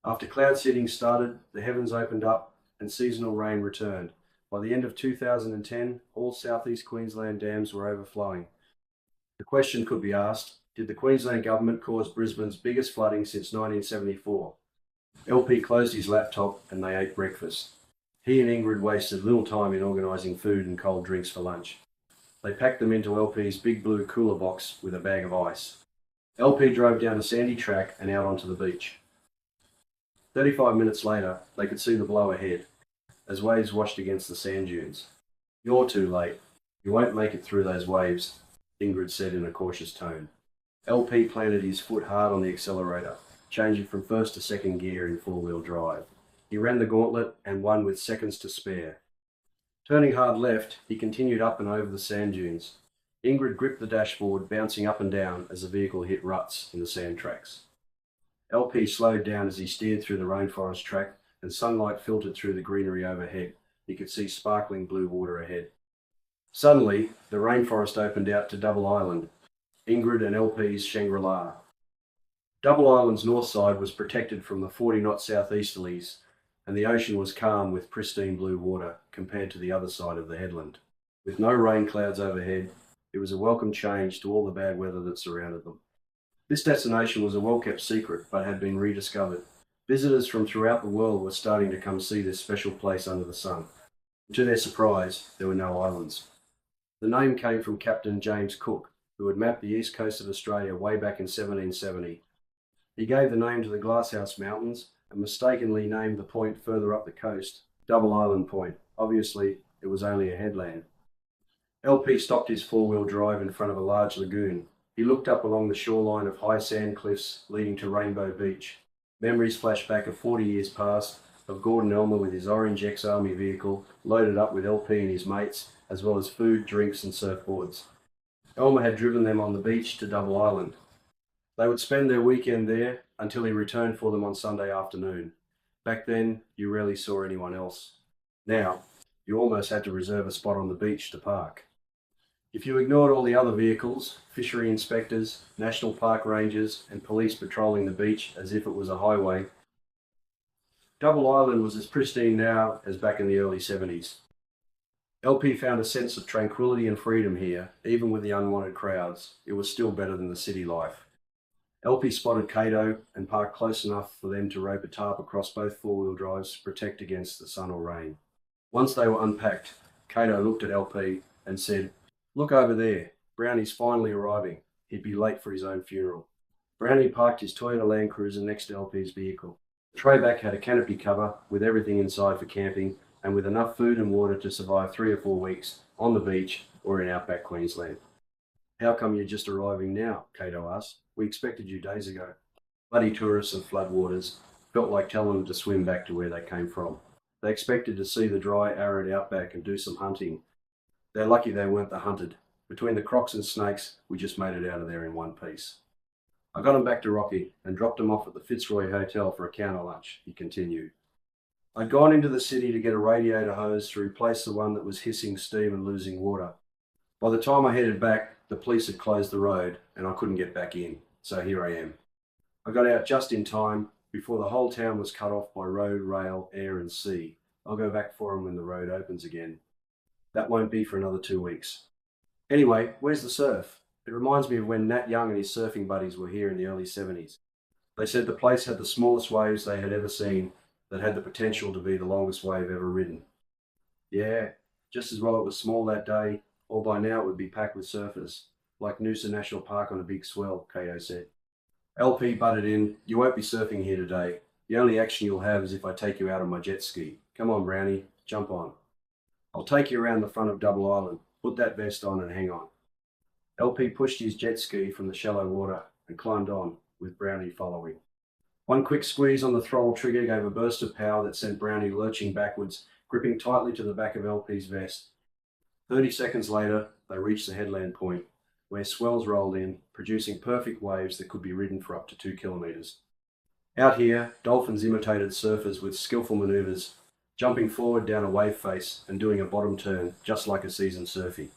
After cloud seeding started, the heavens opened up and seasonal rain returned. By the end of 2010, all southeast Queensland dams were overflowing. The question could be asked, did the Queensland government cause Brisbane's biggest flooding since 1974? LP closed his laptop and they ate breakfast. He and Ingrid wasted little time in organising food and cold drinks for lunch. They packed them into LP's big blue cooler box with a bag of ice. LP drove down a sandy track and out onto the beach. 35 minutes later, they could see the blow ahead, as waves washed against the sand dunes. "You're too late. You won't make it through those waves," Ingrid said in a cautious tone. LP planted his foot hard on the accelerator, changing from first to second gear in four-wheel drive. He ran the gauntlet and won with seconds to spare. Turning hard left, he continued up and over the sand dunes. Ingrid gripped the dashboard, bouncing up and down as the vehicle hit ruts in the sand tracks. LP slowed down as he steered through the rainforest track, and sunlight filtered through the greenery overhead. He could see sparkling blue water ahead. Suddenly, the rainforest opened out to Double Island, Ingrid and LP's Shangri-La. Double Island's north side was protected from the 40-knot southeasterlies, and the ocean was calm with pristine blue water compared to the other side of the headland. With no rain clouds overhead, it was a welcome change to all the bad weather that surrounded them. This destination was a well-kept secret, but had been rediscovered. Visitors from throughout the world were starting to come see this special place under the sun. To their surprise, there were no islands. The name came from Captain James Cook, who had mapped the east coast of Australia way back in 1770. He gave the name to the Glasshouse Mountains and mistakenly named the point further up the coast Double Island Point. Obviously, it was only a headland. LP stopped his four-wheel drive in front of a large lagoon. He looked up along the shoreline of high sand cliffs leading to Rainbow Beach. Memories flashed back of 40 years past, of Gordon Elmer with his orange ex-army vehicle loaded up with LP and his mates, as well as food, drinks and surfboards. Elmer had driven them on the beach to Double Island. They would spend their weekend there until he returned for them on Sunday afternoon. Back then, you rarely saw anyone else. Now, you almost had to reserve a spot on the beach to park. If you ignored all the other vehicles, fishery inspectors, national park rangers, and police patrolling the beach as if it was a highway, Double Island was as pristine now as back in the early 70s. LP found a sense of tranquility and freedom here, even with the unwanted crowds. It was still better than the city life. LP spotted Cato and parked close enough for them to rope a tarp across both four-wheel drives to protect against the sun or rain. Once they were unpacked, Cato looked at LP and said, "Look over there, Brownie's finally arriving. He'd be late for his own funeral." Brownie parked his Toyota Land Cruiser next to LP's vehicle. The trayback had a canopy cover with everything inside for camping and with enough food and water to survive 3 or 4 weeks on the beach or in outback Queensland. "How come you're just arriving now?" Cato asked. "We expected you days ago." Muddy tourists and floodwaters felt like telling them to swim back to where they came from. They expected to see the dry, arid outback and do some hunting. They're lucky they weren't the hunted. Between the crocs and snakes, we just made it out of there in one piece. "I got him back to Rocky and dropped him off at the Fitzroy Hotel for a counter lunch," he continued. "I'd gone into the city to get a radiator hose to replace the one that was hissing steam and losing water. By the time I headed back, the police had closed the road and I couldn't get back in, so here I am. I got out just in time before the whole town was cut off by road, rail, air and sea. I'll go back for him when the road opens again. That won't be for another 2 weeks. Anyway, where's the surf? It reminds me of when Nat Young and his surfing buddies were here in the early 70s. They said the place had the smallest waves they had ever seen that had the potential to be the longest wave ever ridden." "Yeah, just as well it was small that day, or by now it would be packed with surfers, like Noosa National Park on a big swell," Cato said. LP butted in, "You won't be surfing here today. The only action you'll have is if I take you out on my jet ski. Come on, Brownie, jump on. I'll take you around the front of Double Island. Put that vest on and hang on." LP pushed his jet ski from the shallow water and climbed on, with Brownie following. One quick squeeze on the throttle trigger gave a burst of power that sent Brownie lurching backwards, gripping tightly to the back of LP's vest. 30 seconds later, they reached the headland point, where swells rolled in, producing perfect waves that could be ridden for up to 2 kilometres. Out here, dolphins imitated surfers with skillful manoeuvres, jumping forward down a wave face and doing a bottom turn just like a seasoned surfie.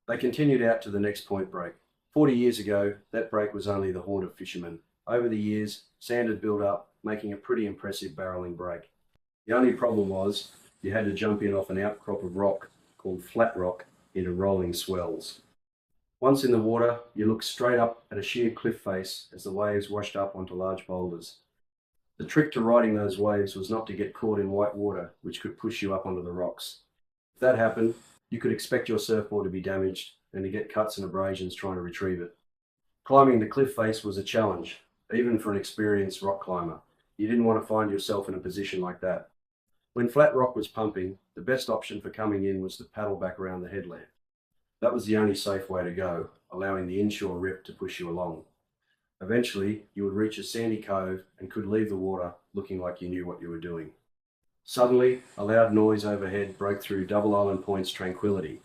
They continued out to the next point break. 40 years ago, that break was only the haunt of fishermen. Over the years, sand had built up, making a pretty impressive barreling break. The only problem was you had to jump in off an outcrop of rock called flat rock into rolling swells. Once in the water, you looked straight up at a sheer cliff face as the waves washed up onto large boulders. The trick to riding those waves was not to get caught in white water, which could push you up onto the rocks. If that happened, you could expect your surfboard to be damaged and to get cuts and abrasions trying to retrieve it. Climbing the cliff face was a challenge, even for an experienced rock climber. You didn't want to find yourself in a position like that. When flat rock was pumping, the best option for coming in was to paddle back around the headland. That was the only safe way to go, allowing the inshore rip to push you along. Eventually, you would reach a sandy cove and could leave the water looking like you knew what you were doing. Suddenly, a loud noise overhead broke through Double Island Point's tranquility.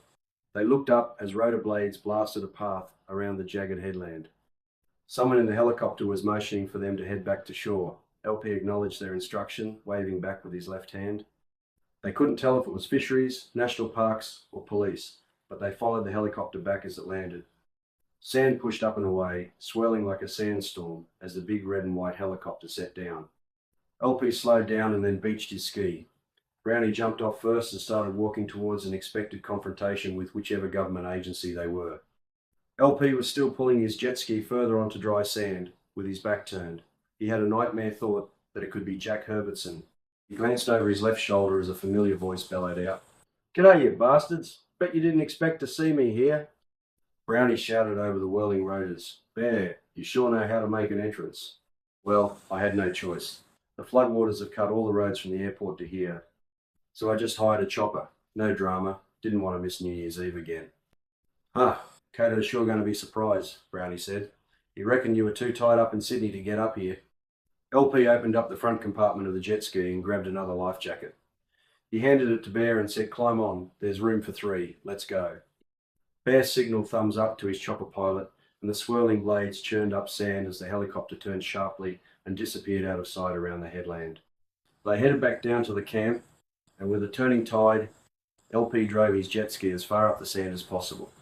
They looked up as rotor blades blasted a path around the jagged headland. Someone in the helicopter was motioning for them to head back to shore. LP acknowledged their instruction, waving back with his left hand. They couldn't tell if it was fisheries, national parks, or police, but they followed the helicopter back as it landed. Sand pushed up and away, swirling like a sandstorm as the big red and white helicopter set down. LP slowed down and then beached his ski. Brownie jumped off first and started walking towards an expected confrontation with whichever government agency they were. LP was still pulling his jet ski further onto dry sand, with his back turned. He had a nightmare thought that it could be Jack Herbertson. He glanced over his left shoulder as a familiar voice bellowed out, "G'day, you bastards! Bet you didn't expect to see me here." Brownie shouted over the whirling rotors, "Bear, you sure know how to make an entrance." Well, I had no choice. The floodwaters have cut all the roads from the airport to here. So I just hired a chopper. No drama. Didn't want to miss New Year's Eve again. Huh, Cato's sure going to be surprised, Brownie said. He reckoned you were too tied up in Sydney to get up here. LP opened up the front compartment of the jet ski and grabbed another life jacket. He handed it to Bear and said, "Climb on. There's room for 3. Let's go." Bear signaled thumbs up to his chopper pilot, and the swirling blades churned up sand as the helicopter turned sharply and disappeared out of sight around the headland. They headed back down to the camp, and with a turning tide, LP drove his jet ski as far up the sand as possible.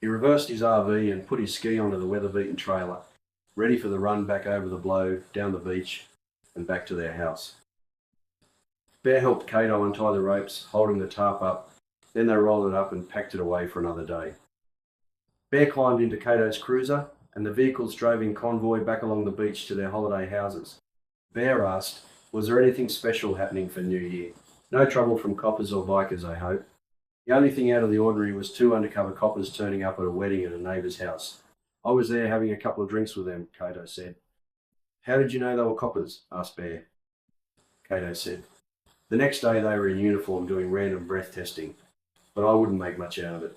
He reversed his RV and put his ski onto the weather-beaten trailer, ready for the run back over the blow, down the beach, and back to their house. Bear helped Cato untie the ropes, holding the tarp up. Then they rolled it up and packed it away for another day. Bear climbed into Cato's cruiser, and the vehicles drove in convoy back along the beach to their holiday houses. Bear asked, "Was there anything special happening for New Year? No trouble from coppers or bikers, I hope." The only thing out of the ordinary was 2 undercover coppers turning up at a wedding at a neighbour's house. "I was there having a couple of drinks with them," Cato said. "How did you know they were coppers?" asked Bear. Cato said, "The next day they were in uniform doing random breath testing, but I wouldn't make much out of it.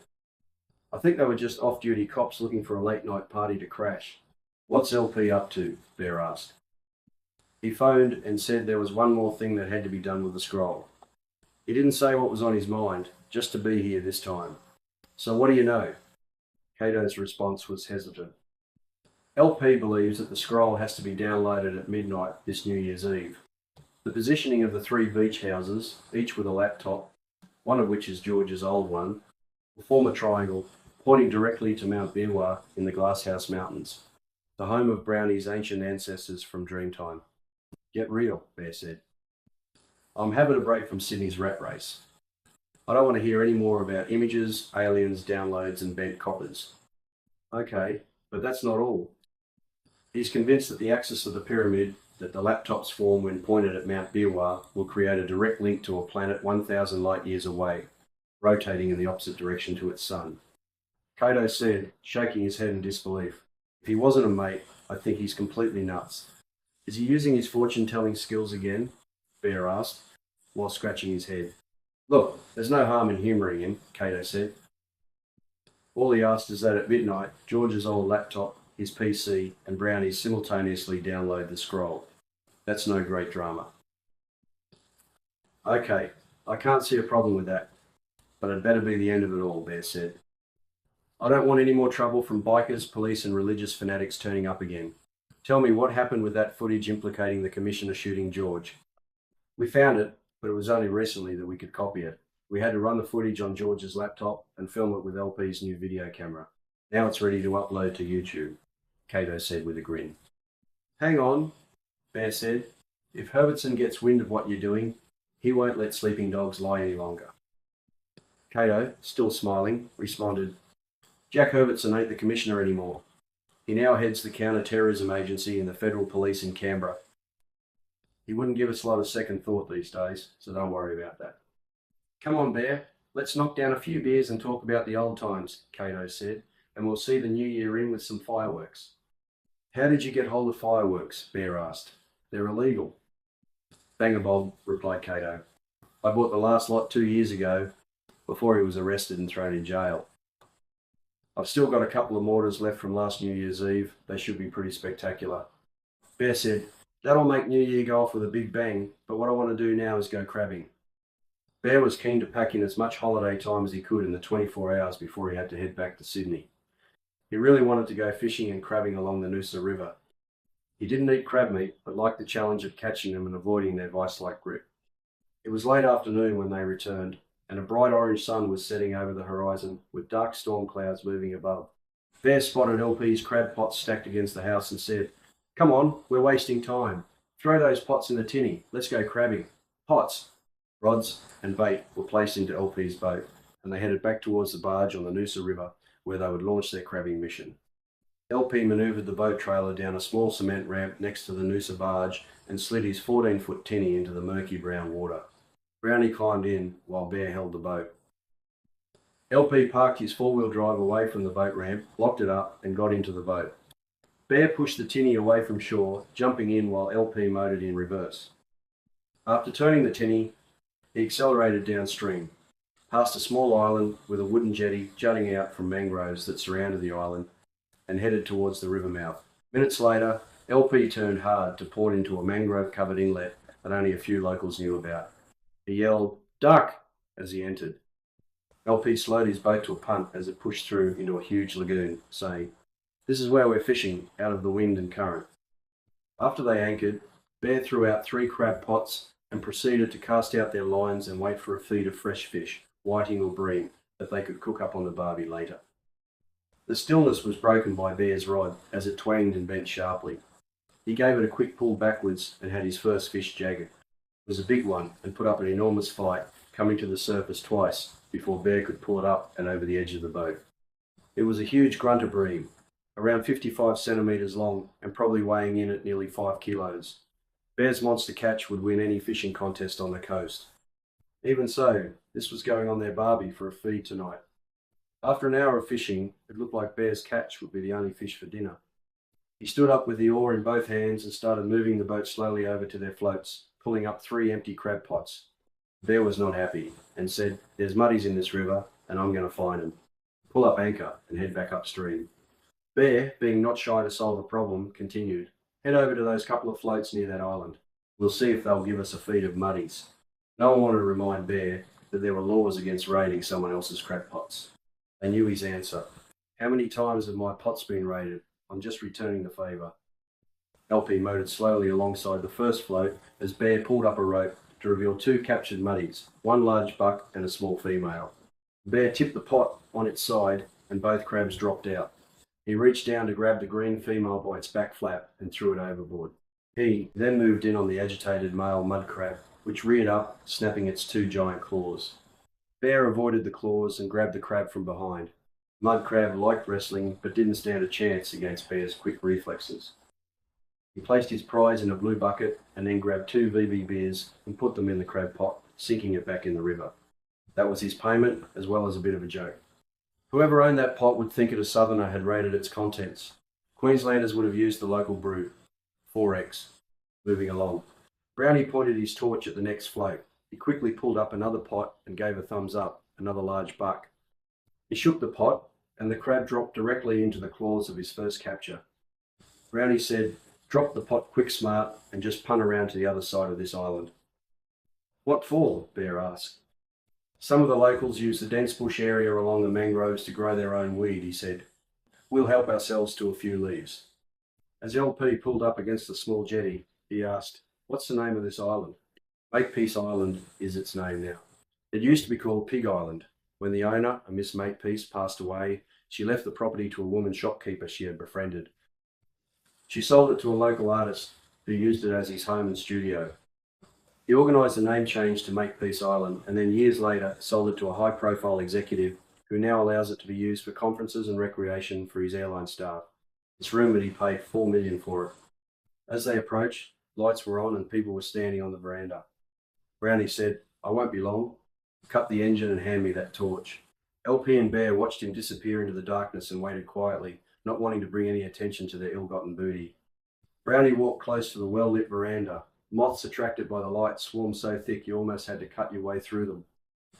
I think they were just off-duty cops looking for a late-night party to crash." "What's LP up to?" Bear asked. He phoned and said there was one more thing that had to be done with the scroll. He didn't say what was on his mind, just to be here this time. "So what do you know?" Cato's response was hesitant. LP believes that the scroll has to be downloaded at midnight this New Year's Eve. The positioning of the 3 beach houses, each with a laptop, one of which is George's old one, will form a triangle pointing directly to Mount Biwa in the Glasshouse Mountains, the home of Brownie's ancient ancestors from Dreamtime. "Get real," Bear said. "I'm having a break from Sydney's rat race. I don't want to hear any more about images, aliens, downloads, and bent coppers." "Okay, but that's not all." He's convinced that the axis of the pyramid that the laptops form when pointed at Mount Biwa will create a direct link to a planet 1,000 light years away, rotating in the opposite direction to its sun. Cato said, shaking his head in disbelief, "If he wasn't a mate, I'd think he's completely nuts." "Is he using his fortune-telling skills again?" Bear asked, while scratching his head. "Look, there's no harm in humouring him," Cato said. "All he asked is that at midnight, George's old laptop, his PC, and Brownie simultaneously download the scroll. That's no great drama." "Okay, I can't see a problem with that, but it'd better be the end of it all," Bear said. "I don't want any more trouble from bikers, police, and religious fanatics turning up again. Tell me what happened with that footage implicating the Commissioner shooting George." "We found it, but it was only recently that we could copy it. We had to run the footage on George's laptop and film it with LP's new video camera. Now it's ready to upload to YouTube," Cato said with a grin. "Hang on," Bear said. "If Herbertson gets wind of what you're doing, he won't let sleeping dogs lie any longer." Cato, still smiling, responded, "Jack Herbertson ain't the Commissioner anymore. He now heads the Counter-Terrorism Agency in the Federal Police in Canberra. He wouldn't give us a lot of second thought these days, so don't worry about that." "Come on, Bear, let's knock down a few beers and talk about the old times," Cato said, "and we'll see the new year in with some fireworks." "How did you get hold of fireworks?" Bear asked. "They're illegal." "Bangabob," replied Cato. "I bought the last lot 2 years ago, before he was arrested and thrown in jail." I've still got a couple of mortars left from last New Year's Eve. They should be pretty spectacular. Bear said, that'll make New Year go off with a big bang, but what I want to do now is go crabbing. Bear was keen to pack in as much holiday time as he could in the 24 hours before he had to head back to Sydney. He really wanted to go fishing and crabbing along the Noosa River. He didn't eat crab meat, but liked the challenge of catching them and avoiding their vice-like grip. It was late afternoon when they returned, and a bright orange sun was setting over the horizon, with dark storm clouds moving above. Bear spotted LP's crab pots stacked against the house and said, "Come on, we're wasting time. Throw those pots in the tinny. Let's go crabbing." Pots, rods and bait were placed into LP's boat, and they headed back towards the barge on the Noosa River, where they would launch their crabbing mission. LP manoeuvred the boat trailer down a small cement ramp next to the Noosa barge and slid his 14-foot tinny into the murky brown water. Brownie climbed in while Bear held the boat. LP parked his four-wheel drive away from the boat ramp, locked it up and got into the boat. Bear pushed the tinny away from shore, jumping in while LP motored in reverse. After turning the tinny, he accelerated downstream, past a small island with a wooden jetty jutting out from mangroves that surrounded the island, and headed towards the river mouth. Minutes later, LP turned hard to port into a mangrove-covered inlet that only a few locals knew about. He yelled, "Duck!" as he entered. LP slowed his boat to a punt as it pushed through into a huge lagoon, saying, "This is where we're fishing, out of the wind and current." After they anchored, Bear threw out 3 crab pots and proceeded to cast out their lines and wait for a feed of fresh fish, whiting or bream, that they could cook up on the barbie later. The stillness was broken by Bear's rod as it twanged and bent sharply. He gave it a quick pull backwards and had his first fish jagged. It was a big one and put up an enormous fight, coming to the surface twice before Bear could pull it up and over the edge of the boat. It was a huge grunter bream, around 55 centimetres long and probably weighing in at nearly 5 kilos. Bear's monster catch would win any fishing contest on the coast. Even so, this was going on their barbie for a feed tonight. After an hour of fishing, it looked like Bear's catch would be the only fish for dinner. He stood up with the oar in both hands and started moving the boat slowly over to their floats, pulling up 3 empty crab pots. Bear was not happy and said, "There's muddies in this river and I'm going to find them. Pull up anchor and head back upstream." Bear, being not shy to solve a problem, continued, "Head over to those couple of floats near that island. We'll see if they'll give us a feed of muddies." No one wanted to remind Bear that there were laws against raiding someone else's crab pots. They knew his answer. "How many times have my pots been raided? I'm just returning the favour." LP motored slowly alongside the first float as Bear pulled up a rope to reveal 2 captured muddies, 1 large buck and a small female. Bear tipped the pot on its side and both crabs dropped out. He reached down to grab the green female by its back flap and threw it overboard. He then moved in on the agitated male mud crab, which reared up, snapping its 2 giant claws. Bear avoided the claws and grabbed the crab from behind. Mud crab liked wrestling but didn't stand a chance against Bear's quick reflexes. He placed his prize in a blue bucket and then grabbed 2 VB beers and put them in the crab pot, sinking it back in the river. That was his payment, as well as a bit of a joke. Whoever owned that pot would think it a southerner had raided its contents. Queenslanders would have used the local brew, 4X. Moving along. Brownie pointed his torch at the next float. He quickly pulled up another pot and gave a thumbs up, another large buck. He shook the pot, and the crab dropped directly into the claws of his first capture. Brownie said, "Drop the pot quick smart and just punt around to the other side of this island." "What for?" Bear asked. "Some of the locals use the dense bush area along the mangroves to grow their own weed," he said. "We'll help ourselves to a few leaves." As LP pulled up against the small jetty, he asked, "What's the name of this island?" Makepeace Island is its name now. It used to be called Pig Island. When the owner, a Miss Makepeace, passed away, she left the property to a woman shopkeeper she had befriended. She sold it to a local artist who used it as his home and studio. He organised the name change to Makepeace Island and then years later sold it to a high-profile executive who now allows it to be used for conferences and recreation for his airline staff. It's rumoured he paid $4 million for it. As they approached, lights were on and people were standing on the veranda. Brownie said, "I won't be long. Cut the engine and hand me that torch." LP and Bear watched him disappear into the darkness and waited quietly, not wanting to bring any attention to their ill-gotten booty. Brownie walked close to the well-lit veranda. Moths attracted by the light swarmed so thick you almost had to cut your way through them.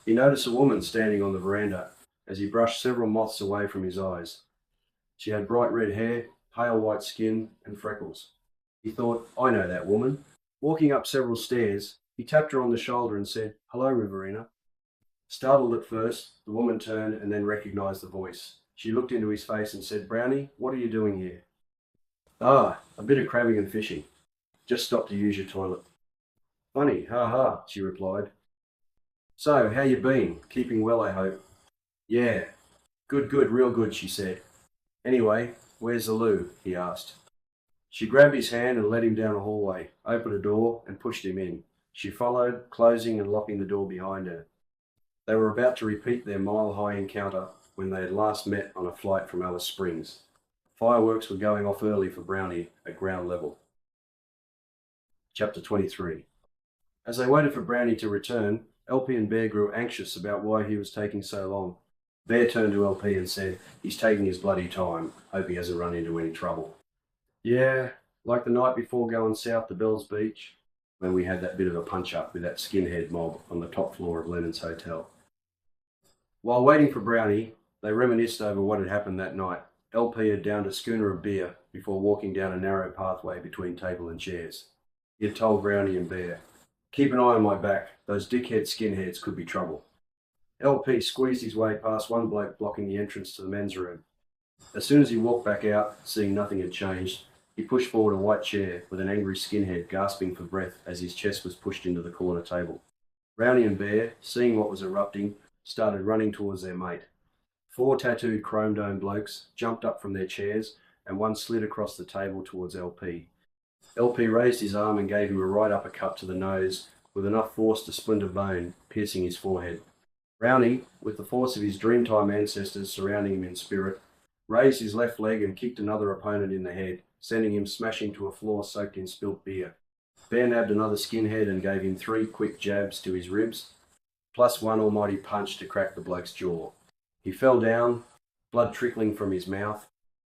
He noticed a woman standing on the veranda. as he brushed several moths away from his eyes. She had bright red hair, pale white skin, and freckles. He thought, I know that woman. Walking up several stairs, he tapped her on the shoulder and said, Hello, Riverina. Startled at first, the woman turned and then recognised the voice. She looked into his face and said, Brownie, what are you doing here? Ah, a bit of crabbing and fishing. Just stopped to use your toilet. Funny, ha ha, she replied. So, how you been? Keeping well, I hope. Yeah, good, real good, she said. Anyway, where's the loo? He asked. She grabbed his hand and led him down a hallway, opened a door and pushed him in. She followed, closing and locking the door behind her. They were about to repeat their mile-high encounter when they had last met on a flight from Alice Springs. Fireworks were going off early for Brownie at ground level. Chapter 23. As they waited for Brownie to return, LP and Bear grew anxious about why he was taking so long. Bear turned to LP and said, He's taking his bloody time. Hope he hasn't run into any trouble. Yeah, like the night before going south to Bell's Beach, when we had that bit of a punch-up with that skinhead mob on the top floor of Lennon's hotel. While waiting for Brownie, they reminisced over what had happened that night. LP had downed a schooner of beer before walking down a narrow pathway between table and chairs. He had told Brownie and Bear, Keep an eye on my back. Those dickhead skinheads could be trouble. LP squeezed his way past one bloke blocking the entrance to the men's room. As soon as he walked back out, seeing nothing had changed, he pushed forward a white chair with an angry skinhead gasping for breath as his chest was pushed into the corner table. Brownie and Bear, seeing what was erupting, started running towards their mate. 4 tattooed chrome-domed blokes jumped up from their chairs and one slid across the table towards LP. LP raised his arm and gave him a right uppercut to the nose with enough force to splinter bone, piercing his forehead. Brownie, with the force of his Dreamtime ancestors surrounding him in spirit, raised his left leg and kicked another opponent in the head, sending him smashing to a floor soaked in spilt beer. Bear nabbed another skinhead and gave him 3 quick jabs to his ribs, plus one almighty punch to crack the bloke's jaw. He fell down, blood trickling from his mouth.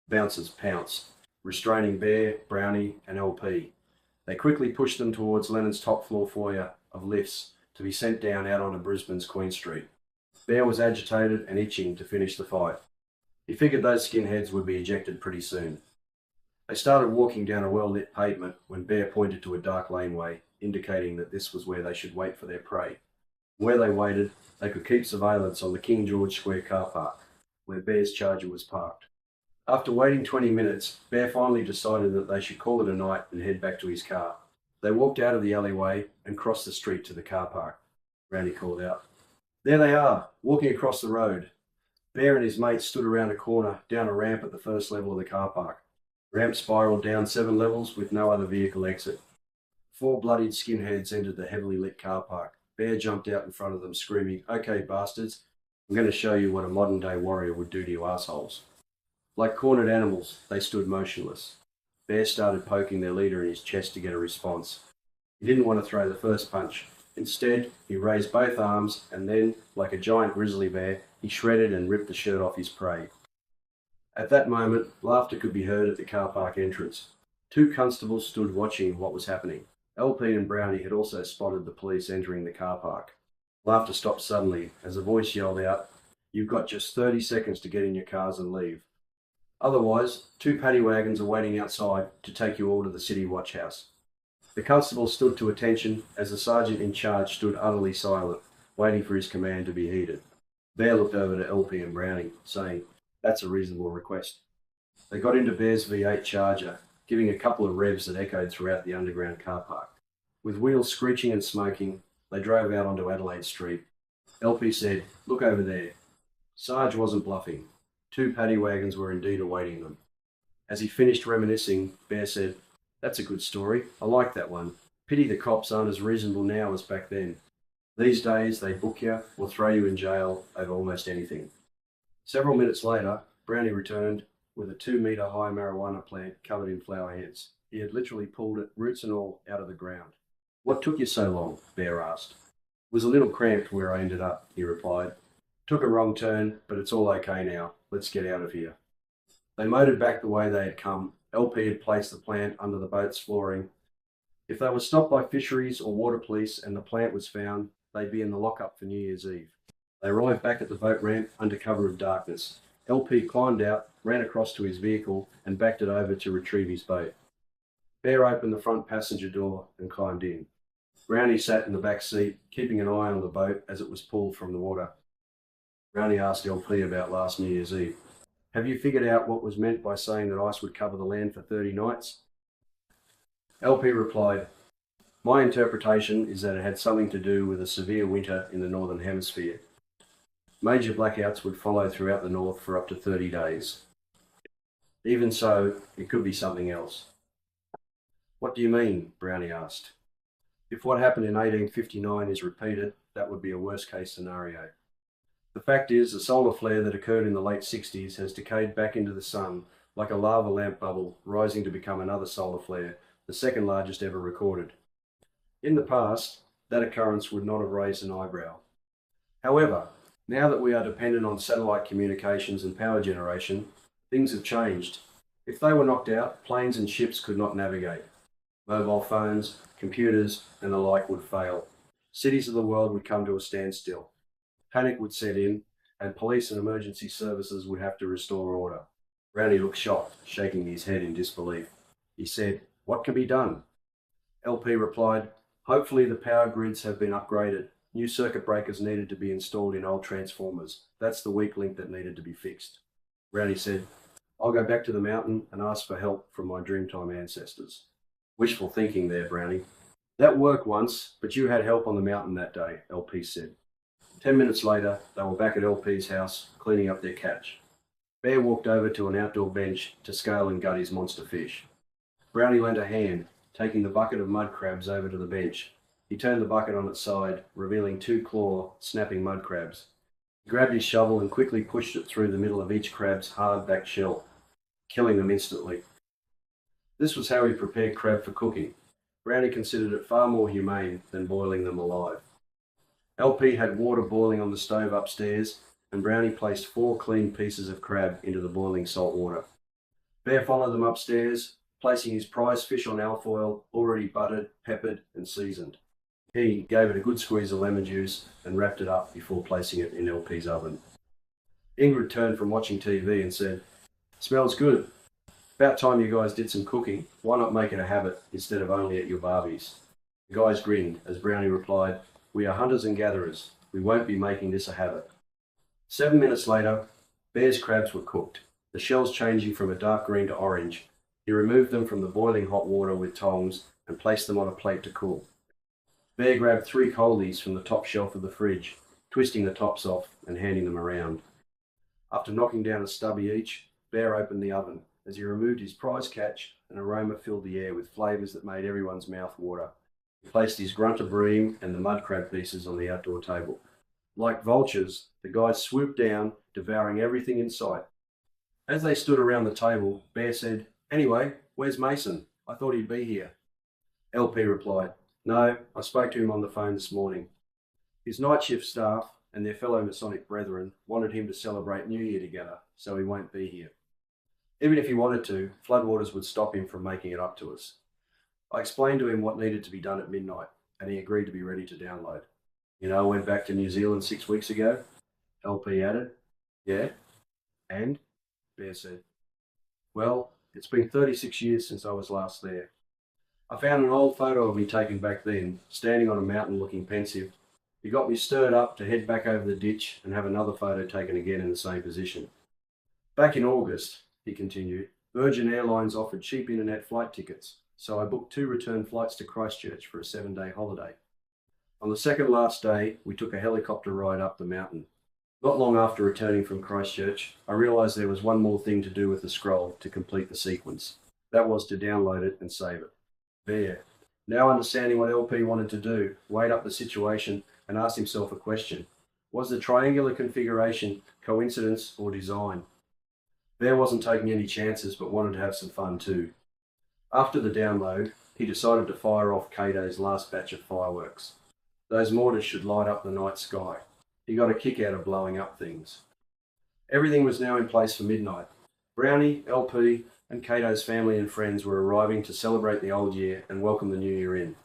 Bouncers pounced, restraining Bear, Brownie and LP. They quickly pushed them towards Lennon's top floor foyer of lifts to be sent down out onto Brisbane's Queen Street. Bear was agitated and itching to finish the fight. He figured those skinheads would be ejected pretty soon. They started walking down a well-lit pavement when Bear pointed to a dark laneway, indicating that this was where they should wait for their prey. Where they waited, they could keep surveillance on the King George Square car park, where Bear's Charger was parked. After waiting 20 minutes, Bear finally decided that they should call it a night and head back to his car. They walked out of the alleyway and crossed the street to the car park. Randy called out, There they are, walking across the road. Bear and his mates stood around a corner down a ramp at the first level of the car park. Ramp spiraled down 7 levels with no other vehicle exit. 4 bloodied skinheads entered the heavily lit car park. Bear jumped out in front of them, screaming, Okay, bastards, I'm going to show you what a modern-day warrior would do to you assholes. Like cornered animals, they stood motionless. Bear started poking their leader in his chest to get a response. He didn't want to throw the first punch. Instead, he raised both arms and then, like a giant grizzly bear, he shredded and ripped the shirt off his prey. At that moment, laughter could be heard at the car park entrance. 2 constables stood watching what was happening. LP and Brownie had also spotted the police entering the car park. Laughter stopped suddenly as a voice yelled out, You've got just 30 seconds to get in your cars and leave. Otherwise, 2 paddy wagons are waiting outside to take you all to the city watch house. The constable stood to attention as the sergeant in charge stood utterly silent, waiting for his command to be heeded. Bear looked over to LP and Brownie, saying, That's a reasonable request. They got into Bear's V8 Charger, giving a couple of revs that echoed throughout the underground car park. With wheels screeching and smoking, they drove out onto Adelaide Street. LP said, Look over there. Sarge wasn't bluffing. 2 paddy wagons were indeed awaiting them. As he finished reminiscing, Bear said, That's a good story. I like that one. Pity the cops aren't as reasonable now as back then. These days, they book you or throw you in jail over almost anything. Several minutes later, Brownie returned with a 2-metre high marijuana plant covered in flower heads. He had literally pulled it, roots and all, out of the ground. What took you so long? Bear asked. It was a little cramped where I ended up, he replied. Took a wrong turn, but it's all okay now. Let's get out of here. They motored back the way they had come. LP had placed the plant under the boat's flooring. If they were stopped by fisheries or water police and the plant was found, they'd be in the lockup for New Year's Eve. They arrived back at the boat ramp under cover of darkness. LP climbed out, ran across to his vehicle, and backed it over to retrieve his boat. Bear opened the front passenger door and climbed in. Brownie sat in the back seat, keeping an eye on the boat as it was pulled from the water. Brownie asked LP about last New Year's Eve. "Have you figured out what was meant by saying that ice would cover the land for 30 nights? LP replied, "My interpretation is that it had something to do with a severe winter in the Northern Hemisphere. Major blackouts would follow throughout the north for up to 30 days. Even so, it could be something else." "What do you mean?" Brownie asked. "If what happened in 1859 is repeated, that would be a worst-case scenario. The fact is, the solar flare that occurred in the late 60s has decayed back into the sun like a lava lamp bubble, rising to become another solar flare, the second largest ever recorded. In the past, that occurrence would not have raised an eyebrow. However, now that we are dependent on satellite communications and power generation, things have changed. If they were knocked out, planes and ships could not navigate. Mobile phones, computers, and the like would fail. Cities of the world would come to a standstill. Panic would set in, and police and emergency services would have to restore order." Brownie looked shocked, shaking his head in disbelief. He said, "What can be done?" LP replied, "Hopefully the power grids have been upgraded. New circuit breakers needed to be installed in old transformers. That's the weak link that needed to be fixed." Brownie said, "I'll go back to the mountain and ask for help from my Dreamtime ancestors." "Wishful thinking there, Brownie." "That worked once, but you had help on the mountain that day," LP said. 10 minutes later, they were back at LP's house, cleaning up their catch. Bear walked over to an outdoor bench to scale and gut his monster fish. Brownie lent a hand, taking the bucket of mud crabs over to the bench. He turned the bucket on its side, revealing 2 snapping mud crabs. He grabbed his shovel and quickly pushed it through the middle of each crab's hard back shell, killing them instantly. This was how he prepared crab for cooking. Brownie considered it far more humane than boiling them alive. LP had water boiling on the stove upstairs, and Brownie placed 4 clean pieces of crab into the boiling salt water. Bear followed them upstairs, placing his prize fish on alfoil, already buttered, peppered, and seasoned. He gave it a good squeeze of lemon juice and wrapped it up before placing it in LP's oven. Ingrid turned from watching TV and said, "Smells good. About time you guys did some cooking. Why not make it a habit instead of only at your barbies?" The guys grinned as Brownie replied, "We are hunters and gatherers. We won't be making this a habit." 7 minutes later, Bear's crabs were cooked, the shells changing from a dark green to orange. He removed them from the boiling hot water with tongs and placed them on a plate to cool. Bear grabbed 3 coldies from the top shelf of the fridge, twisting the tops off and handing them around. After knocking down a stubby each, Bear opened the oven. As he removed his prize catch, an aroma filled the air with flavours that made everyone's mouth water. He placed his grunter bream and the mud crab pieces on the outdoor table. Like vultures, the guys swooped down, devouring everything in sight. As they stood around the table, Bear said, "Anyway, where's Mason? I thought he'd be here." LP replied, "No, I spoke to him on the phone this morning. His night shift staff and their fellow Masonic brethren wanted him to celebrate New Year together, so he won't be here. Even if he wanted to, floodwaters would stop him from making it up to us. I explained to him what needed to be done at midnight, and he agreed to be ready to download. You know, I went back to New Zealand 6 weeks ago," LP added. "Yeah? And?" Bear said. "Well, it's been 36 years since I was last there. I found an old photo of me taken back then, standing on a mountain looking pensive. It got me stirred up to head back over the ditch and have another photo taken again in the same position. Back in August," he continued, "Virgin Airlines offered cheap internet flight tickets, so I booked 2 return flights to Christchurch for a 7-day holiday. On the second last day, we took a helicopter ride up the mountain. Not long after returning from Christchurch, I realised there was one more thing to do with the scroll to complete the sequence. That was to download it and save it." Bear, now understanding what LP wanted to do, weighed up the situation and asked himself a question. Was the triangular configuration coincidence or design? Bear wasn't taking any chances but wanted to have some fun too. After the download, he decided to fire off Cato's last batch of fireworks. Those mortars should light up the night sky. He got a kick out of blowing up things. Everything was now in place for midnight. Brownie, LP, and Cato's family and friends were arriving to celebrate the old year and welcome the new year in.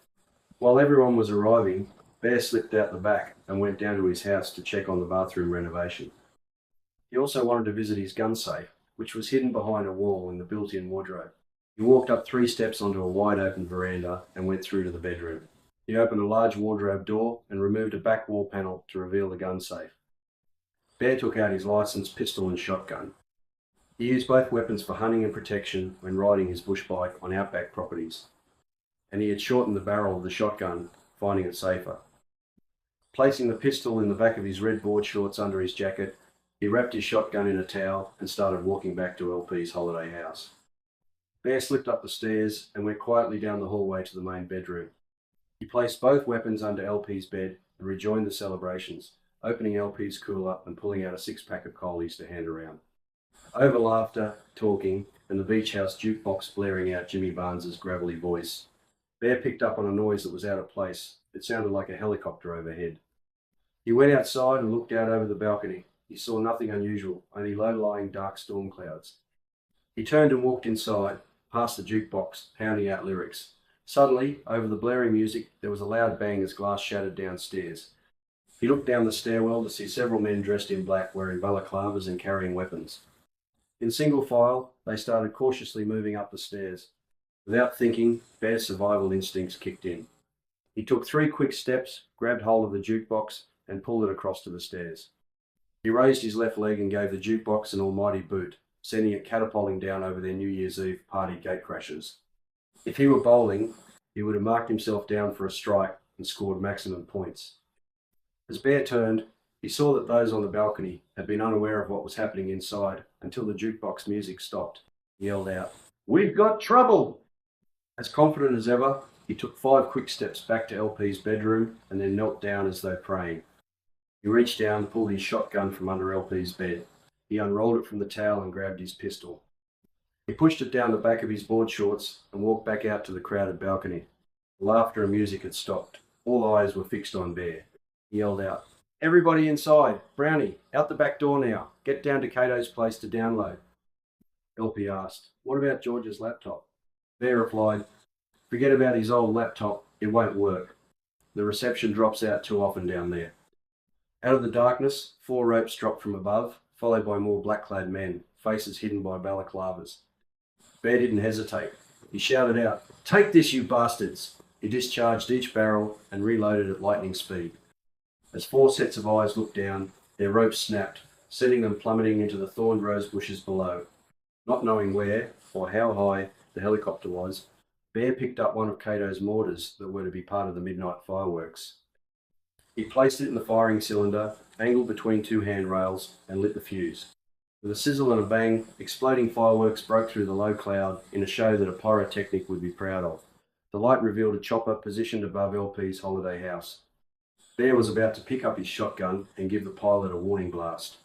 While everyone was arriving, Bear slipped out the back and went down to his house to check on the bathroom renovation. He also wanted to visit his gun safe, which was hidden behind a wall in the built-in wardrobe. He walked up 3 steps onto a wide-open veranda and went through to the bedroom. He opened a large wardrobe door and removed a back wall panel to reveal the gun safe. Bear took out his licensed pistol and shotgun. He used both weapons for hunting and protection when riding his bush bike on outback properties, and he had shortened the barrel of the shotgun, finding it safer. Placing the pistol in the back of his red board shorts under his jacket, he wrapped his shotgun in a towel and started walking back to LP's holiday house. Bear slipped up the stairs and went quietly down the hallway to the main bedroom. He placed both weapons under LP's bed and rejoined the celebrations, opening LP's cooler and pulling out a 6-pack of Coleys to hand around. Over laughter, talking, and the beach house jukebox blaring out Jimmy Barnes's gravelly voice, Bear picked up on a noise that was out of place. It sounded like a helicopter overhead. He went outside and looked out over the balcony. He saw nothing unusual, only low-lying dark storm clouds. He turned and walked inside, past the jukebox, pounding out lyrics. Suddenly, over the blaring music, there was a loud bang as glass shattered downstairs. He looked down the stairwell to see several men dressed in black wearing balaclavas and carrying weapons. In single file, they started cautiously moving up the stairs. Without thinking, Bear's survival instincts kicked in. He took 3 quick steps, grabbed hold of the jukebox, and pulled it across to the stairs. He raised his left leg and gave the jukebox an almighty boot, sending it catapulting down over their New Year's Eve party gatecrashers. If he were bowling, he would have marked himself down for a strike and scored maximum points. As Bear turned, he saw that those on the balcony had been unaware of what was happening inside until the jukebox music stopped. He yelled out, "We've got trouble!" As confident as ever, he took 5 quick steps back to LP's bedroom and then knelt down as though praying. He reached down and pulled his shotgun from under LP's bed. He unrolled it from the towel and grabbed his pistol. He pushed it down the back of his board shorts and walked back out to the crowded balcony. The laughter and music had stopped. All eyes were fixed on Bear. He yelled out, "Everybody inside! Brownie, out the back door now. Get down to Cato's place to download." LP asked, "What about George's laptop?" Bear replied, "Forget about his old laptop. It won't work. The reception drops out too often down there." Out of the darkness, 4 ropes dropped from above, followed by more black-clad men, faces hidden by balaclavas. Bear didn't hesitate. He shouted out, "Take this, you bastards!" He discharged each barrel and reloaded at lightning speed. As 4 sets of eyes looked down, their ropes snapped, sending them plummeting into the thorned rose bushes below. Not knowing where or how high the helicopter was, Bear picked up one of Cato's mortars that were to be part of the midnight fireworks. He placed it in the firing cylinder, angled between 2 handrails, and lit the fuse. With a sizzle and a bang, exploding fireworks broke through the low cloud in a show that a pyrotechnic would be proud of. The light revealed a chopper positioned above LP's holiday house. Bear was about to pick up his shotgun and give the pilot a warning blast.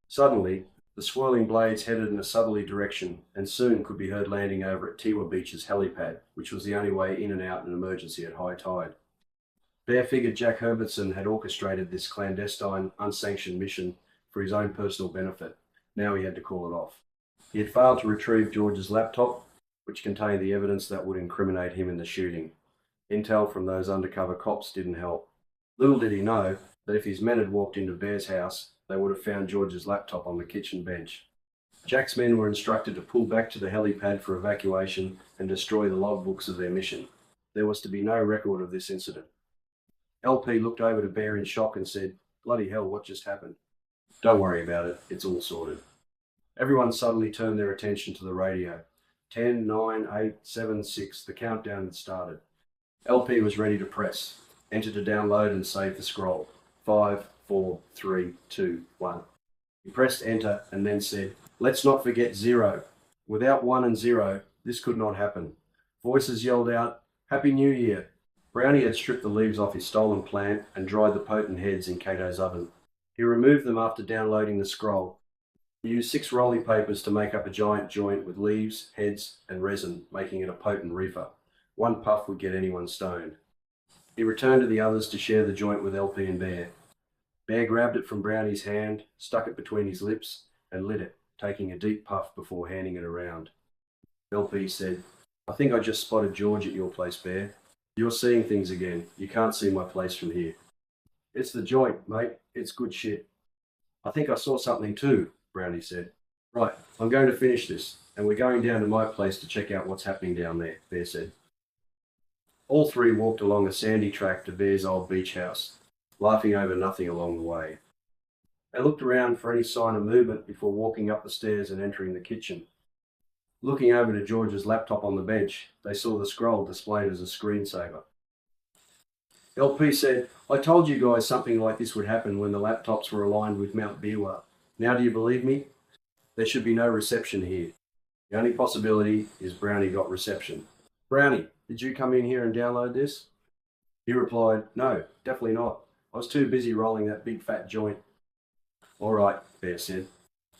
Suddenly, the swirling blades headed in a southerly direction and soon could be heard landing over at Tiwa Beach's helipad, which was the only way in and out in an emergency at high tide. Bear figured Jack Herbertson had orchestrated this clandestine, unsanctioned mission for his own personal benefit. Now he had to call it off. He had failed to retrieve George's laptop, which contained the evidence that would incriminate him in the shooting. Intel from those undercover cops didn't help. Little did he know that if his men had walked into Bear's house, they would have found George's laptop on the kitchen bench. Jack's men were instructed to pull back to the helipad for evacuation and destroy the logbooks of their mission. There was to be no record of this incident. LP looked over to Bear in shock and said, "Bloody hell, what just happened?" "Don't worry about it, it's all sorted." Everyone suddenly turned their attention to the radio. 10, 9, 8, 7, 6, the countdown had started. LP was ready to press. Enter to download and save the scroll. 5, 4, 3, 2, 1. He pressed enter and then said, "Let's not forget 0. Without 1 and 0, this could not happen." Voices yelled out, "Happy New Year." Brownie had stripped the leaves off his stolen plant and dried the potent heads in Cato's oven. He removed them after downloading the scroll. He used 6 rolly papers to make up a giant joint with leaves, heads, and resin, making it a potent reefer. 1 puff would get anyone stoned. He returned to the others to share the joint with LP and Bear. Bear grabbed it from Brownie's hand, stuck it between his lips, and lit it, taking a deep puff before handing it around. LP said, "I think I just spotted George at your place, Bear." You're seeing things again. You can't see my place from here. It's the joint, mate. It's good shit. I think I saw something too, Brownie said. Right, I'm going to finish this, and we're going down to my place to check out what's happening down there, Bear said. All three walked along a sandy track to Bear's old beach house, laughing over nothing along the way. They looked around for any sign of movement before walking up the stairs and entering the kitchen. Looking over to George's laptop on the bench, they saw the scroll displayed as a screensaver. LP said, I told you guys something like this would happen when the laptops were aligned with Mount Biwa. Now do you believe me? There should be no reception here. The only possibility is Brownie got reception. Brownie, did you come in here and download this? He replied, no, definitely not. I was too busy rolling that big fat joint. All right, Bear said.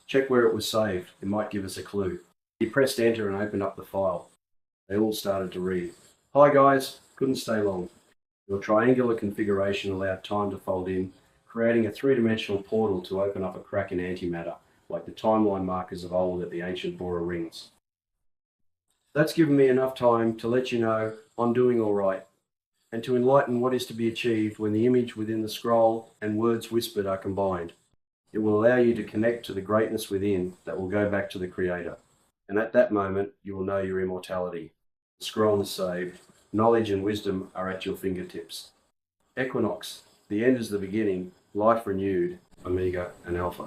Check where it was saved. It might give us a clue. He pressed enter and opened up the file. They all started to read. Hi guys, couldn't stay long. Your triangular configuration allowed time to fold in, creating a three-dimensional portal to open up a crack in antimatter, like the timeline markers of old at the ancient Bora rings. That's given me enough time to let you know I'm doing all right, and to enlighten what is to be achieved when the image within the scroll and words whispered are combined. It will allow you to connect to the greatness within that will go back to the Creator. And at that moment, you will know your immortality. The scroll is saved. Knowledge and wisdom are at your fingertips. Equinox. The end is the beginning. Life renewed. Omega and Alpha.